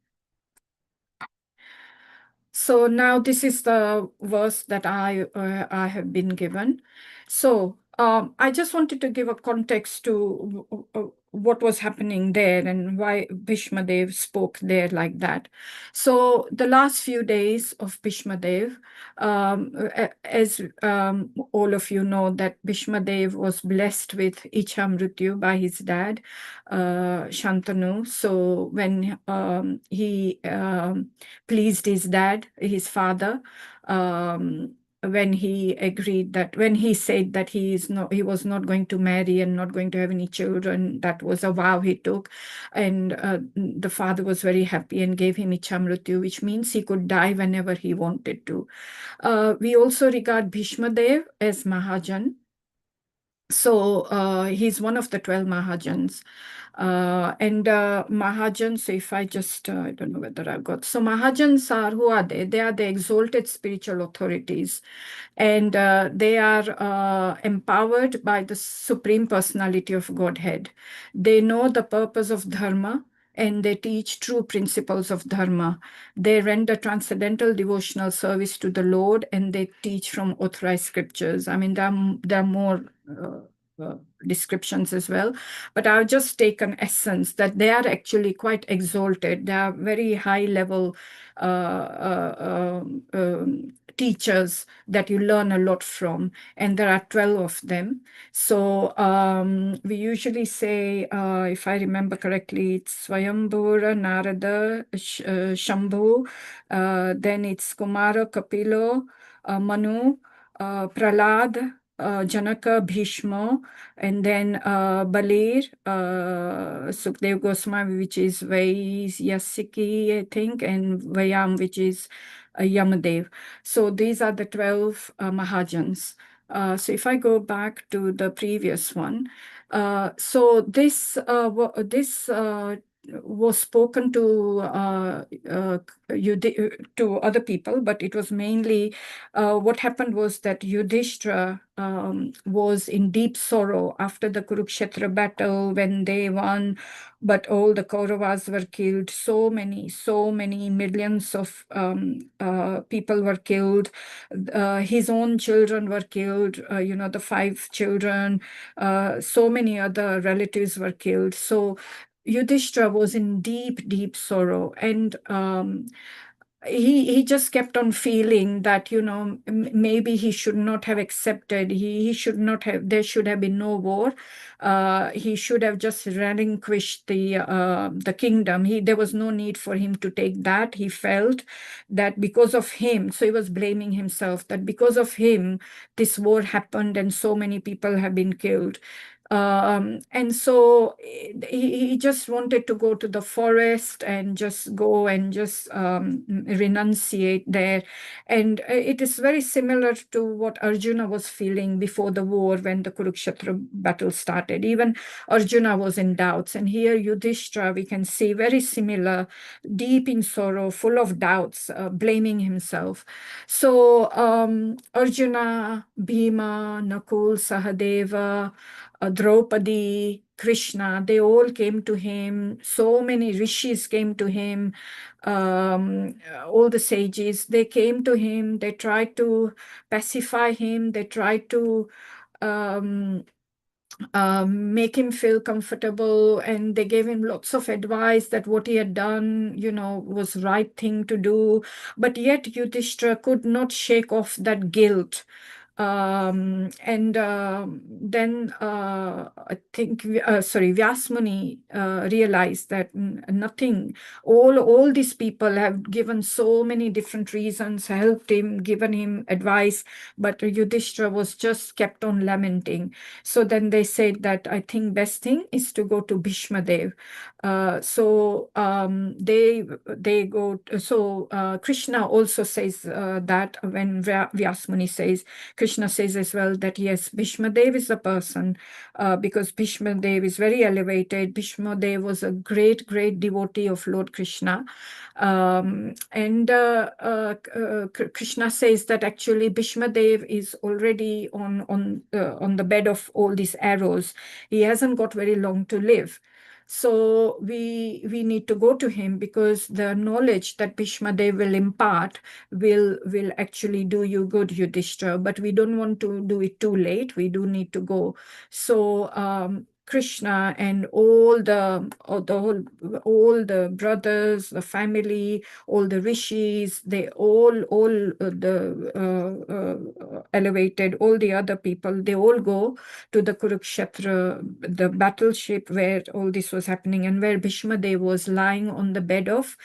So now this is the verse that I have been given. So I just wanted to give a context to what was happening there and why Bhishma Dev spoke there like that. So the last few days of Bhishma Dev, as all of you know, that Bhishma Dev was blessed with Ichamrityu by his dad, Shantanu. So when he pleased his dad, his father, when he agreed that, when he said that he was not going to marry and not going to have any children, that was a vow he took. And the father was very happy and gave him Ichamrityu, which means he could die whenever he wanted to. We also regard Bhishma Dev as Mahajan. So he's one of the 12 Mahajans. And Mahajans, so if I just, I don't know whether I've got, so Mahajans are, who are they? They are the exalted spiritual authorities. And they are empowered by the Supreme Personality of Godhead. They know the purpose of Dharma, and they teach true principles of Dharma. They render transcendental devotional service to the Lord, and they teach from authorized scriptures. I mean, there are more descriptions as well, but I've just taken essence that they are actually quite exalted. They are very high level teachers that you learn a lot from, and there are 12 of them. So we usually say, if I remember correctly, it's Swayambhura, Narada, Shambhu, then it's Kumara, Kapilo, Manu, Pralad, Janaka, Bhishma, and then Balir, Sukdev Goswami, which is Vaiyasiki, I think, and Vayam, which is Yamadev. So these are the 12 Mahajans. So if I go back to the previous one, so this was spoken to to other people, but it was mainly what happened was that Yudhishthira was in deep sorrow after the Kurukshetra battle when they won, but all the Kauravas were killed. So many millions of people were killed. His own children were killed, the 5 children, so many other relatives were killed. So Yudhishthira was in deep sorrow, and he just kept on feeling that, maybe he should not have accepted, he should not have, there should have been no war. He should have just relinquished the kingdom. There was no need for him to take that. He felt that because of him, so he was blaming himself, that because of him, this war happened and so many people have been killed. And so he just wanted to go to the forest and just go and just renunciate there. And it is very similar to what Arjuna was feeling before the war when the Kurukshetra battle started. Even Arjuna was in doubts. And here Yudhishthira, we can see very similar, deep in sorrow, full of doubts, blaming himself. So Arjuna, Bhima, Nakul, Sahadeva, Draupadi, Krishna, they all came to him. So many rishis came to him. All the sages, they came to him. They tried to pacify him. They tried to make him feel comfortable, and they gave him lots of advice that what he had done, was right thing to do. But yet Yudhishthira could not shake off that guilt. And then I think, Vyasmuni realized that nothing, all these people have given so many different reasons, helped him, given him advice, but Yudhishthira was just kept on lamenting. So then they said that I think best thing is to go to Bhishma Dev. So they go. So Krishna also says that when Vyasmuni says, Krishna says as well that yes, Bhishma Dev is the person, because Bhishma Dev is very elevated. Bhishma Dev was a great devotee of Lord Krishna. And Krishna says that actually Bhishma Dev is already on the bed of all these arrows. He hasn't got very long to live. So we need to go to him, because the knowledge that Bhishma Dev will impart will actually do you good, Yudhishthira. But we don't want to do it too late. We do need to go. So Krishna and all the brothers, the family, all the rishis, they all elevated, all the other people, they all go to the Kurukshetra, the battleship where all this was happening, and where Bhishma Dev was lying on the bed of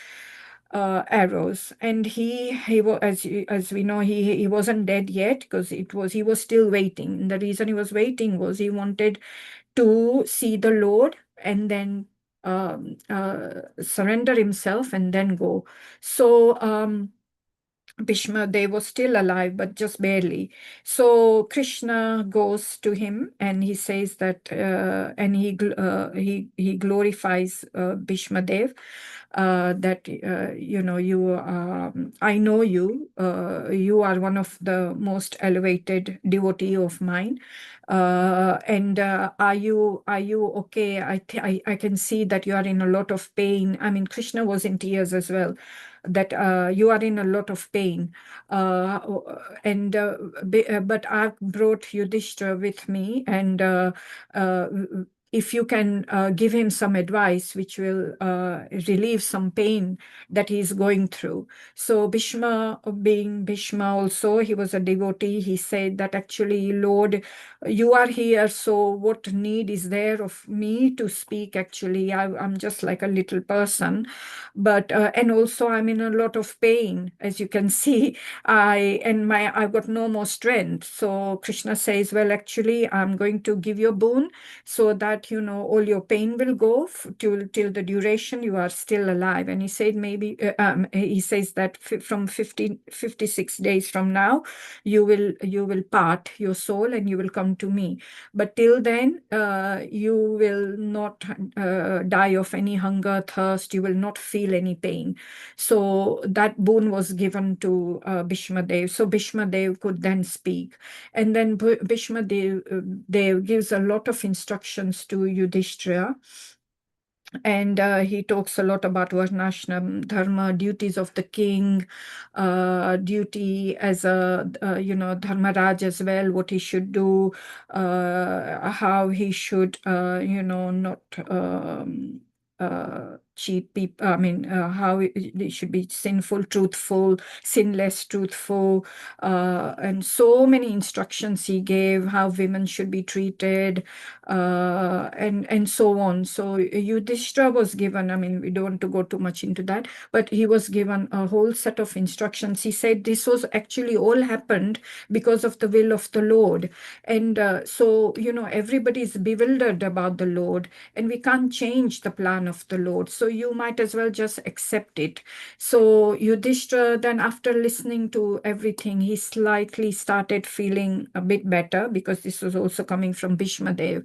arrows. And he was, as we know, he wasn't dead yet, because he was still waiting. And the reason he was waiting was he wanted to see the Lord and then surrender himself and then go. So Bhishma, they was still alive, but just barely. So Krishna goes to him and he says that, and he glorifies Bhishma Dev, that I know you. You are one of the most elevated devotee of mine. And are you okay? I can see that you are in a lot of pain. I mean, Krishna was in tears as well, that you are in a lot of pain. But I've brought Yudhishthira with me, and if you can give him some advice which will relieve some pain that he's going through. So Bhishma, being Bhishma also, he was a devotee. He said that actually, Lord, you are here, so what need is there of me to speak? Actually, I'm just like a little person, but and also I'm in a lot of pain, as you can see. I've got no more strength. So Krishna says, well, actually, I'm going to give you a boon, so that all your pain will go till the duration you are still alive. And he said, maybe he says that from 56 days from now, you will part your soul and you will come to me. But till then, you will not die of any hunger, thirst. You will not feel any pain. So that boon was given to Bhishma Dev. So Bhishma Dev could then speak. And then Bhishma Dev gives a lot of instructions to Yudhishthira. And he talks a lot about Varnashram dharma, duties of the king, duty as a Dharmaraj as well, what he should do, how he should not cheat people, how they should be sinful, truthful, sinless, truthful, and so many instructions he gave, how women should be treated, and so on. So Yudhishthira was given, we don't want to go too much into that, but he was given a whole set of instructions. He said this was actually all happened because of the will of the Lord. And so, everybody is bewildered about the Lord, and we can't change the plan of the Lord. So you might as well just accept it. So Yudhishthira, then after listening to everything, he slightly started feeling a bit better, because this was also coming from Bhishma Dev.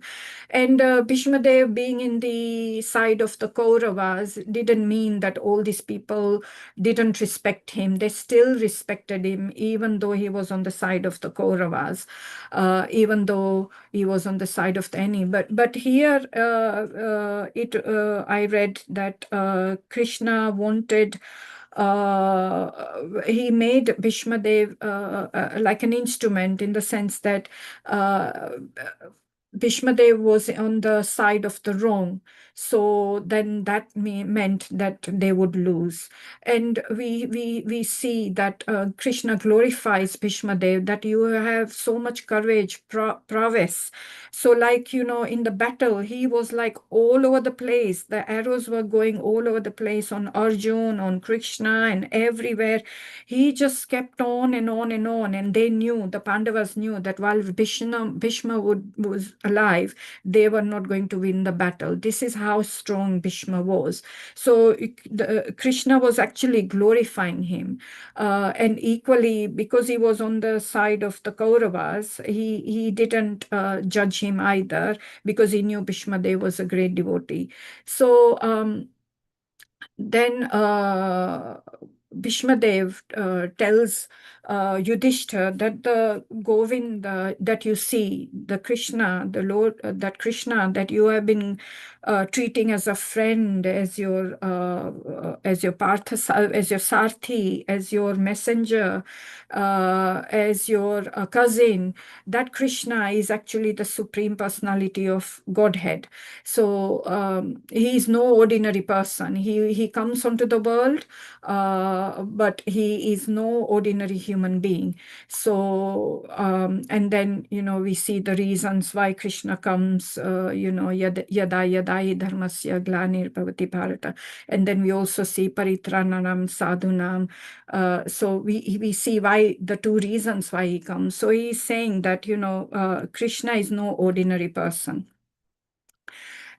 And Bhishma Dev being in the side of the Kauravas didn't mean that all these people didn't respect him. They still respected him, even though he was on the side of the Kauravas, even though he was on the side of the enemy. But here I read that Krishna wanted, he made Bhishma Dev like an instrument, in the sense that Bhishma Dev was on the side of the wrong. So then that meant that they would lose. And we see that Krishna glorifies Bhishma Dev, that you have so much courage, prowess. So like, in the battle, he was like all over the place. The arrows were going all over the place on Arjun, on Krishna, and everywhere. He just kept on and on and on. And they knew, the Pandavas knew, that while Bhishma was alive, they were not going to win the battle. This is how strong Bhishma was. So Krishna was actually glorifying him. And equally, because he was on the side of the Kauravas, he didn't judge him either, because he knew Bhishma Dev was a great devotee. So then Bhishma Dev tells Yudhishthira that the Govinda that you see, the Krishna, the Lord, that Krishna that you have been treating as a friend, as your Partha, as your Sarthi, as your messenger, as your cousin, that Krishna is actually the Supreme Personality of Godhead. So he is no ordinary person. He comes onto the world, but he is no ordinary human being. So, and then, we see the reasons why Krishna comes, yada yada hi dharmasya glanir bhavati bharata. And then we also see paritrananam sadhunam. So we see why, the two reasons why he comes. So he's saying that, Krishna is no ordinary person.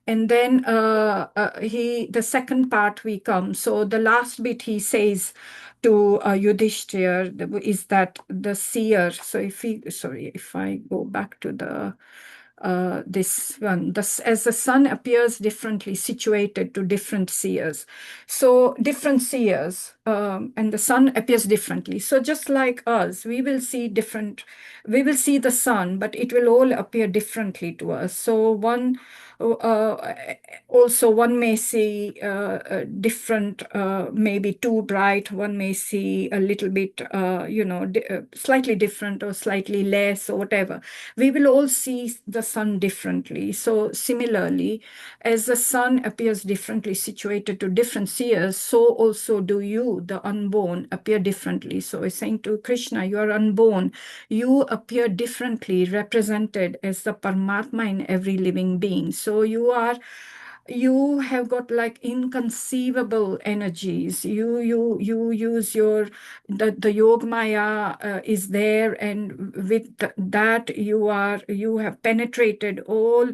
And then the second part we come. So the last bit he says to Yudhishthira is that the seer. So if I go back to the this one, as the sun appears differently situated to different seers. So different seers, and the sun appears differently. So just like us, we will see the sun, but it will all appear differently to us. So also one may see different, maybe too bright. One may see a little bit, slightly different or slightly less or whatever. We will all see the sun differently. So similarly, as the sun appears differently situated to different seers, so also do you, the unborn, appear differently. So he's saying to Krishna, you are unborn. You appear differently, represented as the Paramatma in every living being. So you you have got like inconceivable energies. You use the Yogmaya is there, and with that you have penetrated all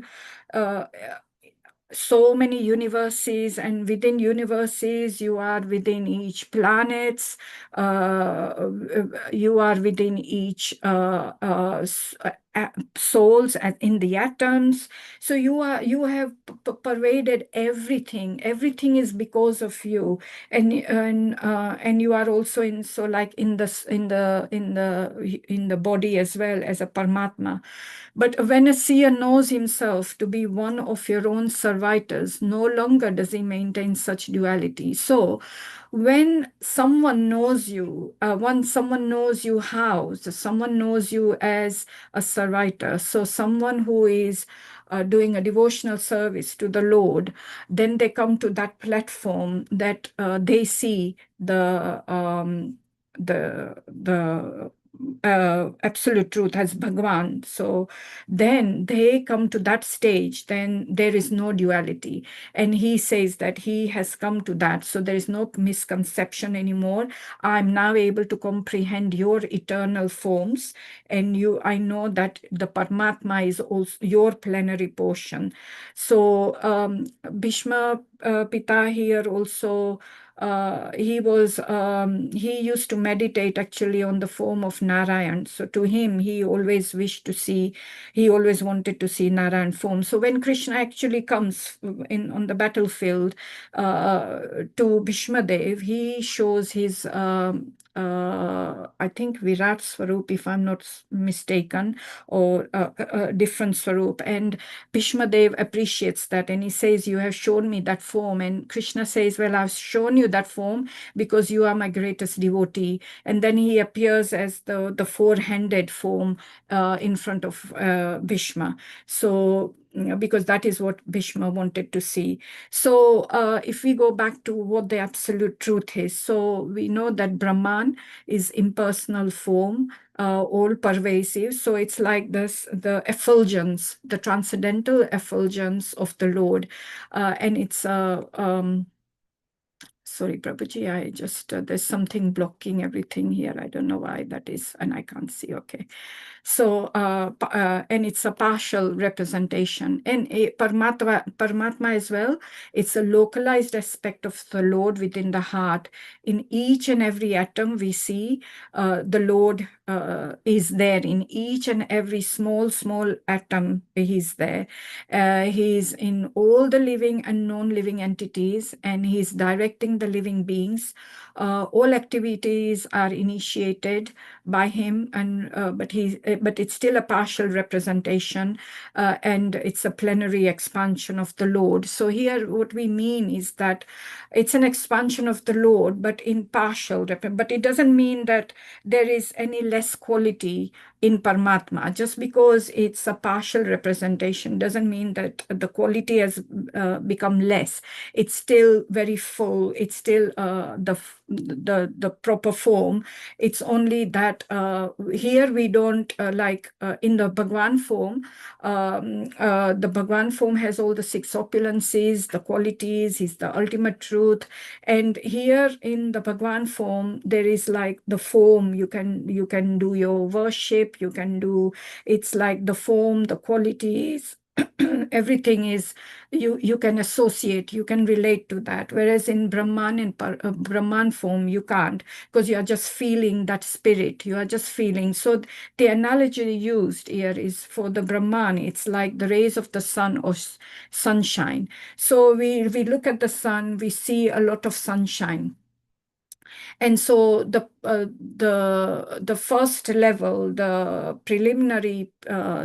so many universes, and within universes you are within each planets, you are within each souls in the atoms. So you have pervaded everything. Everything is because of you, and you are also in the body as well as a Paramatma. But when a seer knows himself to be one of your own servitors, no longer does he maintain such duality. So when someone knows you, someone knows you as a servitor, so someone who is doing a devotional service to the Lord, then they come to that platform that they see the absolute truth as Bhagwan. So then they come to that stage, then there is no duality. And he says that he has come to that. So there is no misconception anymore. I'm now able to comprehend your eternal forms. And I know that the Paramatma is also your plenary portion. So Bhishma Pita here also, he used to meditate actually on the form of Narayan. So to him, he always wanted to see Narayan form. So when Krishna actually comes on the battlefield to Bhishma Dev, he shows his I think Virat Swarup, if I'm not mistaken, or a different Swarup. And Bhishma Dev appreciates that, and he says, you have shown me that form. And Krishna says, well, I've shown you that form because you are my greatest devotee. And then he appears as the four-handed form in front of Bhishma. So because that is what Bhishma wanted to see. So if we go back to what the absolute truth is, so we know that Brahman is impersonal form, all pervasive. So it's like this, the effulgence, the transcendental effulgence of the Lord. And it's sorry, Prabhuji, I just, there's something blocking everything here. I don't know why that is, and I can't see, okay. So, and it's a partial representation. And Paramatma as well, it's a localized aspect of the Lord within the heart. In each and every atom we see the Lord is there. In each and every small atom, he's there. He's in all the living and non-living entities, and he's directing the living beings. All activities are initiated by him, and but it's still a partial representation, and it's a plenary expansion of the Lord. So here what we mean is that it's an expansion of the Lord, but in partial, but it doesn't mean that there is any less quality in Paramatma. Just because it's a partial representation doesn't mean that the quality has become less. It's still very full. It's still the proper form. It's only that here we don't like in the Bhagwan form. The Bhagwan form has all the six opulences, the qualities, is the ultimate truth. And here in the Bhagwan form, there is like the form. You can do your worship. You can do. It's like the form, the qualities. Everything is you can associate, you can relate to that. Whereas in Brahman and Brahman form, you can't, because you are just feeling that spirit. You are just feeling. So the analogy used here is for the Brahman. It's like the rays of the sun or sunshine. So we look at the sun, we see a lot of sunshine. And so the first level, the preliminary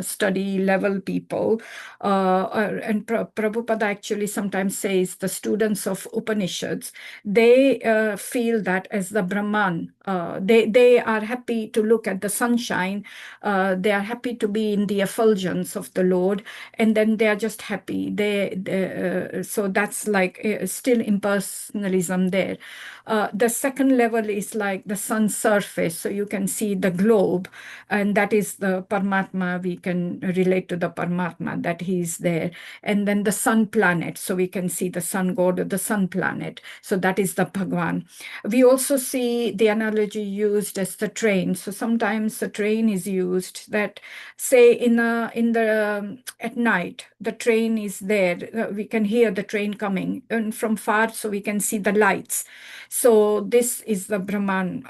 study level people, and Prabhupada actually sometimes says the students of Upanishads, they feel that as the Brahman. They are happy to look at the sunshine. They are happy to be in the effulgence of the Lord, and then they are just happy. So that's like still impersonalism there. The second level is like the sun's surface, so you can see the globe, and that is the Paramatma. We can relate to the Paramatma, that he is there. And then the sun planet, so we can see the sun god or the sun planet, so that is the Bhagwan. We also see the analogy used as the train. So sometimes the train is used that, say at night, the train is there. We can hear the train coming, and from far, so we can see the lights. So this is the Brahman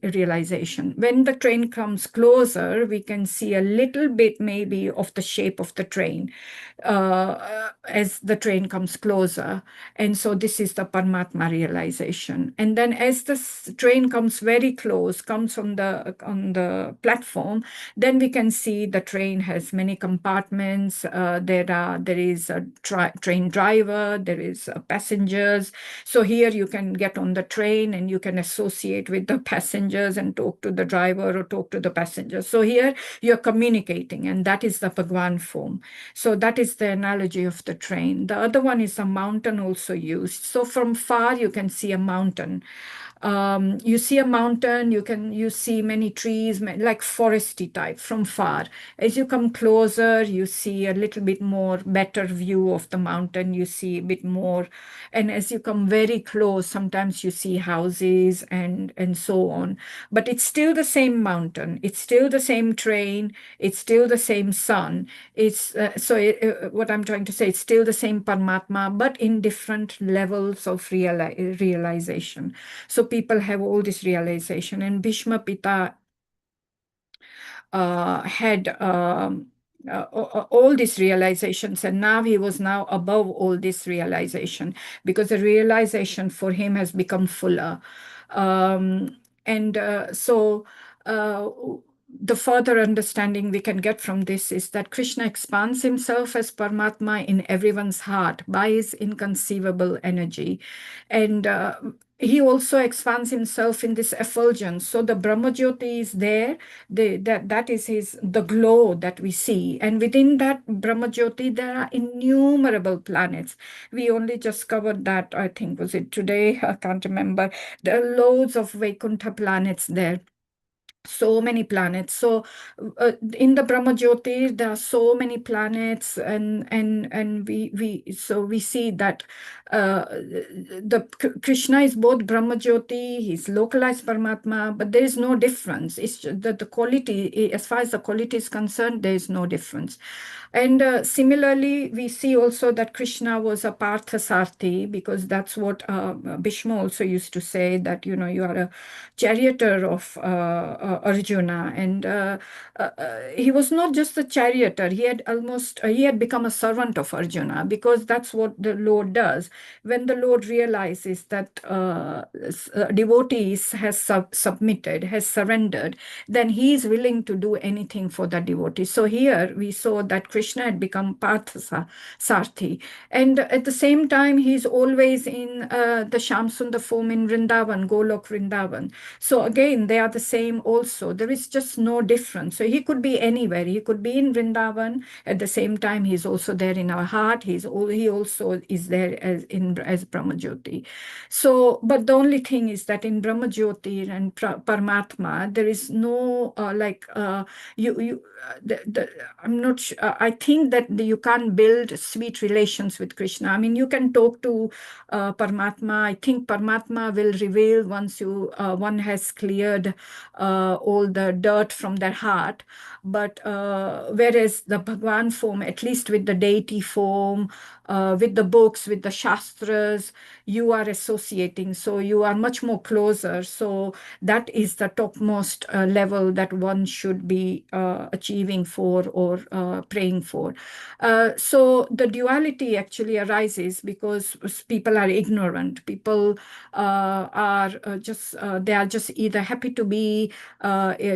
realization. When the train comes closer, we can see a little bit maybe of the shape of the train as the train comes closer. And so this is the Paramatma realization. And then as the train comes very close, comes on the platform, then we can see the train has many compartments. There there is a train driver, there is passengers. So here you can get on the train and you can associate with the passengers and talk to the driver or talk to the passengers. So here you're communicating, and that is the Bhagwan form. So that is the analogy of the train. The other one is a mountain also used. So from far you can see a mountain. You see a mountain, you see many trees, like foresty type from far. As you come closer, you see a little bit more better view of the mountain. You see a bit more, and as you come very close, sometimes you see houses and so on. But it's still the same mountain. It's still the same train. It's still the same sun. It's what I'm trying to say. It's still the same Paramatma, but in different levels of realization. So people have all this realization, and Bhishma Pita had all these realizations, and now he was now above all this realization, because the realization for him has become fuller. The further understanding we can get from this is that Krishna expands himself as Paramatma in everyone's heart by his inconceivable energy. And he also expands himself in this effulgence. So the Brahmajyoti is there. That is the glow that we see. And within that Brahmajyoti, there are innumerable planets. We only just covered that, I think, was it today? I can't remember. There are loads of Vaikuntha planets there. So many planets. So in the Brahmajyoti, there are so many planets, and we see that the Krishna is both Brahmajyoti, he's localized Paramatma, but there is no difference. It's just that the quality, as far as the quality is concerned, there is no difference. And similarly, we see also that Krishna was a Parthasarthi, because that's what Bhishma also used to say, that, you are a charioteer of Arjuna. And he was not just a charioteer, he had become a servant of Arjuna, because that's what the Lord does. When the Lord realizes that devotees has submitted, has surrendered, then he is willing to do anything for the devotees. So here we saw that Krishna had become Parthasarthi. And at the same time, he's always in the Shamsundar form in Vrindavan, Golok Vrindavan. So again, they are the same also. There is just no difference. So he could be anywhere. He could be in Vrindavan. At the same time, he's also there in our heart. He also is there as Brahmajyoti. So, but the only thing is that in Brahmajyoti and Paramatma, there is no I'm not sure. I think that you can't build sweet relations with Krishna. I mean, you can talk to Paramatma. I think Paramatma will reveal once one has cleared all the dirt from their heart. But whereas the Bhagwan form, at least with the deity form, with the books, with the shastras, you are associating. So you are much more closer. So that is the topmost level that one should be achieving for or praying for. So the duality actually arises because people are ignorant. People are they are just either happy to be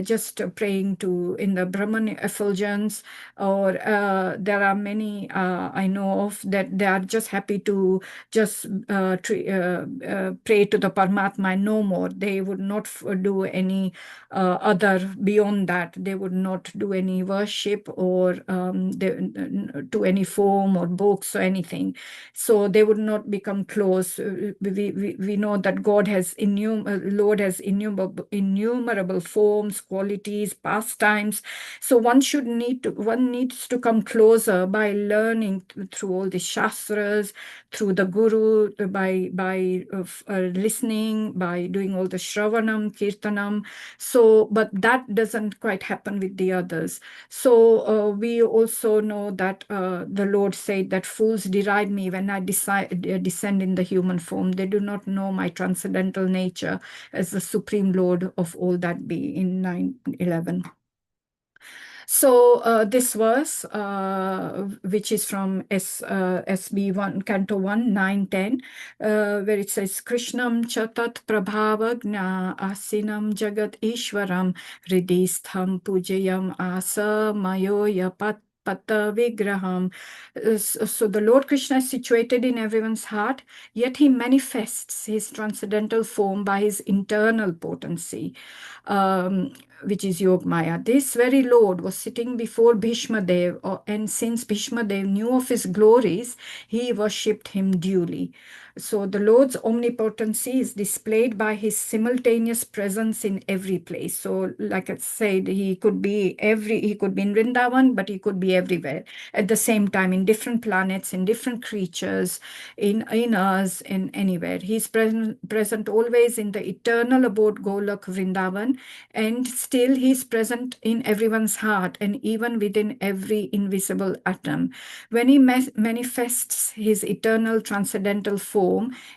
just praying in the Brahman effulgence, or there are many I know of that they are just happy to just pray to the Paramatma and no more. They would not do any other beyond that. They would not do any worship or to any form or books or anything. So they would not become close. We know that Lord has innumerable forms, qualities, pastimes. So one needs to come closer by learning through all the shastras, through the Guru, by listening, by doing all the Shravanam, Kirtanam. So, but that doesn't quite happen with the others. So we also know that the Lord said that fools deride me when I descend in the human form. They do not know my transcendental nature as the Supreme Lord of all that be, in 9:11. So this verse, which is from SB 1, Canto 1, 9:10, where it says, Krishnam chatat prabhavagna asinam jagat ishwaram hridistham pujayam asa mayoya Pata Vigraham. So the Lord Krishna is situated in everyone's heart, yet he manifests his transcendental form by his internal potency, which is Yogmaya. This very Lord was sitting before Bhishma Dev, and since Bhishma Dev knew of his glories, he worshipped him duly. So the Lord's omnipotency is displayed by his simultaneous presence in every place. So like I said, he could be in Vrindavan, but he could be everywhere at the same time, in different planets, in different creatures, in us, in anywhere. He's present always in the eternal abode Golok Vrindavan, and still he's present in everyone's heart and even within every invisible atom. When he manifests his eternal transcendental form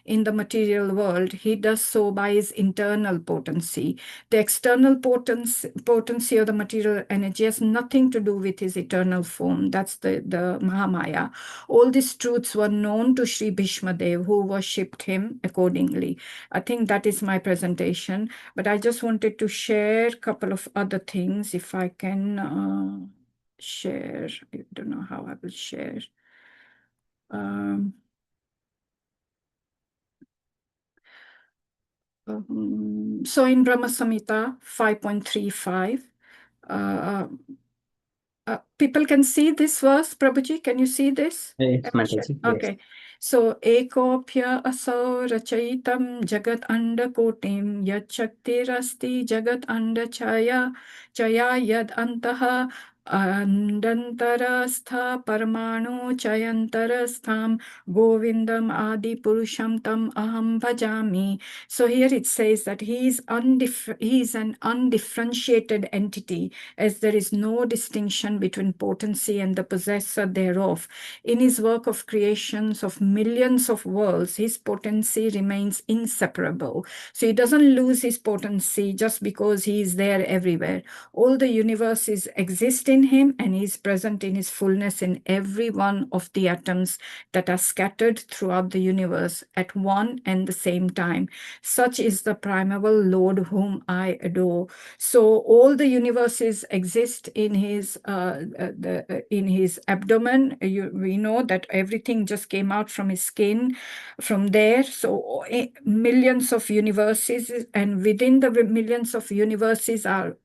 in the material world, he does so by his internal potency. The external potency of the material energy has nothing to do with his eternal form. That's the Mahamaya. All these truths were known to Sri Bhishma Dev, who worshipped him accordingly. I think that is my presentation, but I just wanted to share a couple of other things, if I can share. I don't know how I will share. So in Brahma Samhita 5.35, people can see this verse, Prabhuji, can you see this? Yes, Mataji. Okay. So, ekopya aso rachaitam jagat anda kotim yad shaktirasti jagat anda chaya yad antaha andantarastha parmano chayantarastham govindam adi purusham tam aham bhajami. So here it says that he is an undifferentiated entity, as there is no distinction between potency and the possessor thereof. In his work of creations of millions of worlds, his potency remains inseparable. So he doesn't lose his potency just because he is there everywhere. All the universes exist in him, and he is present in his fullness in every one of the atoms that are scattered throughout the universe at one and the same time. Such is the primeval Lord whom I adore. So all the universes exist in his abdomen. We know that everything just came out from his skin, from there. So millions of universes, and within the millions of universes are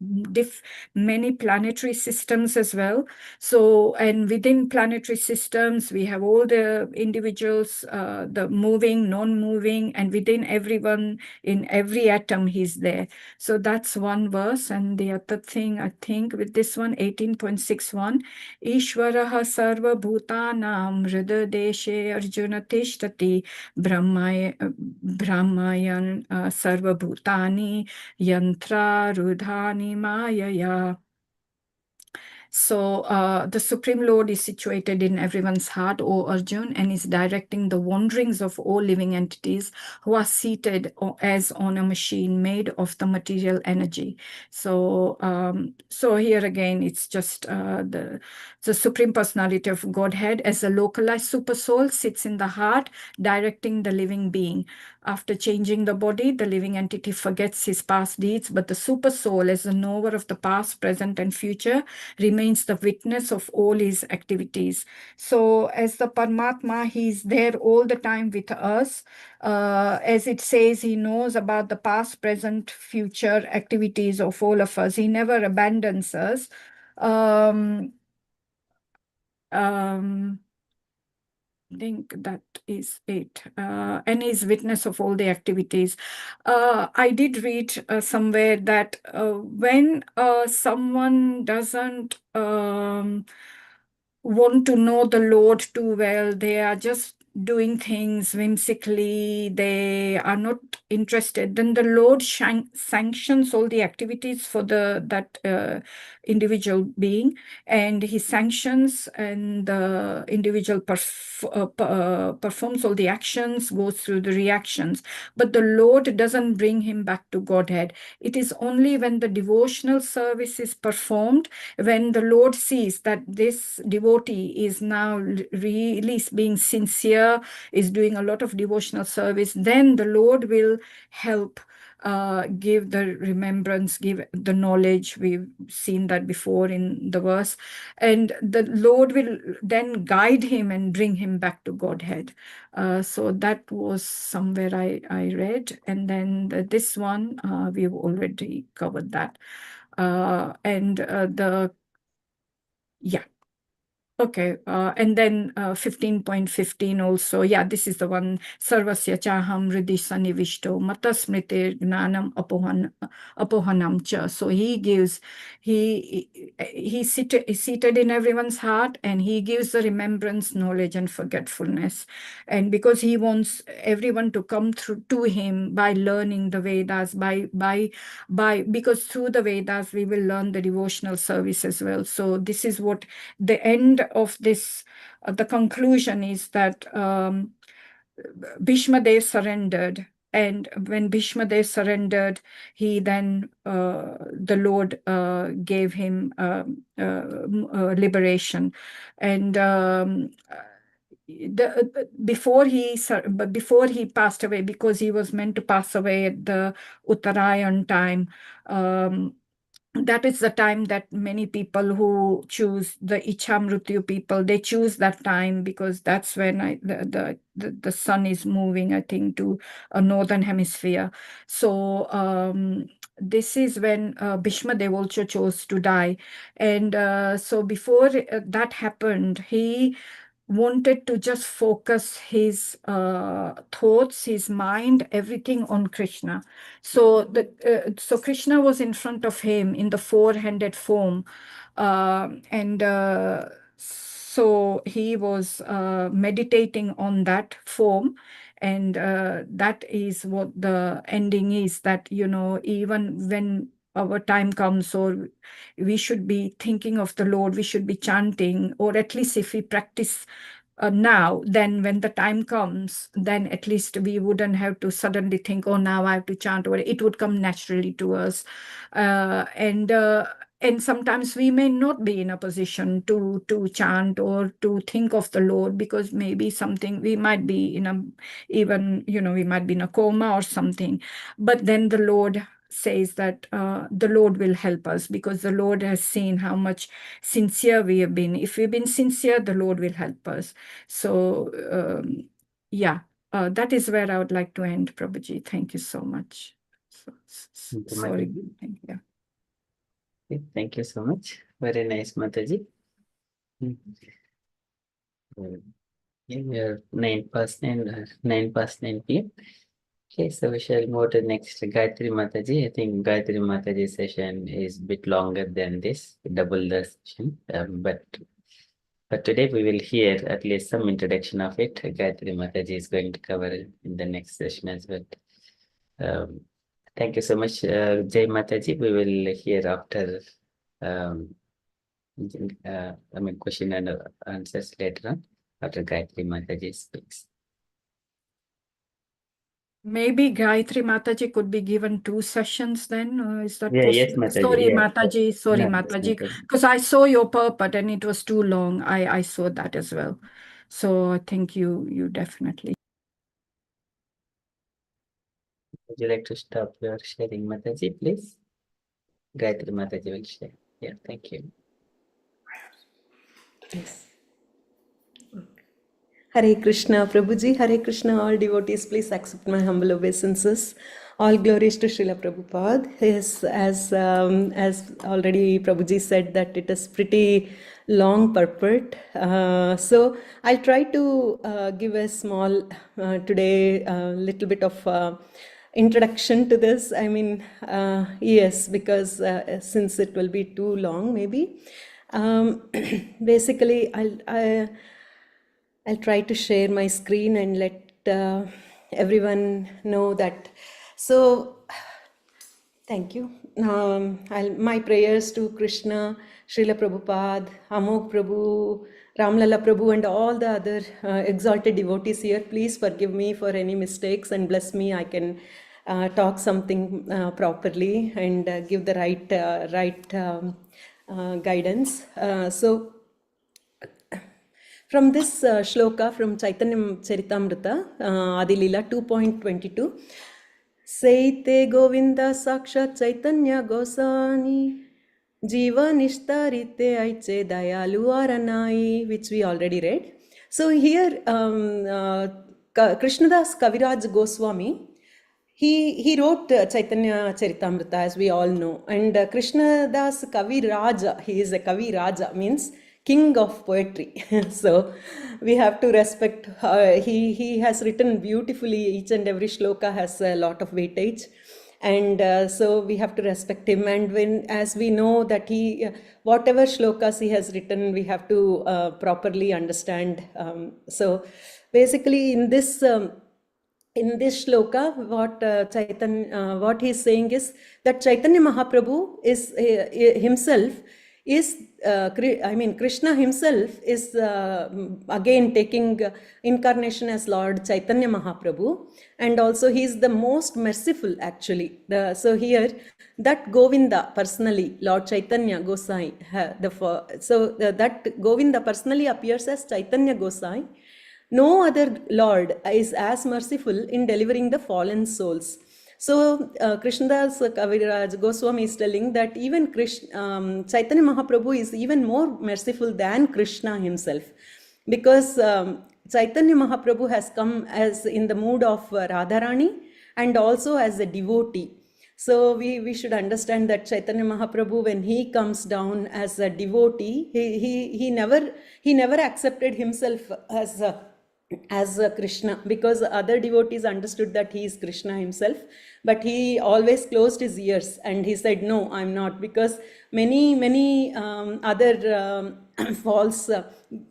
many planetary systems as well. So, and within planetary systems, we have all the individuals, the moving, non-moving, and within everyone, in every atom, he's there. So that's one verse. And the other thing, I think, with this one, 18.61, Ishvaraha sarva bhutanam hridaya deshe arjuna tishtati brahmayan sarva bhutani yantra rudhani mayaya. So the Supreme Lord is situated in everyone's heart, O Arjun, and is directing the wanderings of all living entities who are seated as on a machine made of the material energy. So, so here again, it's just the Supreme Personality of Godhead as a localized super soul sits in the heart, directing the living being. After changing the body, the living entity forgets his past deeds, but the super soul, as a knower of the past, present, and future, remains the witness of all his activities. So as the Paramatma, he's there all the time with us. As it says, he knows about the past, present, future activities of all of us. He never abandons us. I think that is it. And is witness of all the activities. I did read somewhere that when someone doesn't want to know the Lord too well, they are just doing things whimsically, they are not interested, then the Lord sanctions all the activities for that individual being, and he sanctions, and the individual performs all the actions, goes through the reactions, but the Lord doesn't bring him back to Godhead. It is only when the devotional service is performed, when the Lord sees that this devotee is now really being sincere, is doing a lot of devotional service, then the Lord will help give the remembrance, give the knowledge. We've seen that before in the verse. And the Lord will then guide him and bring him back to Godhead. So that was somewhere I read. And then this one, we've already covered that. Yeah. Okay, and then 15.15 also. Yeah, this is the one. Sarvasya chaham hridhi sanivishto matasmrite gnanam apohanam cha. So he gives, he's seated in everyone's heart, and he gives the remembrance, knowledge, and forgetfulness. And because he wants everyone to come through to him by learning the Vedas, because through the Vedas we will learn the devotional service as well. So this is what the end of this, the conclusion is that Bhishma Dev surrendered. And when Bhishma Dev surrendered, he then, the Lord gave him liberation. And before he passed away, because he was meant to pass away at the Uttarayan time, that is the time that many people who choose the Ichamrutyu people, they choose that time because that's when the sun is moving, I think, to a northern hemisphere. So this is when Bhishma Dev also chose to die. And so before that happened, he wanted to just focus his thoughts, his mind, everything on Krishna. So so Krishna was in front of him in the four-handed form, and so he was meditating on that form. And that is what the ending is, that, even when our time comes, or we should be thinking of the Lord, we should be chanting, or at least if we practice now, then when the time comes, then at least we wouldn't have to suddenly think, oh, now I have to chant, or it would come naturally to us. And sometimes we may not be in a position to chant or to think of the Lord, because maybe something, we might be in we might be in a coma or something. But then the Lord says that the Lord will help us, because the Lord has seen how much sincere we have been. If we've been sincere, the Lord will help us. So that is where I would like to end, Prabhuji. Thank you so much. Sorry. Thank you. Okay, thank you so much. Very nice, Mataji. Yeah, we are 9:09 p.m. Okay, so we shall move to next Gayatri Mataji. I think Gayatri Mataji session is a bit longer than this, double the session. But today we will hear at least some introduction of it. Gayatri Mataji is going to cover in the next session as well. Thank you so much, Jai Mataji. We will hear after question and answers later on, after Gayatri Mataji speaks. Maybe Gayatri Mataji could be given 2 sessions then, is that possible? Yes, Mataji. Sorry, yeah. Mataji, because I saw your purport and it was too long. I saw that as well. So I think you definitely. Would you like to stop your sharing, Mataji, please? Gayatri Mataji will share. Yeah, thank you. Yes. Hare Krishna, Prabhuji, Hare Krishna, all devotees, please accept my humble obeisances. All glories to Srila Prabhupada. Yes, as already Prabhuji said that it is pretty long purport. So I'll try to give a small, today, little bit of introduction to this. I mean, yes, because since it will be too long, maybe. Basically, I'll try to share my screen and let everyone know that. So, thank you. My prayers to Krishna, Srila Prabhupada, Amog Prabhu, Ramlala Prabhu, and all the other exalted devotees here. Please forgive me for any mistakes and bless me. I can talk something properly and give the right guidance. So, from this shloka from Chaitanya Charitamrita, Adi-lila 2.22, Seite Govinda Sakshat Chaitanya Gosani Jiva Nishtarite Aiche Dayalu Aranai, which we already read. So here Krishnadas Kaviraj Goswami, he wrote Chaitanya Charitamrita, as we all know. And Krishnadas Kavi Raja, he is a Kavi Raja, means king of poetry. So we have to respect, he has written beautifully, each and every shloka has a lot of weightage. And so we have to respect him. And as we know that he, whatever shlokas he has written, we have to properly understand. So basically in this shloka, what he is saying is that Chaitanya Mahaprabhu is himself is, Krishna himself is again taking incarnation as Lord Chaitanya Mahaprabhu, and also he is the most merciful actually. So here that Govinda personally, Lord Chaitanya Gosai, that Govinda personally appears as Chaitanya Gosai. No other Lord is as merciful in delivering the fallen souls. So Krishnadas Kaviraj Goswami is telling that even Chaitanya Mahaprabhu is even more merciful than Krishna himself, because Chaitanya Mahaprabhu has come as in the mood of Radharani and also as a devotee. So we should understand that Chaitanya Mahaprabhu, when he comes down as a devotee, he never accepted himself as Krishna, because other devotees understood that he is Krishna himself, but he always closed his ears and he said, no, I'm not, because many other false,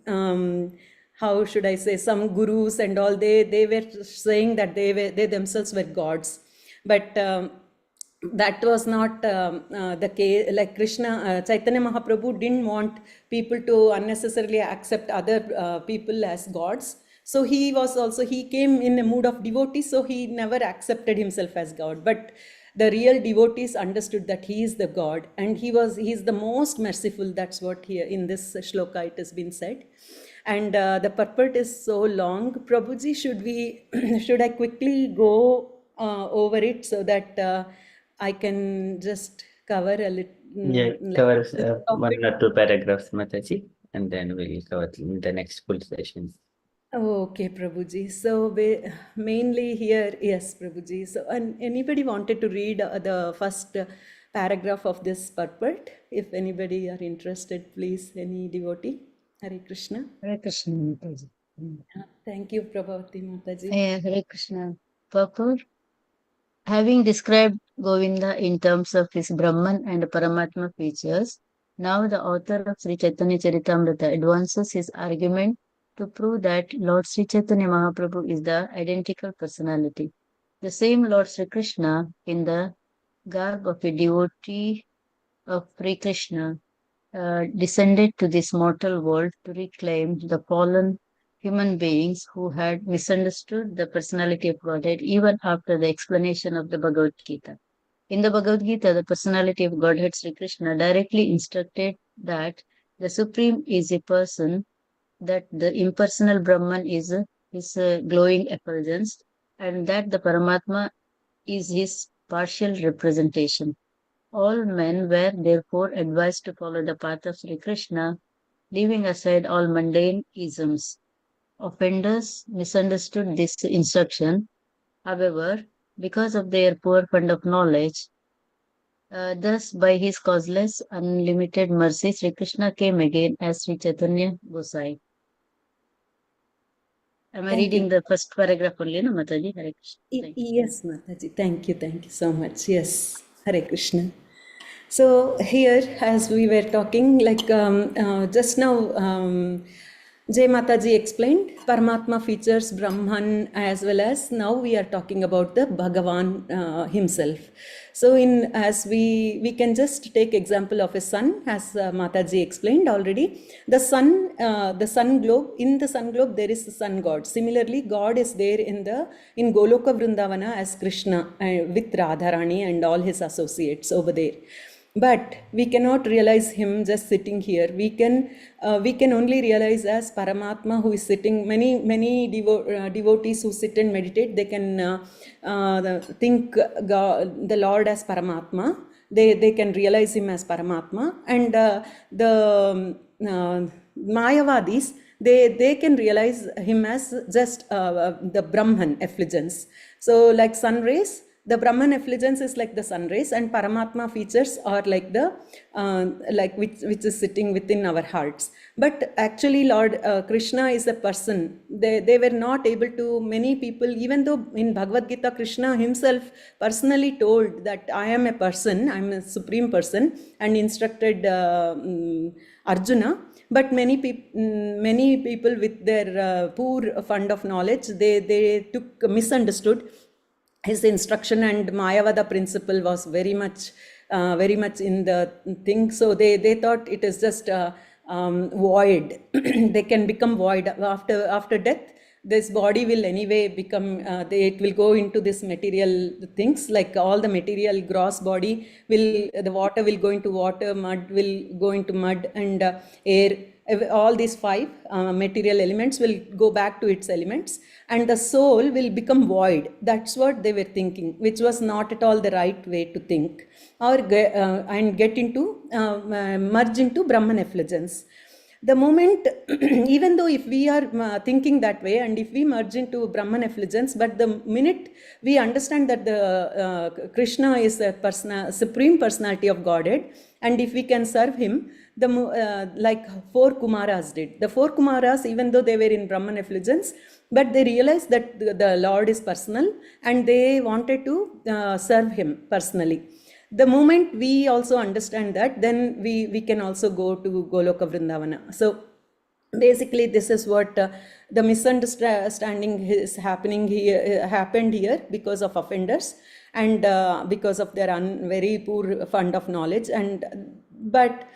how should I say, some gurus and all, they were saying that they themselves were gods, but that was not the case. Like Krishna, Chaitanya Mahaprabhu didn't want people to unnecessarily accept other people as gods. So he came in a mood of devotee, so he never accepted himself as God. But the real devotees understood that he is the God, and he is the most merciful. That's what here in this shloka it has been said. And the purport is so long. Prabhuji, should I quickly go over it so that I can just cover a little? Yeah, cover one or two paragraphs, Mataji, and then we'll cover in the next full session. Okay, Prabhuji. So mainly here, yes, Prabhuji. So anybody wanted to read the first paragraph of this purport? If anybody are interested, please, any devotee. Hare Krishna. Hare Krishna, Mataji. Thank you, Prabhavati Mataji. Hare Krishna. Purport. Having described Govinda in terms of his Brahman and Paramatma features, now the author of Sri Chaitanya Charitamrita advances his argument to prove that Lord Sri Chaitanya Mahaprabhu is the identical personality. The same Lord Sri Krishna, in the garb of a devotee of Sri Krishna, descended to this mortal world to reclaim the fallen human beings who had misunderstood the personality of Godhead even after the explanation of the Bhagavad Gita. In the Bhagavad Gita, the personality of Godhead Sri Krishna directly instructed that the Supreme is a person, that the impersonal Brahman is his glowing effulgence, and that the Paramatma is his partial representation. All men were therefore advised to follow the path of Sri Krishna, leaving aside all mundane isms. Offenders misunderstood this instruction. However, because of their poor fund of knowledge, thus by his causeless, unlimited mercy, Sri Krishna came again as Sri Chaitanya Gosai. Am I reading the first paragraph only, no, Mataji? Hare Krishna. Yes, Mataji. Thank you so much. Yes, Hare Krishna. So here, as we were talking, like just now, Jai Mataji explained Paramatma features Brahman, as well as now we are talking about the Bhagavan himself. So as we can just take example of a sun, as Mataji explained already. The sun globe, in the sun globe there is the sun god. Similarly, God is there in Goloka Vrindavana as Krishna with Radharani and all his associates over there. But we cannot realize him just sitting here. We can only realize as Paramatma, who is sitting. Many devotees who sit and meditate, they can think the Lord as Paramatma. They can realize him as Paramatma. And the Mayavadis, they can realize him as just the Brahman effulgence. So like sun rays, the Brahman effulgence is like the sun rays, and Paramatma features are like the which is sitting within our hearts. But actually Lord Krishna is a person. They were not able to, many people, even though in Bhagavad Gita Krishna himself personally told that I am a person, I am a supreme person, and instructed Arjuna. But many people with their poor fund of knowledge, they misunderstood his instruction, and Mayavada principle was very much in the thing. So they thought it is just void. They can become void after death. This body will anyway become, it will go into this material things, like all the material gross body will, the water will go into water, mud will go into mud, and air, all these five material elements will go back to its elements, and the soul will become void. That's what they were thinking, which was not at all the right way to think, or and get into, merge into Brahman effulgence. The moment, even though if we are thinking that way, and if we merge into Brahman effulgence, but the minute we understand that the Krishna is a supreme personality of Godhead, and if we can serve him, like 4 Kumaras did. The 4 Kumaras, even though they were in Brahman effulgence, but they realized that the Lord is personal, and they wanted to serve him personally. The moment we also understand that, then we can also go to Goloka Vrindavana. So basically this is what the misunderstanding is happened here because of offenders, and because of their very poor fund of knowledge. And but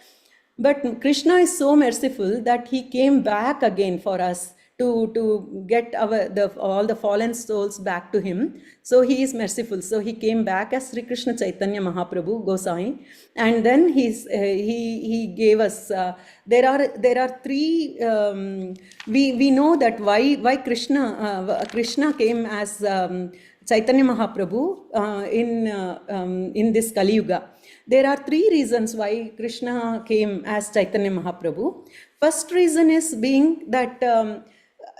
Krishna is so merciful that he came back again for us to get all the fallen souls back to him. So he is merciful. So he came back as Sri Krishna Chaitanya Mahaprabhu Gosai, and then he gave us. There are three. We know that why Krishna came as Chaitanya Mahaprabhu in this Kali Yuga. There are 3 reasons why Krishna came as Chaitanya Mahaprabhu. First reason is being that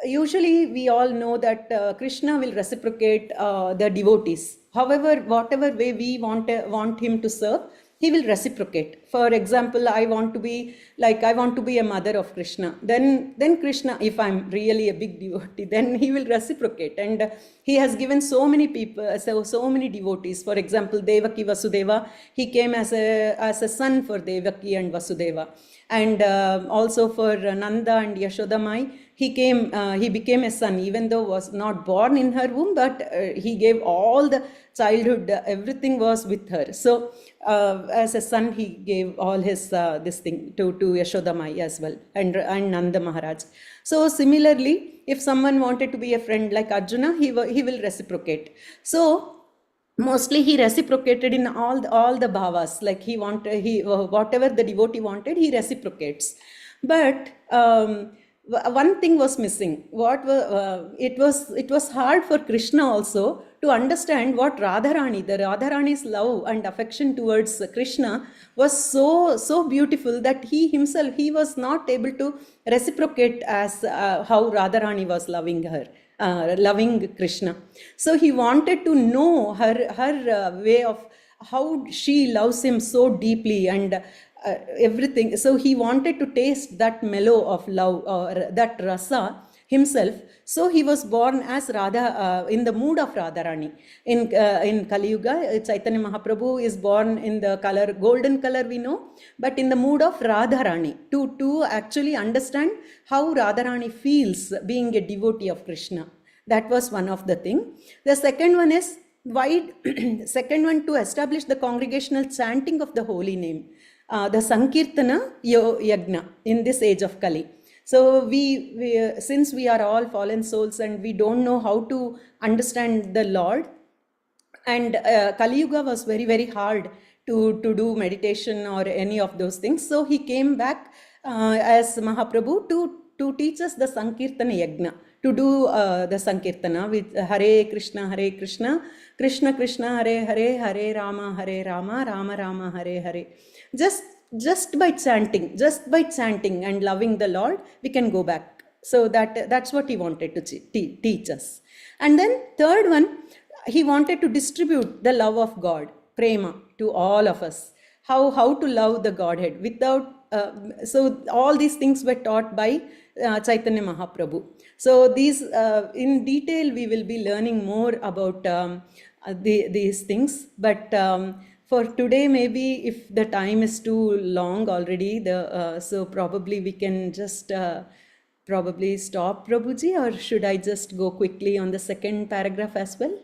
usually we all know that Krishna will reciprocate the devotees. However, whatever way we want him to serve, he will reciprocate. For example, I want to be a mother of Krishna. Then Krishna, if I'm really a big devotee, then he will reciprocate. And he has given so many people, so many devotees. For example, Devaki Vasudeva, he came as a son for Devaki and Vasudeva. And also for Nanda and Yashodamai, he became a son, even though was not born in her womb, but he gave all the childhood, everything was with her. So as a son, he gave all his this thing to Yashodamai as well, and Nanda Maharaj. So similarly, if someone wanted to be a friend like Arjuna, he will reciprocate. So mostly he reciprocated in all the bhavas, like whatever the devotee wanted, he reciprocates. But one thing was missing. It was hard for Krishna also to understand what Radharani, the Radharani's love and affection towards Krishna was so beautiful that he himself, he was not able to reciprocate as how Radharani was loving her. Loving Krishna. So he wanted to know her way of how she loves him so deeply, and everything. So he wanted to taste that mellow of love, or that rasa himself. So he was born as Radha, in the mood of Radharani. In Kali Yuga, Chaitanya Mahaprabhu is born in the color, golden color we know, but in the mood of Radharani, to actually understand how Radharani feels being a devotee of Krishna. That was one of the thing. The second one is Vaid. Second one, to establish the congregational chanting of the holy name, the Sankirtana Yagna in this age of Kali. So we since we are all fallen souls and we don't know how to understand the Lord, and Kali Yuga was very, very hard to do meditation or any of those things. So he came back as Mahaprabhu to teach us the Sankirtana Yagna, to do the Sankirtana with Hare Krishna, Krishna Krishna, Hare Hare, Hare Rama, Rama Rama, Hare Hare. Just by chanting and loving the Lord, we can go back. So that's what he wanted to teach us. And then third one, he wanted to distribute the love of God, prema, to all of us. How to love the Godhead without, so all these things were taught by Chaitanya Mahaprabhu. So these, in detail, we will be learning more about these things. But for today, maybe if the time is too long already, so probably we can just probably stop, Prabhuji, or should I just go quickly on the second paragraph as well?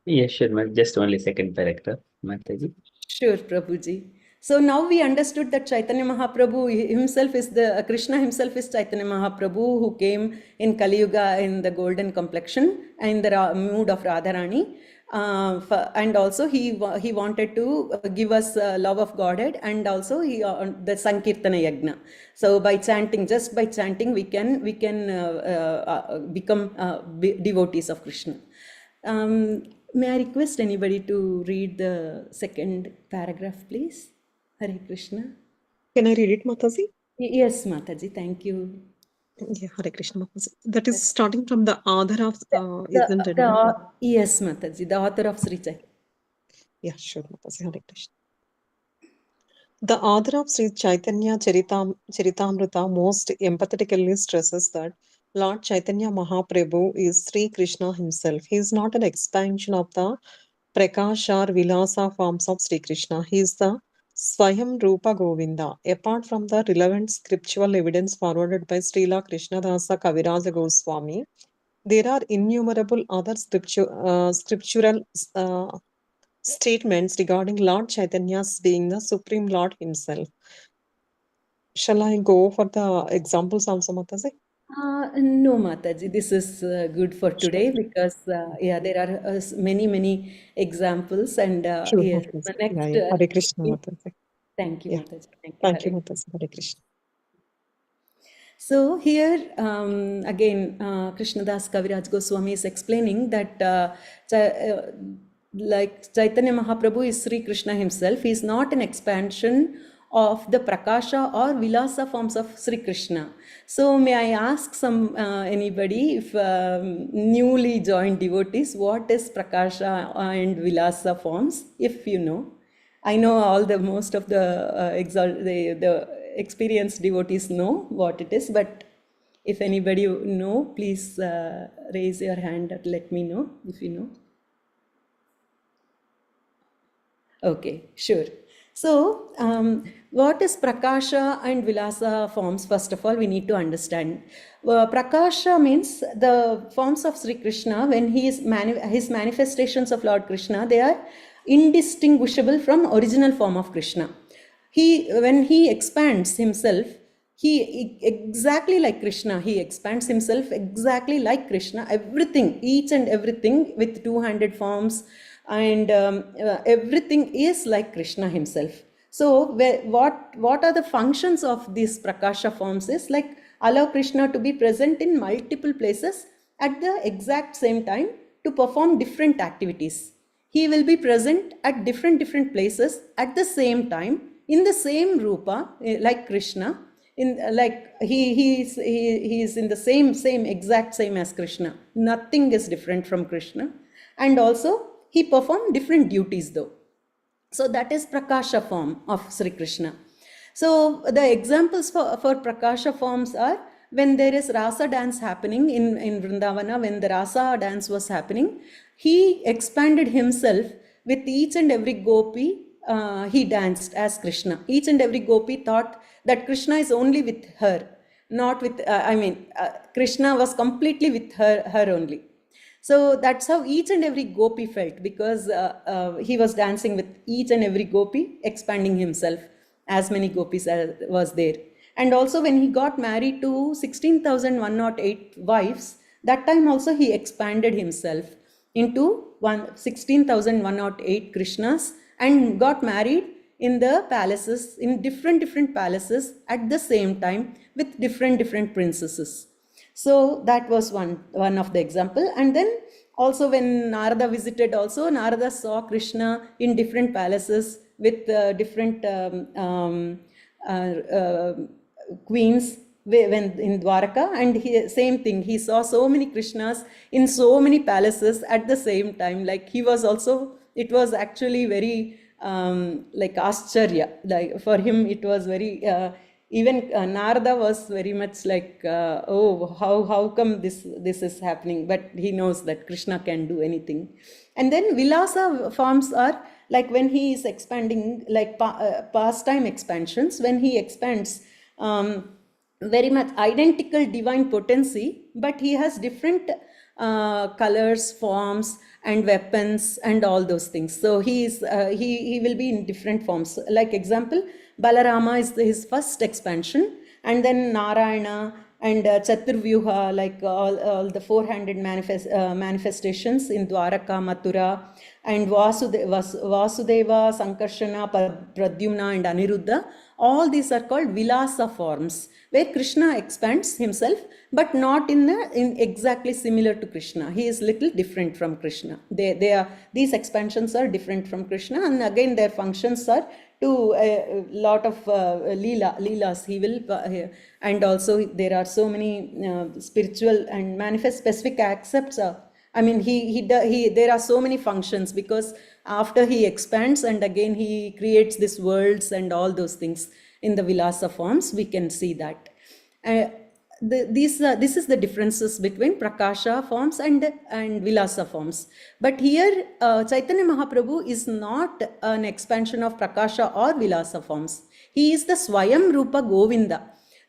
Yes, sure, just only second paragraph, Mataji. Sure, Prabhuji. So now we understood that Chaitanya Mahaprabhu himself is Krishna himself is Chaitanya Mahaprabhu, who came in Kali Yuga in the golden complexion and the mood of Radharani. And also he wanted to give us love of Godhead, and also the Sankirtana Yagna. So just by chanting, we can become devotees of Krishna. May I request anybody to read the second paragraph, please? Hare Krishna. Can I read it, Mataji? Yes, Mataji, thank you. Yeah, Hare Krishna, Mataji. That is starting from the author of, isn't it? Yes, Mataji, the author of Sri Chaitanya. Yeah, sure, Mataji. Hare Krishna. The author of Sri Chaitanya Charitamrita most empathetically stresses that Lord Chaitanya Mahaprabhu is Sri Krishna himself. He is not an expansion of the Prakasha or Vilasa forms of Sri Krishna. He is the Swayam Rupa Govinda. Apart from the relevant scriptural evidence forwarded by Srila Krishnadasa Kaviraja Goswami, there are innumerable other scriptural statements regarding Lord Chaitanya's being the Supreme Lord himself. Shall I go for the examples also, Mataji? No, Mataji, this is good for today, because there are many examples, and Sure, yes, Mataji. the next. Hare Krishna, Mataji. Thank you, Yeah. Mataji. Thank you, Mataji. Hare Krishna. So here again, Krishnadas Kaviraj Goswami is explaining that like Chaitanya Mahaprabhu is Sri Krishna himself. He is not an expansion of the Prakasha or Vilasa forms of Sri Krishna. So may I ask anybody, if newly joined devotees, what is Prakasha and Vilasa forms, if you know? I know most of the experienced devotees know what it is, but if anybody know, please raise your hand and let me know if you know. Okay, sure. So, what is Prakasha and Vilasa forms? First of all, we need to understand. Prakasha means the forms of Sri Krishna. When his manifestations of Lord Krishna, they are indistinguishable from original form of Krishna. When he expands himself, he exactly like Krishna. He expands himself exactly like Krishna. Everything, each and everything with two-handed forms, and everything is like Krishna himself. So what are the functions of these Prakasha forms is like allow Krishna to be present in multiple places at the exact same time to perform different activities. He will be present at different places at the same time in the same rupa, like Krishna. He is in the same exact same as Krishna. Nothing is different from Krishna, and also he performed different duties though. So that is Prakasha form of Sri Krishna. So the examples for Prakasha forms are when there is Rasa dance happening in Vrindavana. When the Rasa dance was happening, he expanded himself with each and every gopi. He danced as Krishna. Each and every gopi thought that Krishna is only with her, not with, Krishna was completely with her only. So that's how each and every gopi felt, because he was dancing with each and every gopi, expanding himself, as many gopis as was there. And also when he got married to 16,108 wives, that time also he expanded himself into 16,108 Krishnas, and got married in the palaces, in different palaces at the same time with different princesses. So that was one of the example. And then also when Narada visited, also Narada saw Krishna in different palaces with different queens when in Dwaraka, and same thing, he saw so many Krishnas in so many palaces at the same time. Like he was also, it was actually very like Ascharya, like for him it was very even Narada was very much like, oh, how come this is happening? But he knows that Krishna can do anything. And then Vilasa forms are like when he is expanding, like pastime expansions, when he expands very much identical divine potency, but he has different colors, forms, and weapons, and all those things. So he will be in different forms. Like example, Balarama is his first expansion, and then Narayana and Chaturvyuha, like all the four-handed manifestations in Dwaraka, Mathura, and Vasudeva, Sankarshana, Pradyumna, and Aniruddha. All these are called Vilasa forms, where Krishna expands himself, but not in exactly similar to Krishna. He is little different from Krishna. These expansions are different from Krishna, and again their functions are to a lot of leelas. He will, and also there are so many spiritual and manifest specific accepts. I mean, there are so many functions, because after he expands and again he creates these worlds and all those things in the Vilasa forms, we can see that. This is the differences between Prakasha forms and Vilasa forms. But here Chaitanya Mahaprabhu is not an expansion of Prakasha or Vilasa forms. He is the Swayam Rupa Govinda,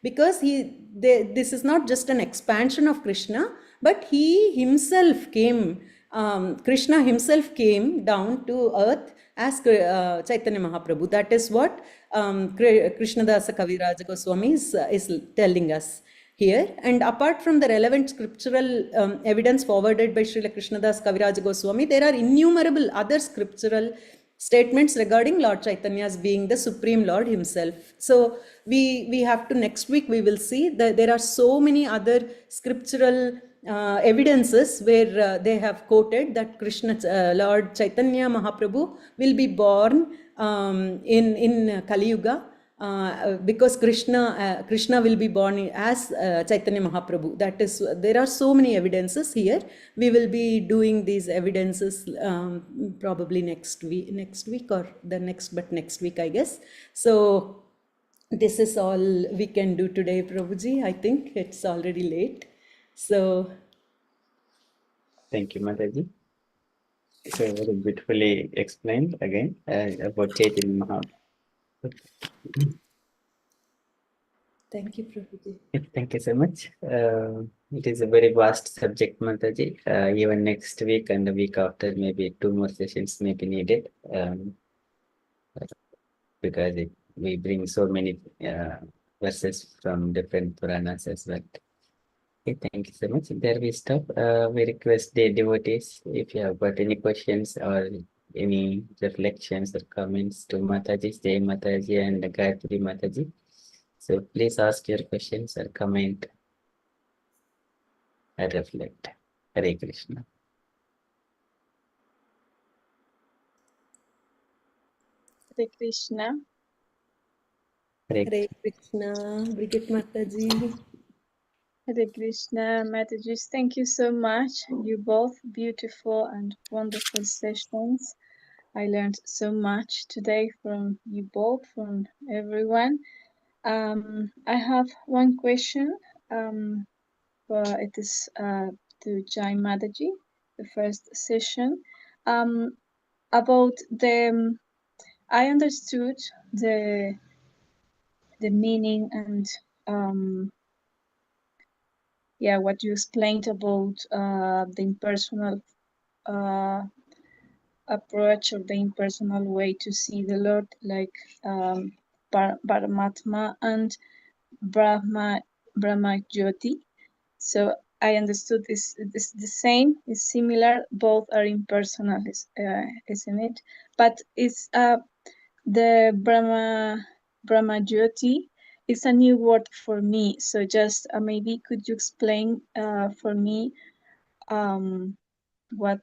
because this is not just an expansion of Krishna, but he himself came, Krishna himself came down to earth as Chaitanya Mahaprabhu. That is what Krishnadasa Kaviraja Goswami is telling us here. And apart from the relevant scriptural evidence forwarded by Srila Krishnadas Kaviraja Goswami, there are innumerable other scriptural statements regarding Lord Chaitanya as being the Supreme Lord himself. So we have to, next week we will see that there are so many other scriptural evidences where they have quoted that Lord Chaitanya Mahaprabhu will be born in Kali Yuga, because Krishna will be born as Chaitanya Mahaprabhu. That is, there are so many evidences here. We will be doing these evidences probably next week or the next week, I guess. So this is all we can do today, Prabhuji. I think it's already late. So Thank you, Mataji. So very beautifully explained again about Chaitanya Mahaprabhu. thank you, Prabhuji. Thank you so much. It is a very vast subject, Mataji. Even next week and the week after, maybe 2 more sessions may be needed, because we bring so many verses from different Puranas as well. Okay, thank you so much. There we stop. We request the devotees, if you have got any questions or any reflections or comments to Mataji, Jai Mataji and Gayatri Mataji. So please ask your questions or comment or reflect. Hare Krishna. Hare Krishna. Hare Krishna, Brigit Mataji. Hare Krishna, Mataji. Thank you so much. You both beautiful and wonderful sessions. I learned so much today from you both, from everyone. I have one question. It is to Jai Mataji, the first session. About the, I understood the meaning and what you explained about the impersonal approach, or the impersonal way to see the Lord, like Paramatma and Brahma Jyoti. So I understood is the same, is similar. Both are impersonal, isn't it? But it's the Brahma Jyoti is a new word for me. So just maybe could you explain for me what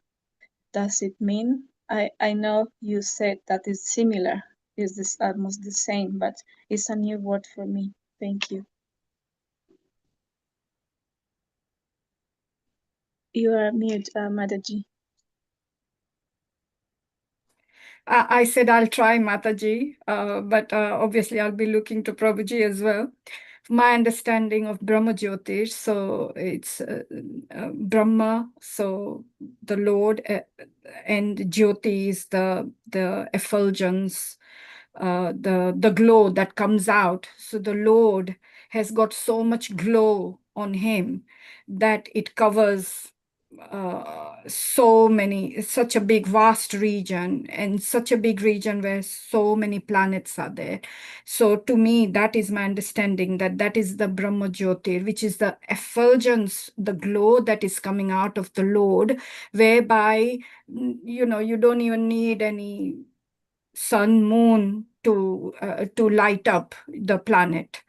does it mean? I know you said that it's similar, is this almost the same, but it's a new word for me. Thank you. You are mute, Mataji. I said I'll try, Mataji, but obviously I'll be looking to Prabhuji as well. My understanding of Brahma Jyotish, so it's Brahma, so the Lord, and Jyoti is the effulgence, the glow that comes out. So the Lord has got so much glow on him that it covers such a big vast region, and such a big region where so many planets are there. So to me, that is my understanding, that is the Brahma Jyotir, which is the effulgence, the glow that is coming out of the Lord, whereby you don't even need any sun, moon to light up the planet.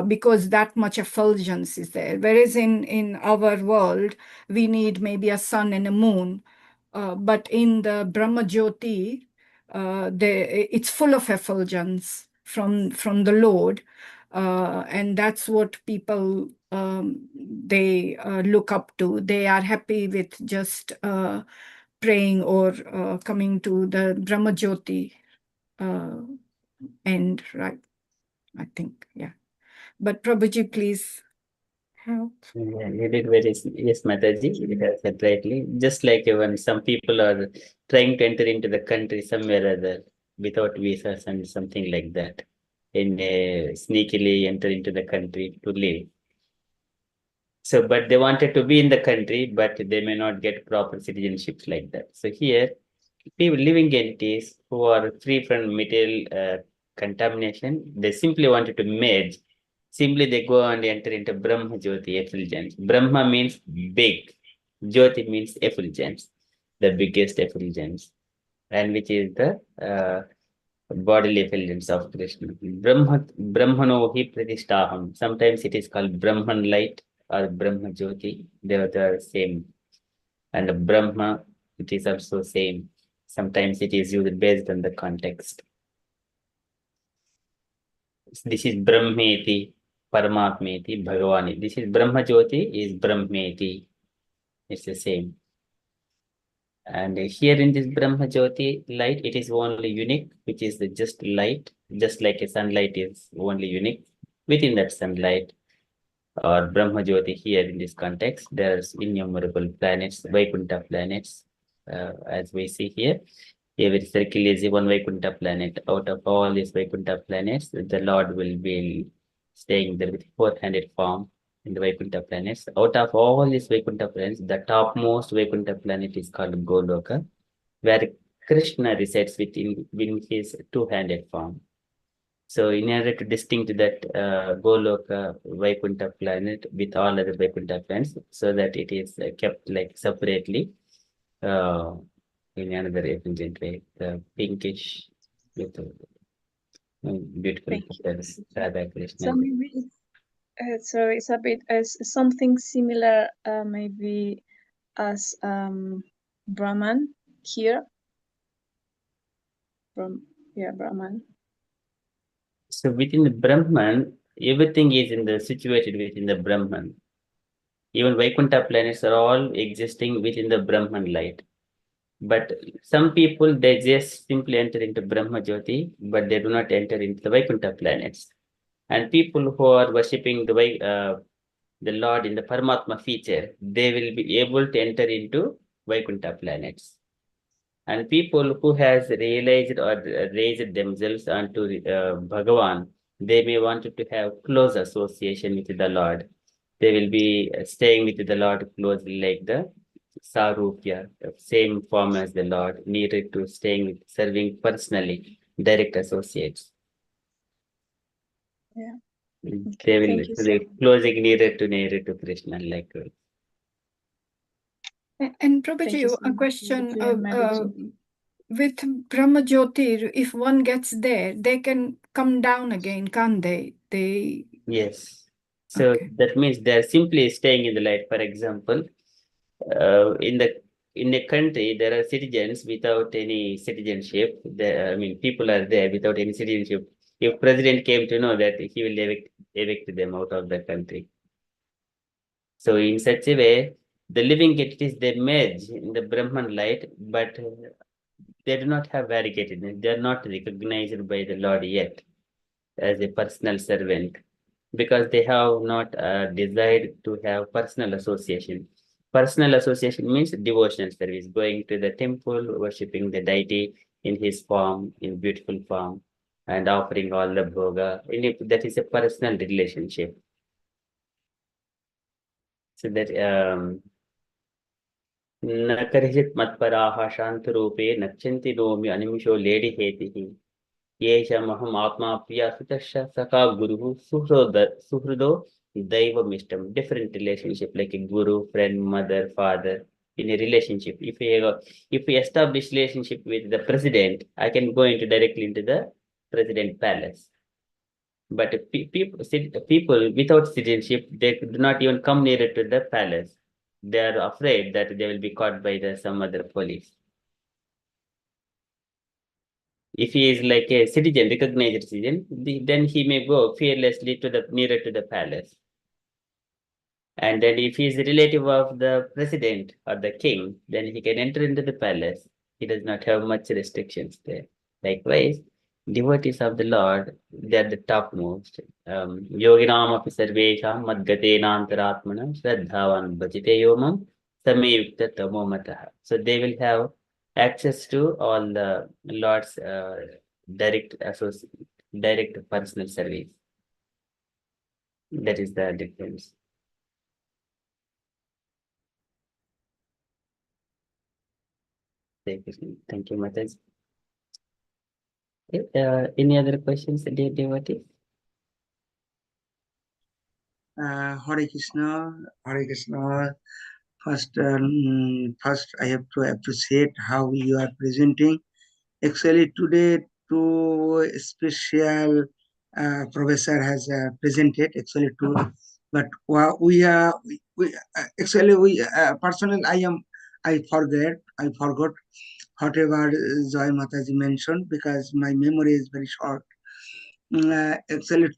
Because that much effulgence is there. Whereas in our world, we need maybe a sun and a moon. But in the Brahma Jyoti, it's full of effulgence from the Lord. And that's what people, they look up to. They are happy with just praying or coming to the Brahma Jyoti end, right? I think, yeah. But Prabhuji, please help. Yeah, you did very, yes, Mataji, you have said rightly. Just like when some people are trying to enter into the country somewhere or other without visas and something like that, and sneakily enter into the country to live. So, but they wanted to be in the country, but they may not get proper citizenship like that. So here, people, living entities who are free from material contamination, they simply wanted to merge. Simply they go and enter into Brahma Jyoti effulgence. Brahma means big. Jyoti means effulgence, the biggest effulgence, and which is the bodily effulgence of Krishna. Brahmano hi pratishtaham. Sometimes it is called Brahman light or Brahma Jyoti. They are the same. And Brahma, it is also same. Sometimes it is used based on the context. This is Brahmeti, Paramatmeti, Bhagavani. This is Brahma Jyoti, is Brahmeti. It's the same. And here in this Brahma Jyoti light, it is only unique, which is just light, just like a sunlight is only unique. Within that sunlight, or Brahma Jyoti here in this context, there's innumerable planets, Vaikuntha planets, as we see here. Every circle is one Vaikuntha planet. Out of all these Vaikuntha planets, the Lord will be staying there with four-handed form in the Vaikuntha planets. Out of all these Vaikuntha planets, the topmost Vaikuntha planet is called Goloka, where Krishna resides within his two-handed form. So in order to distinct that Goloka Vaikuntha planet with all other Vaikuntha planets, so that it is kept like separately in another effulgent way, the pinkish with beautiful colors, Radha Krishna. So maybe it's a bit as something similar, maybe as Brahman here. Brahman. So within the Brahman, everything is situated within the Brahman. Even Vaikuntha planets are all existing within the Brahman light. But some people, they just simply enter into Brahma Jyoti, but they do not enter into the Vaikuntha planets. And people who are worshipping the Lord in the Paramatma feature, they will be able to enter into Vaikuntha planets. And people who has realized or raised themselves onto Bhagavan, they may want to have close association with the Lord. They will be staying with the Lord closely, like the Sarupya, same form as the Lord, needed to staying with, serving personally, direct associates. Yeah. They will Thank you so be closing nearer to Krishna, like. And Thank Prabhuji, you so a much, question Prabhuji and Mataji. with Brahma Jyotir, if one gets there, they can come down again, can't they? Yes. So Okay. that means they're simply staying in the light. For example, in a country, there are citizens without any citizenship. There, I mean, people are there without any citizenship. If president came to know that, he will evict them out of the country. So in such a way, the living entities, they merge in the Brahman light, but they do not have variegatedness. They are not recognized by the Lord yet as a personal servant, because they have not desired to have personal association. Personal association means devotional service, going to the temple, worshipping the deity in his form, in beautiful form, and offering all the bhoga. That is a personal relationship. So that न कर्हित मत्पराः शान्तरूपे नक्षन्ति नोमि अनिमिषो लेडिहेतिः येषामहम् आत्मा प्रिया सुतश्च सखा गुरुः सुहृदो दैवमिष्टम. Different relationship, like a guru, friend, mother, father. In a relationship, if we establish relationship with the president, I can go directly into the president palace. But people without citizenship, they do not even come nearer to the palace. They are afraid that they will be caught by some other police. If he is like a citizen, recognized citizen, then he may go fearlessly nearer to the palace. And then if he is a relative of the president or the king, then he can enter into the palace. He does not have much restrictions there. Likewise, devotees of the Lord, they are the topmost. Yoginam api sarvesham madgatenantaratmana shraddhavan bhajite yomam samyukta tamo mataha. So they will have access to all the Lord's direct personal service. That is the difference. Thank you, Mataji. Any other questions, dear devotees? Hare Krishna, Hare Krishna. First, I have to appreciate how you are presenting. Actually, today, two special professor has presented. Actually, two, but we are actually we personally I forgot whatever Joy Mataji mentioned because my memory is very short. Actually,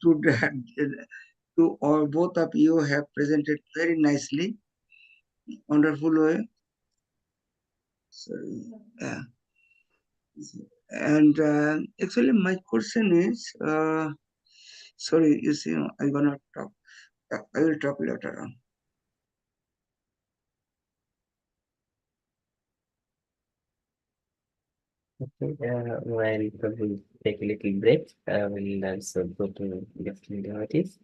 to all both of you have presented very nicely, wonderful way. So, yeah. And actually, my question is, sorry, you see, I'm gonna talk. I will talk later on. Okay, while we take a little break, we'll also go to different devotees.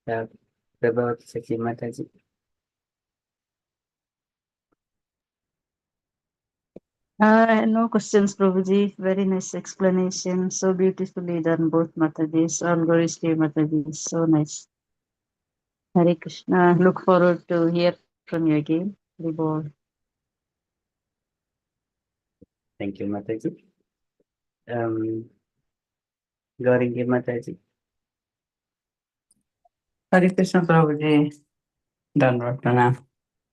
About Sakhi Mataji. No questions, Prabhuji. Very nice explanation. So beautifully done, both Matajis. All glories to you, Mataji. So nice. Hare Krishna. Look forward to hear from you again. Reward. Thank you, Mataji. Gauringi Mataji. Hare Krishna Prabhuji. Dandavat Pranam.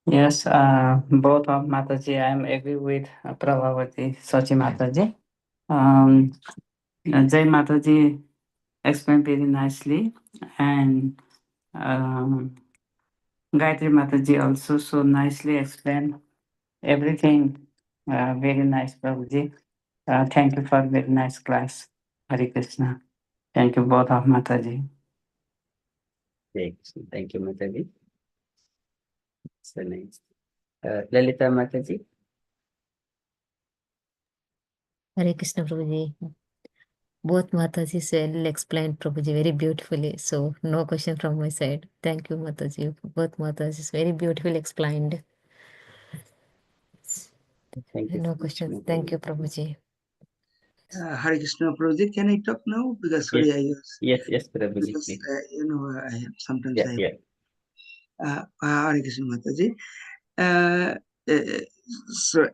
Yes, both of Mataji, I am agree with Prabhavati Sachi Mataji. Jai Mataji explained very nicely, and Gayatri Mataji also so nicely explained everything. Very nice, Prabhuji. Thank you for very nice class. Hare Krishna. Thank you both of Mataji. Thank you, Mataji. So nice. Lalita Mataji. Hare Krishna Prabhuji. Both Mataji well explained Prabhuji very beautifully. So no question from my side. Thank you, Mataji. Both Mataji very beautifully explained. Thank you. No questions. Thank you, Prabhuji. Hare Krishna Prabhuji, can I talk now? Because sorry, Yes, Prabhuji, because please. I have sometimes Hare Krishna Mataji. So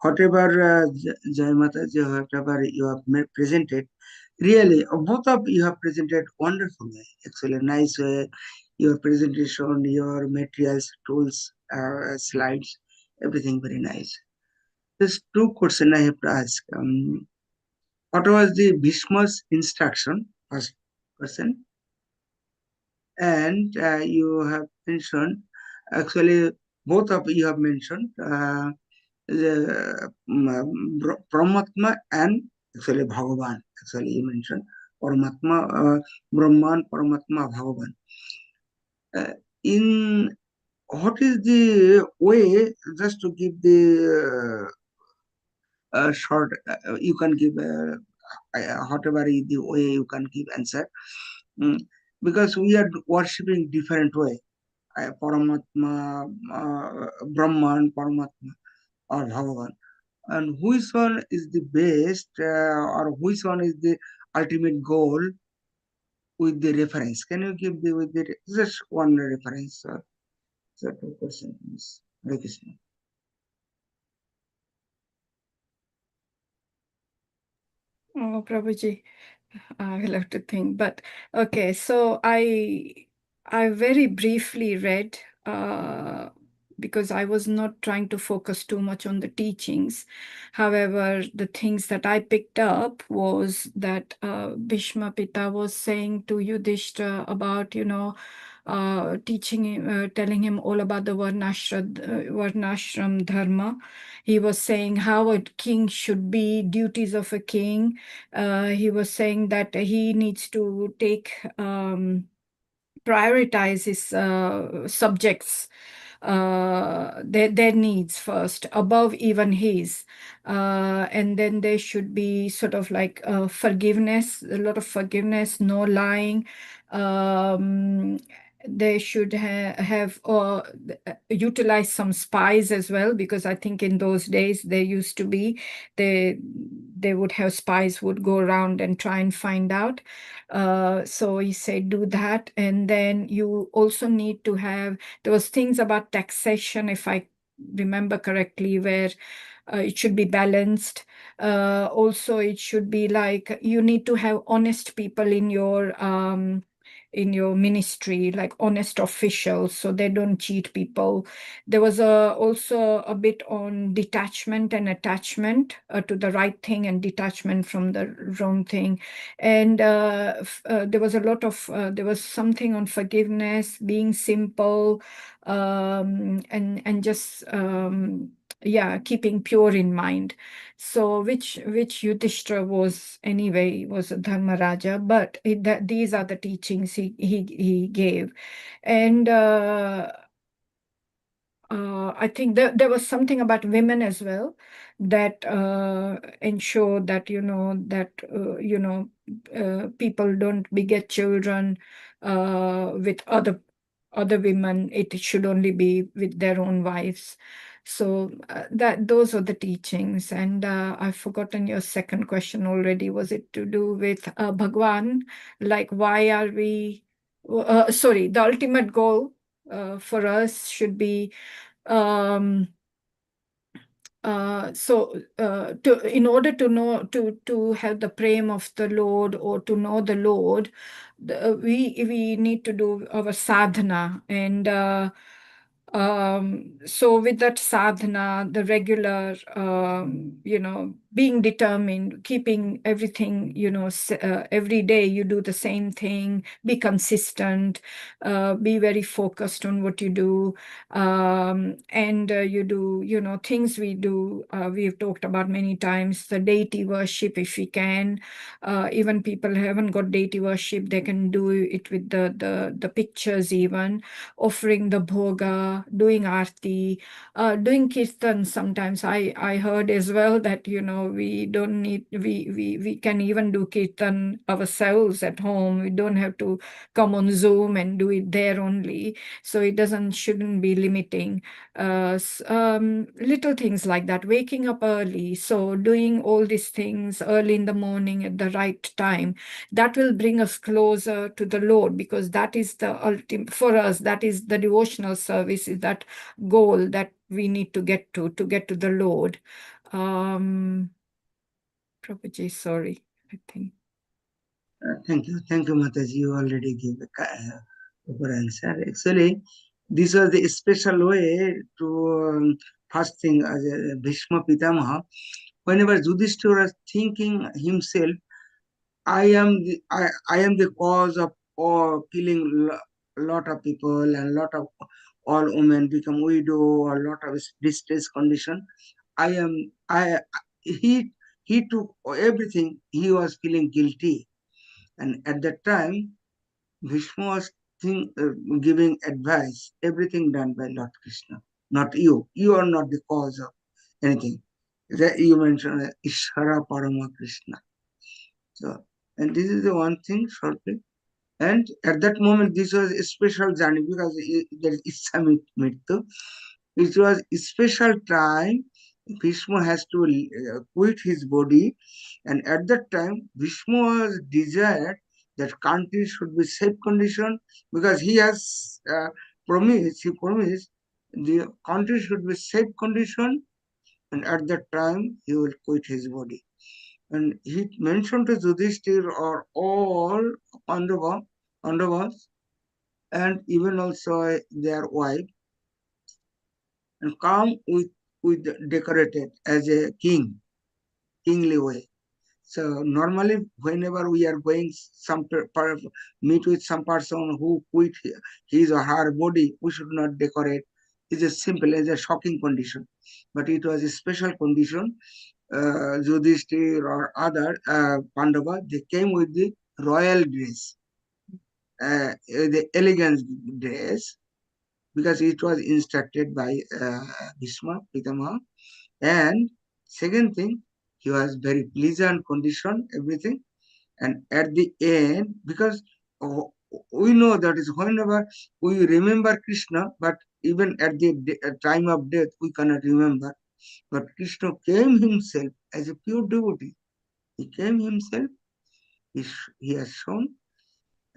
whatever Jai Mataji, whatever you have presented, really both of you have presented wonderfully. Actually, nice way. Your presentation, your materials, tools, slides, everything very nice. There's two questions I have to ask. What was the Bhishma's instruction? First question. And you have mentioned, actually, both of you have mentioned the Paramatma and actually Bhagavan. Actually, you mentioned Paramatma, Brahman, Paramatma, Bhagavan. In what is the way, just to give the short, you can give whatever is the way you can give answer. Because we are worshipping different way. Paramatma, Brahman, Paramatma, or Bhagavan. And which one is the best, or which one is the ultimate goal with the reference? Can you give the with the just one reference? So two questions, Hare Krishna. Oh, Prabhuji, I will have to think. But okay, so I very briefly read because I was not trying to focus too much on the teachings. However, the things that I picked up was that Bhishma Pita was saying to Yudhishthira about, teaching him, telling him all about the Varnashram Dharma. He was saying how a king should be, duties of a king. He was saying that he needs to prioritize his subjects, their needs first, above even his. And then there should be sort of like forgiveness, a lot of forgiveness, no lying. They should have utilize some spies as well, because I think in those days there used to be, they would have spies would go around and try and find out. So he said do that. And then you also need to have, there was things about taxation, if I remember correctly, where it should be balanced. Also, it should be like you need to have honest people in your ministry, like honest officials, so they don't cheat people. There was also a bit on detachment and attachment to the right thing, and detachment from the wrong thing. And there was a lot of, there was something on forgiveness, being simple, and just keeping pure in mind. So which Yudhishthira was anyway, was a Dharmaraja, but these are the teachings he gave. And I think there was something about women as well that ensure that people don't beget children with other women. It should only be with their own wives. So those are the teachings. And I've forgotten your second question already. Was it to do with Bhagwan? Like, why are we? Sorry, the ultimate goal for us should be in order to know, to have the prem of the Lord, or to know the Lord, we need to do our sadhana. And so with that sadhana, the regular being determined, keeping everything, every day you do the same thing, be consistent, be very focused on what you do. And you do, things we do, we've talked about many times, the deity worship, if we can. Even people who haven't got deity worship, they can do it with the pictures, even offering the bhoga, doing arti, doing kirtan. Sometimes I heard as well that we don't need, we can even do kirtan ourselves at home. We don't have to come on Zoom and do it there only. So it shouldn't be limiting. Little things like that, waking up early. So doing all these things early in the morning at the right time, that will bring us closer to the Lord, because that is the ultimate, for us, that is the devotional service, is that goal that we need to get to the Lord. Prabhuji, sorry, I think. Thank you, Mataji. You already gave a proper answer. Actually, this was the special way to first thing as a Bhishma Pitamaha. Whenever Yudhishthira was thinking himself, I am the cause of killing lot of people, and lot of all women become widow, or lot of distress condition. He took everything. He was feeling guilty, and at that time Bhishma was giving advice. Everything done by Lord Krishna, not you. You are not the cause of anything. That you mentioned Ishvara Parama Krishna. So, and this is the one thing shortly. And at that moment, this was a special journey, because there is Issa Mrityu. It was a special time. Bhishma has to quit his body, and at that time, Bhishma was desired that country should be safe condition, because he has promised. He promised the country should be safe condition, and at that time he will quit his body. And he mentioned to Yudhishthira or all Pandavas, and even also their wife, and come with decorated as a kingly way. So normally, whenever we are going meet with some person who quit his or her body, we should not decorate. It's a simple, it's a shocking condition, but it was a special condition. Yudhishthir or other Pandava, they came with the royal dress, the elegant dress, because it was instructed by Bhishma Pitamaha. And second thing, he was very pleasant condition, everything. And at the end, because we know that is whenever we remember Krishna, but even at the time of death, we cannot remember. But Krishna came himself as a pure devotee. He came himself, he has shown,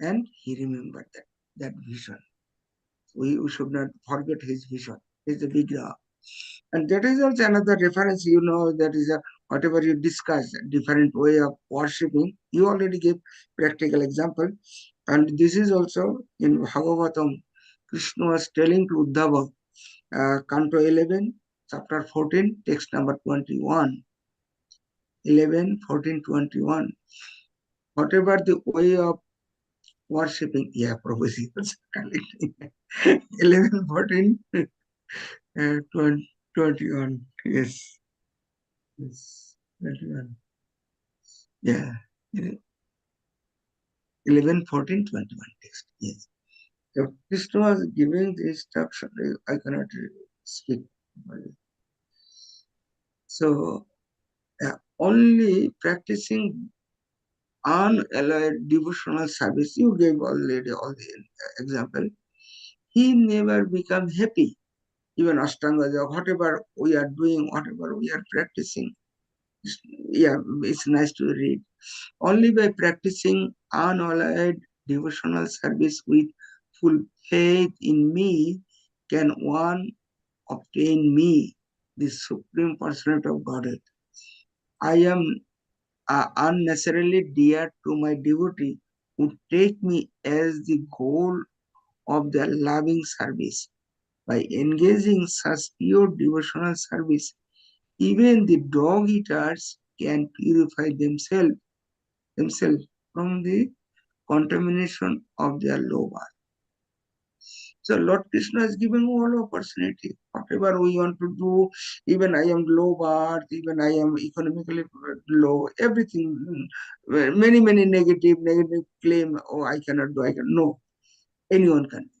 and he remembered that vision. We should not forget his vision. It's a big and that is also another reference, that is whatever you discuss, different way of worshipping. You already gave practical example. And this is also in Bhagavatam. Krishna was telling to Uddhava, Canto 11, chapter 14, text number 21. 11, 14, 21. Whatever the way of worshipping, yeah, Prabhuji was collecting. 11, 14, 21. Yes. Yes. 21. Yeah. 11, 14, 21 text. Yes. So Krishna was giving the instruction. I cannot speak. So only practicing unalloyed devotional service. You gave already all the example. He never become happy. Even Ashtanga, whatever we are doing, whatever we are practicing, it's nice to read. Only by practicing unalloyed devotional service with full faith in me can one obtain me, the Supreme Personality of Godhead. I am unnecessarily dear to my devotee who take me as the goal of their loving service. By engaging such pure devotional service, even the dog eaters can purify themselves from the contamination of their low birth. So Lord Krishna is giving all opportunity. Whatever we want to do, even I am low birth, even I am economically low, everything, many negative claim, oh, I cannot do, no, anyone can do.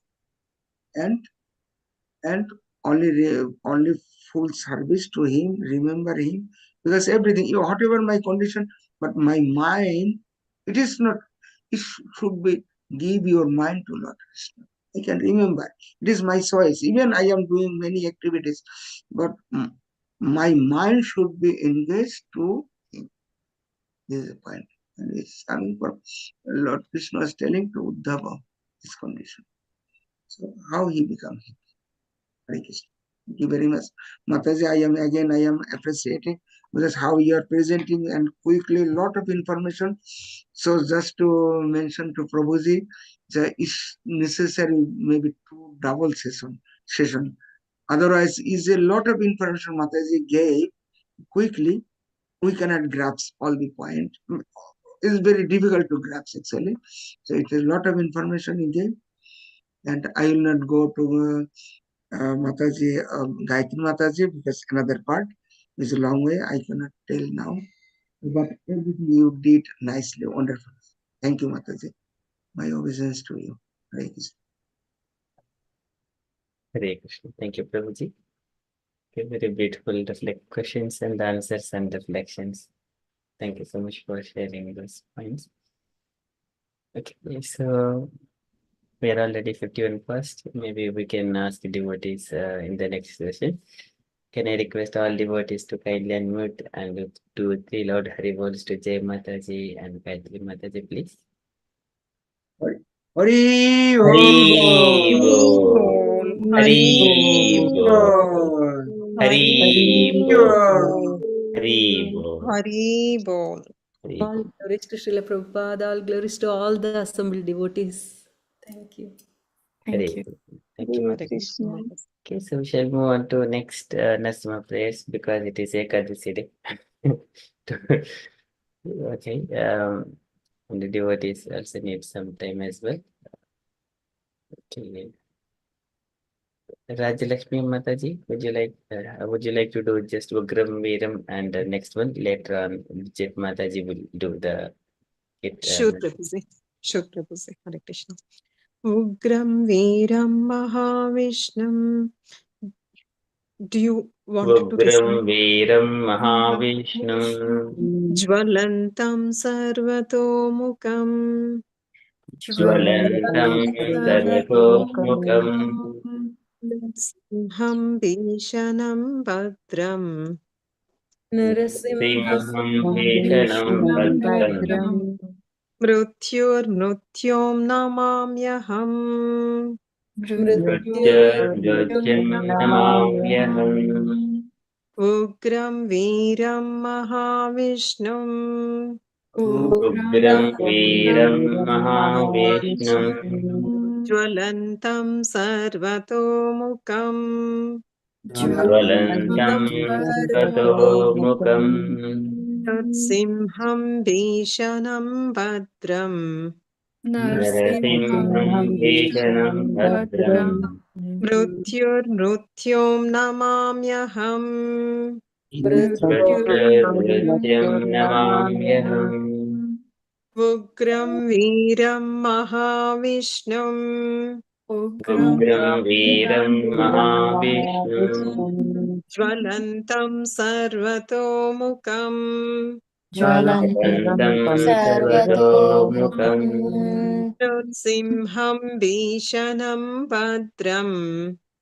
And only full service to him, remember him, because everything, whatever my condition, but my mind, it is not, it should be, give your mind to Lord Krishna. I can remember, it is my choice. Even I am doing many activities, but my mind should be engaged to him. This is the point. And it's coming from Lord Krishna was telling to Uddhava this condition. So how he become him? Hare Krishna. Thank you very much. Mataji, I am appreciating because how you are presenting and quickly lot of information. So just to mention to Prabhuji, it's necessary maybe two double session. Otherwise, is a lot of information Mataji gave quickly. We cannot grasp all the point. It's very difficult to grasp actually. So it is a lot of information he gave, and I will not go to Mataji, Gayatri Mataji, because another part is a long way. I cannot tell now, but everything you did nicely, wonderful. Thank you, Mataji. My obeisance to you. Hare Krishna. Hare Krishna. Thank you, Prabhuji. Okay, very beautiful questions and answers and reflections. Thank you so much for sharing those points. Okay, so we are already 51 past. Maybe we can ask the devotees in the next session. Can I request all devotees to kindly unmute and do 3 loud Hari Bols to Jai Mataji and Gayatri Mataji, please? Hari Hari Bol. Hari Bol. Hari Bol. Hari Bol. Hari Bol. All glories to Srila Prabhupada, all glories to all the assembled devotees. Thank you. Thank you. Thank you. Hare Krishna. Okay, so we shall move on to next Nasma prayers because it is Ekadasi day. Okay, and the devotees also need some time as well. Okay. Rajalakshmi Mataji, would you like to do just Ugram Veeram and the next one later on? Vijay Mataji will do the Sure, Prabhuji. Sure, Prabhuji. Hare Krishna. Ugram Veeram Mahavishnu. Do you want to Ugram Veeram Mahavishnu Jvalantam Sarvatomukam Jvalantam Sarvatomukam Simham Bhishanam Bhadram Simham Bhishanam Bhadram Mrutyom Namamyaham Mrutyam Namamyaham Ugram Veeram Mahavishnu Ugram Veeram Mahavishnu Jvalantam Sarvatomukam Jvalantam Sarvatomukam Simham Bhishanam Bhadram Narasimham Bhishanam Bhadram Mrutyom Namamyaham Mrutyam Namamyaham Ugram Veeram Mahavishnu Ugram Veeram Mahavishnu Jvalantam Sarvatomukam Jvalantam Sarvatomukam Simham Bhishanam Bhadram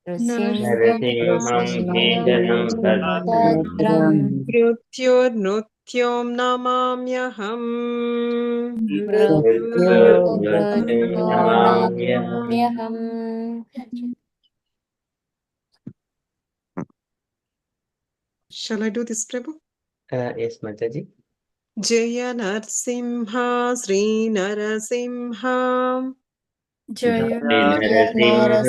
Narasimham Bhishanam Bhadram Mrutyom Namamyaham Mrutyam Namamyaham. Shall I do this, Prabhu? Yes, Mataji. Jaya Narsimha Sri Narasimha Jaya Narasimha,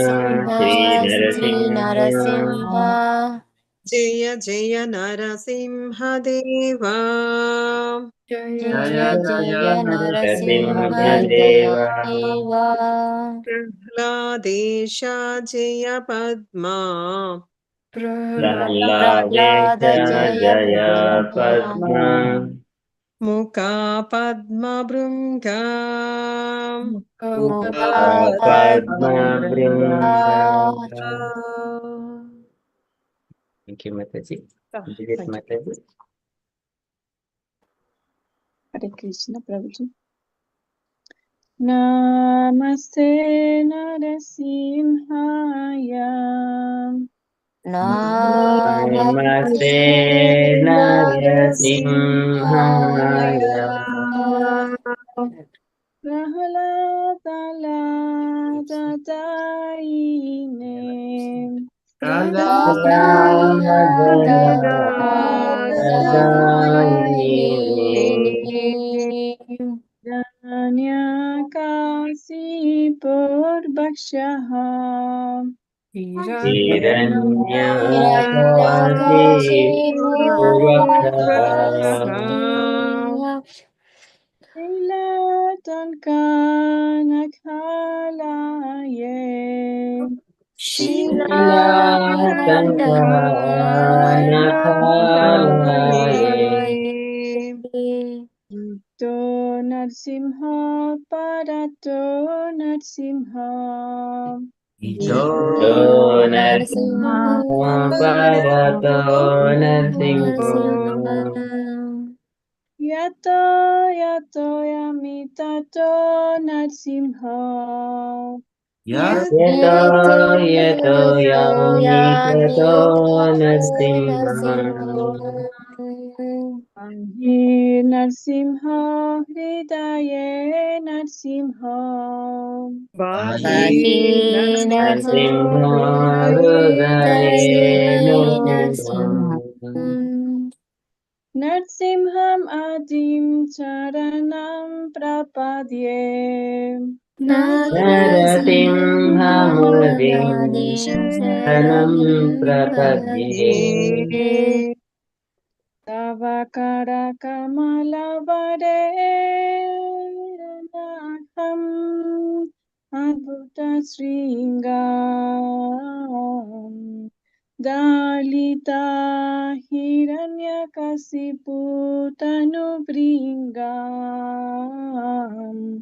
Sri Narasimha. Jaya Jaya Narasimha Deva Jaya Jaya Narasimha Deva. Prahladesha Jaya Padma Prahladesha Jaya Padma. Mukha Padma Brunga Padma Brunga. Thank you, Mataji. Visit Mataji. Hare Krishna, Prabhuji. Namaste Narasimhaya. Namaste Narasimhaya. Prahaladaladaine. Janyakasipurvakshaha. Hiranyakasipurvakshaha. Shilatankanakhalaye. Shilatankanakhalaye. To Narsimha Parato Narsimha. Ito Narasimha Parato Narasimha. Yato Yato Yamitato Narsimha. Yato Yato Yamitato Narasimha. Ahi Narsimha Hridaye Narsimha. Bahi Narasimha Hridaye Narasimha. Narsimham Adim Charanam Prapadye. Narasimhamadin Sharanam Prapadye. Tavakara Kamalavare Naham Adbhuta Sringam Dalita Hiranyakasipu Tanubringam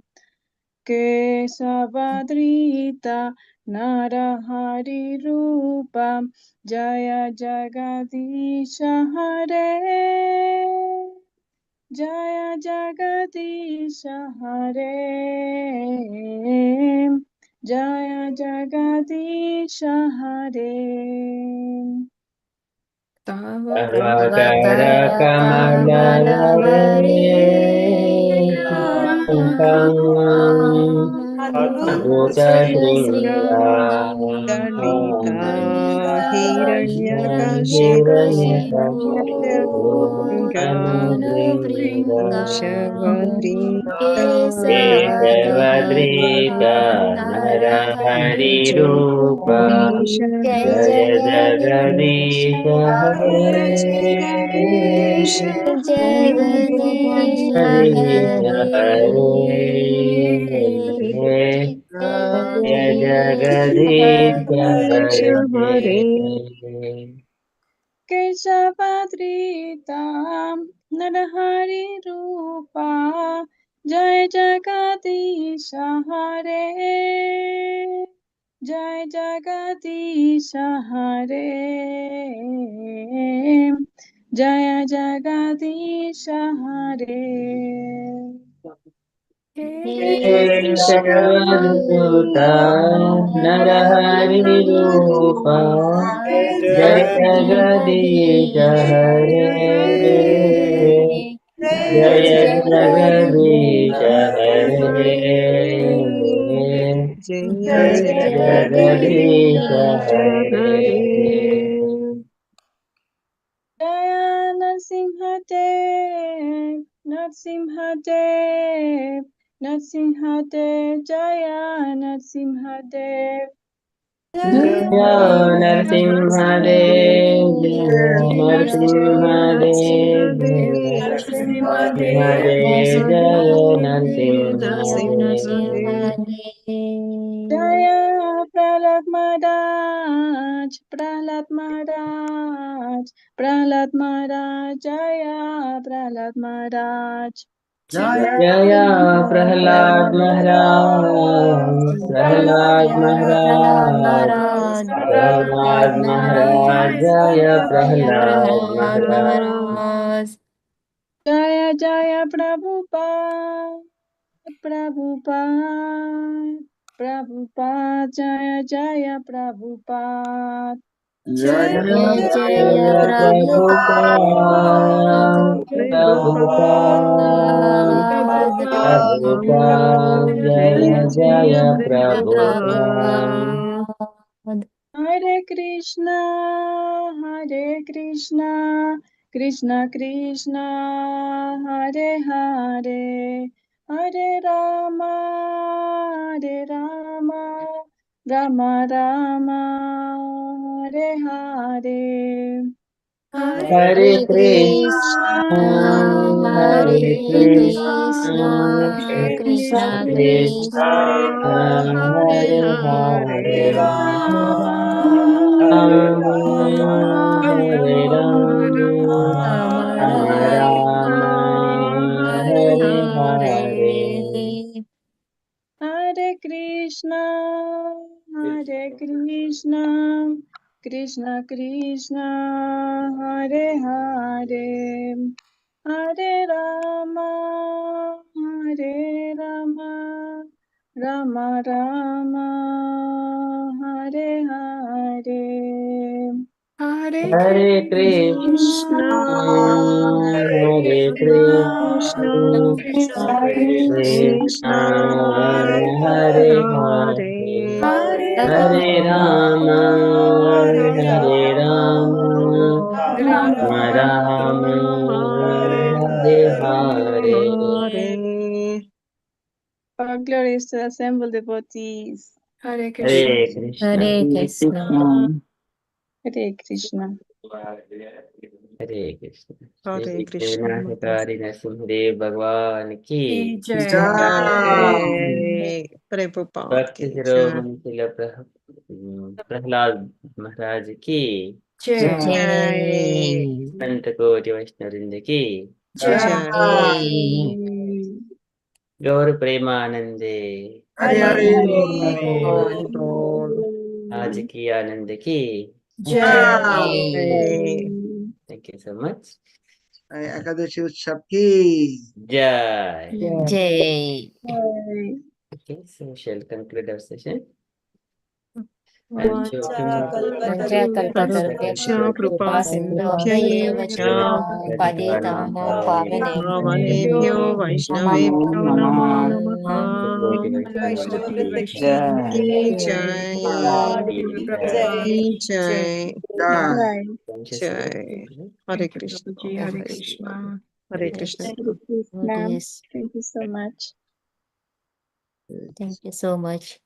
Kesavadrita Narahari Rupam Jaya Jagadisha Hare Jaya Jagadisha Hare Jaya Jagadisha Hare. Tavakara Kamalavare Adbhuta Sringam Hiranyakasipu Kesavadrita Narahari Rupa Jaya Jagadisha Hare Jagadisha Hare Jaya Jagadisha Hare. Kesavadritam Narahari Rupa Jai Jagadisha Hare Jai Jagadisha Hare Jaya Jagadisha Hare. Kesavadruta Narahari Rupa Jaya Jagadisha Hare Jaya Jagadisha Hare Jaya Jagadisha Hare. Jaya Narasimhadev, Narasimhadev, Narasimhadev, Jaya Narasimhadev. Jaya Narasimhadev, Jaya Narasimhadev, Jaya Narasimhadev, Jaya Narasimhadev. Jaya Prahlad Maharaj, Prahlad Maharaj, Prahlad Maharaj, Jaya Prahlad Maharaj. Jaya Prahlad Maharaj, Prahlad Maharaj, Prahlad Maharaj, Jaya Prahlad Maharaj. Jaya Jaya Prabhupada, Prabhupada, Prabhupada, Jaya Jaya Prabhupada. Jaya Jaya Jaya Prabhupada, Prabhupada, Prabhupada, Jaya Jaya Prabhupada. Hare Krishna, Hare Krishna, Krishna Krishna, Hare Hare, Hare Rama, Hare Rama, Rama Rama, Hare Hare. Hare Krishna, Hare Krishna, Krishna Krishna Hare Hare, Rama Hare Rama, Rama Rama Hare Hare. Hare Krishna, Hare Krishna, Krishna Krishna, Hare Hare, Hare Rama, Hare Rama, Rama Rama, Hare Hare. Hare Krishna, Hare Krishna, Krishna Hare Hare, Hare Rama, Hare Rama, Rama Rama, Hare Hare. Our glorious to assemble devotees. Hare Hare Krishna. Krishna. Hare Krishna. Hare Krishna. Hare Krishna. Hare Shri Krishna. विघ्नविनाशकारी Narasimhadeva भगवान की Jai. Jai Prabhupada भक्ति ki शिरोमणि शिल प्रहलाद महाराज की Jai. Jai. संत कोटि वैष्णववृंद की Jai. गौर प्रेमानंदे Hare Hare. Bol, bol. आज की आनंद की Jai. Thank you so much Ekadashi उत्सव की जय Jai. okay so we shall conclude our session Kalpatarubhyascha kripa sindhubhya Patitanam Pavanebhyo Vaishnavebhyo Namo Namaha Ki Jai Ki Jai जय Jai Hare Krishna Hare Krishna. Hare Krishna Hare Krishna. Yes. Thank you so much. Thank you so much.